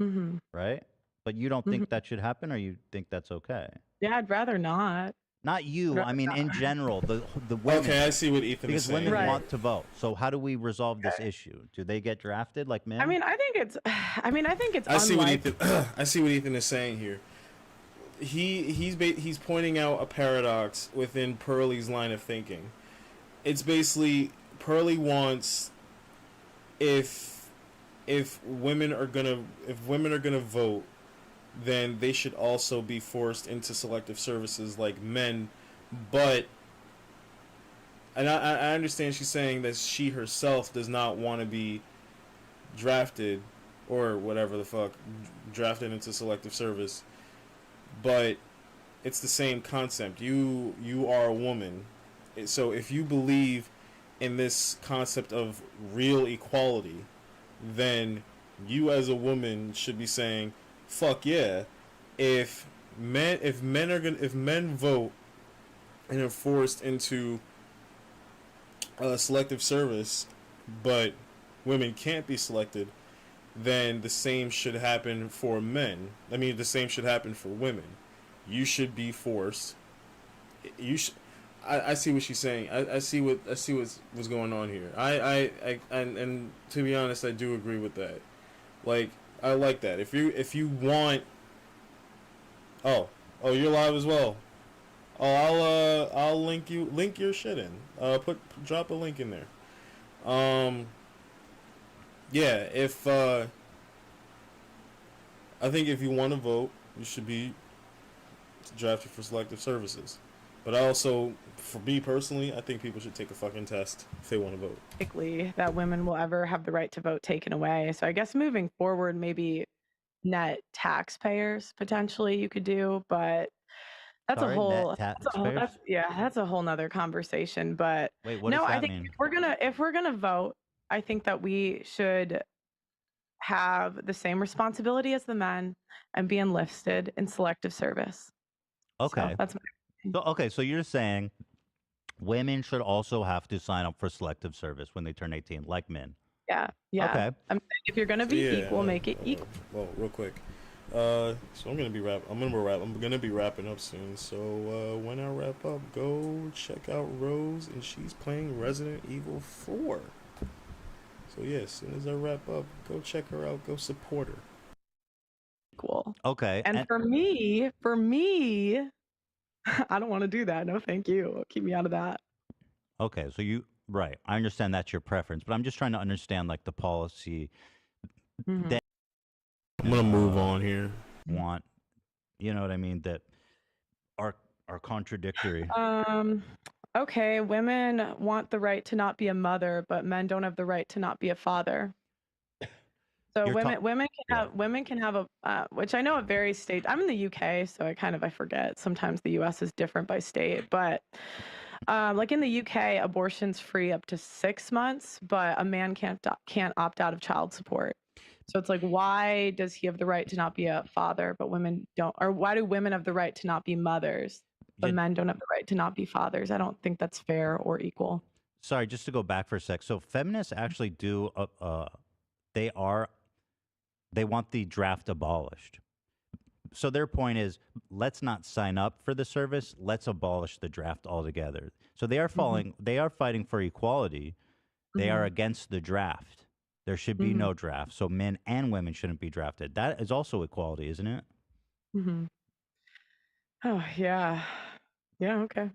Mhm. right? But you don't think that should happen, or you think that's okay? Yeah, I'd rather not. Not you. I mean, in general, the women. Okay, I see what Ethan is because women saying. want to vote. So how do we resolve this issue? Do they get drafted like men? I mean, I think it's. I mean, I think it's. I see what unlikely. Ethan. I see what Ethan is saying here. He's pointing out a paradox within Pearlie's line of thinking. It's basically Pearlie wants if if women are gonna vote, then they should also be forced into selective services like men. But, and I understand she's saying that she herself does not want to be drafted or whatever the fuck, drafted into selective service. But it's the same concept. You are a woman. So if you believe in this concept of real equality, then you as a woman should be saying, fuck yeah. If men vote and are forced into selective service, but women can't be selected, then the same should happen for men. I mean, the same should happen for women. You should be forced. You should. I see what she's saying. I see what's going on here. And to be honest, I do agree with that. Like, I like that. If you want. Oh, you're live as well. Oh, I'll link your shit in. Drop a link in there. Yeah, if I think if you want to vote, you should be drafted for selective services. But I also, for me personally, I think people should take a fucking test if they want to vote. Likely that women will ever have the right to vote taken away. So I guess moving forward, maybe net taxpayers potentially you could do, but that's Sorry, a whole. net That's a whole taxpayers? that's a whole nother conversation. But Wait, what no, does that I think mean? if we're gonna vote, I think that we should have the same responsibility as the men and be enlisted in selective service. Okay. So that's my So you're saying women should also have to sign up for selective service when they turn 18, like men. yeah. Okay. I'm saying if you're gonna be equal, make it equal. Well, real quick. So I'm gonna be wrapping up soon. So when I wrap up, go check out Rose, and she's playing Resident Evil 4. So yeah, as soon as I wrap up, go check her out. Go support her. Equal. Okay. And for me, I don't want to do that. No, thank you. Keep me out of that. Okay, so right. I understand that's your preference, but I'm just trying to understand like the policy that I'm gonna move on here. Want, you know what I mean? That are contradictory. Okay, women want the right to not be a mother, but men don't have the right to not be a father. So women can have a which I know it varies state. I'm in the UK, so I forget. Sometimes the US is different by state, but like in the UK, abortion's free up to 6 months, but a man can't opt out of child support. So it's like, why does he have the right to not be a father, but women don't? Or why do women have the right to not be mothers, but men don't have the right to not be fathers? I don't think that's fair or equal. Sorry, just to go back for a sec. So feminists actually do. They want the draft abolished. So their point is, let's not sign up for the service. Let's abolish the draft altogether. So they are They are fighting for equality. They are against the draft. There should be no draft. So men and women shouldn't be drafted. That is also equality, isn't it? Mm-hmm. Oh yeah, yeah. Okay.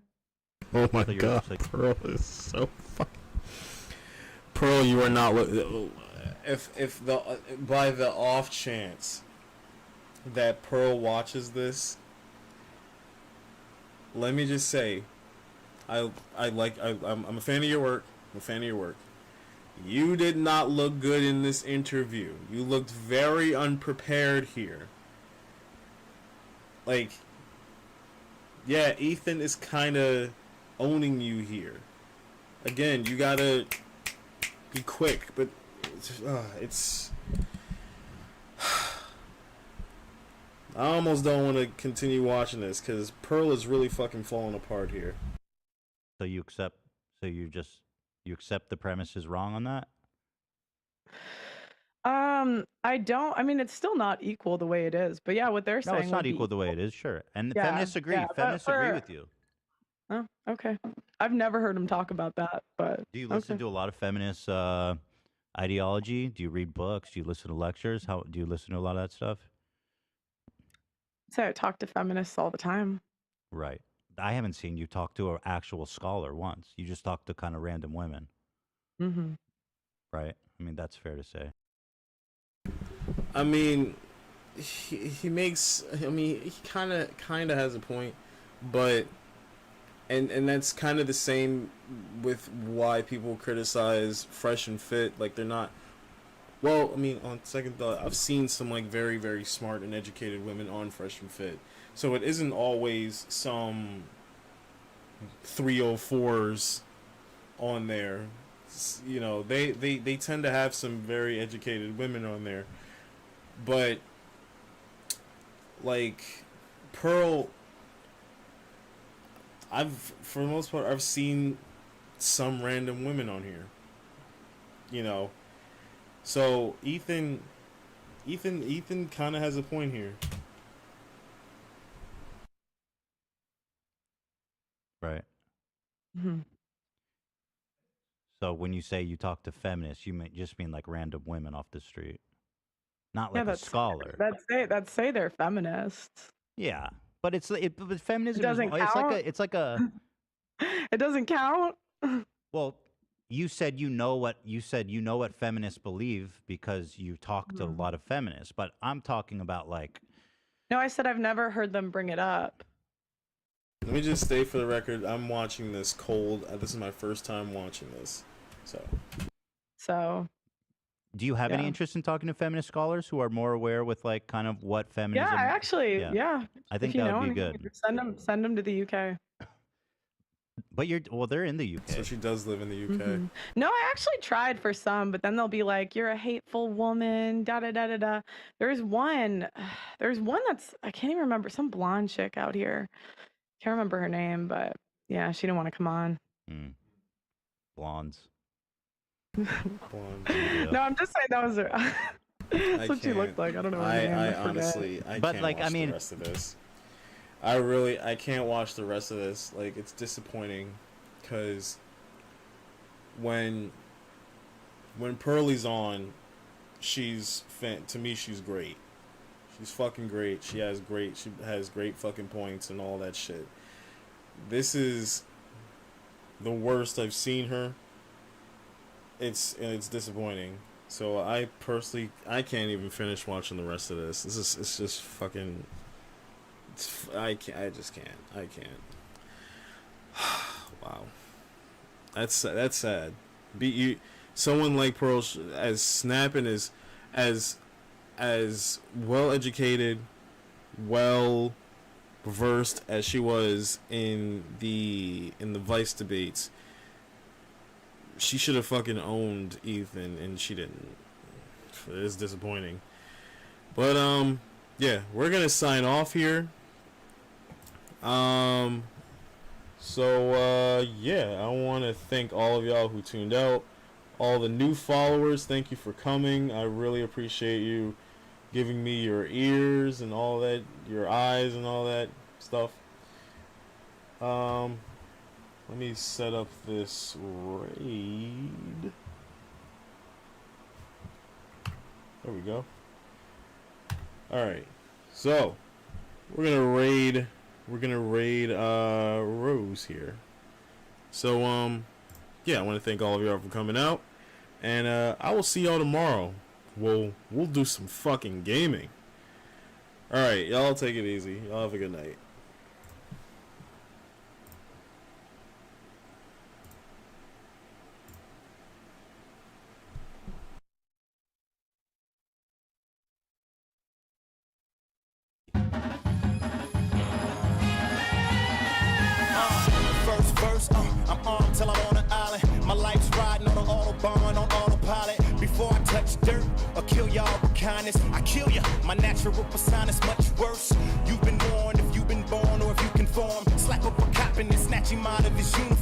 Oh my god, Pearl is so fucking. Pearl, you are not. If by the off chance that Pearl watches this, let me just say, I'm a fan of your work. I'm a fan of your work. You did not look good in this interview. You looked very unprepared here. Like, yeah, Ethan is kind of owning you here. Again, you gotta be quick, but it's I almost don't want to continue watching this because Pearl is really fucking falling apart here. So you accept the premise is wrong on that? I don't. I mean, it's still not equal the way it is. But yeah, what they're saying. No, it's not equal the way it is. Sure, and feminists agree. Feminists agree with you. Oh, okay. I've never heard him talk about that. But do you listen to a lot of feminist ideology? Do you read books? Do you listen to lectures? How do you listen to a lot of that stuff? So I talk to feminists all the time. Right. I haven't seen you talk to an actual scholar once. You just talk to kind of random women. Mm-hmm. Right. I mean, that's fair to say. I mean, he makes. I mean, he kind of has a point, but and that's kind of the same with why people criticize Fresh and Fit. Like they're not. Well, I mean, on second thought, I've seen some like very, very smart and educated women on Fresh and Fit, so it isn't always some 304s on there. You know, they tend to have some very educated women on there, but like Pearl, for the most part I've seen some random women on here, you know. So Ethan kind of has a point here. Right. Mm-hmm. So when you say you talk to feminists, you just mean like random women off the street, not like a scholar. That say they're feminists. Yeah, but but feminism doesn't count. It's like a. It doesn't count. Well, you said you know what feminists believe because you talk to a lot of feminists, but I'm talking about like. No, I said I've never heard them bring it up. Let me just state for the record, I'm watching this cold. This is my first time watching this, so. Do you have any interest in talking to feminist scholars who are more aware with like kind of what feminism? Yeah, actually, yeah. I think that would be good. Send them to the UK. But they're in the UK. So she does live in the UK. Mm-hmm. No, I actually tried for some, but then they'll be like, "You're a hateful woman." Da da da da da. There's one that's I can't even remember. Some blonde chick out here. Can't remember her name, but yeah, she didn't want to come on. Blondes. No, I'm just saying that was her. That's what she looked like. I don't know. I honestly, I can't watch the rest of this. I can't watch the rest of this. Like, it's disappointing, because when Pearlie's on, to me she's great. She's fucking great. She has great fucking points and all that shit. This is the worst I've seen her. It's disappointing. So I personally, I can't even finish watching the rest of this. It's just fucking. I just can't. I can't. Wow. That's sad. Someone like Pearl, as snapping as well educated, well versed as she was in the Vice debates, she should have fucking owned Ethan, and she didn't. It's disappointing. But yeah, we're gonna sign off here. So yeah, I want to thank all of y'all who tuned out. All the new followers, thank you for coming. I really appreciate you giving me your ears and all that, your eyes and all that stuff. Let me set up this raid. There we go. Alright. So we're gonna raid Rose here. So yeah, I want to thank all of y'all for coming out. And I will see y'all tomorrow. We'll do some fucking gaming. Alright, y'all take it easy. Y'all have a good night. First verse, I'm armed till I'm on an island. My life's riding on an autobahn, on autopilot. Before I touch dirt or kill y'all with kindness, I kill ya. My natural persona's much worse. You've been warned if you've been born or if you conform. Slap up a cop and then snatch him out of his uniform.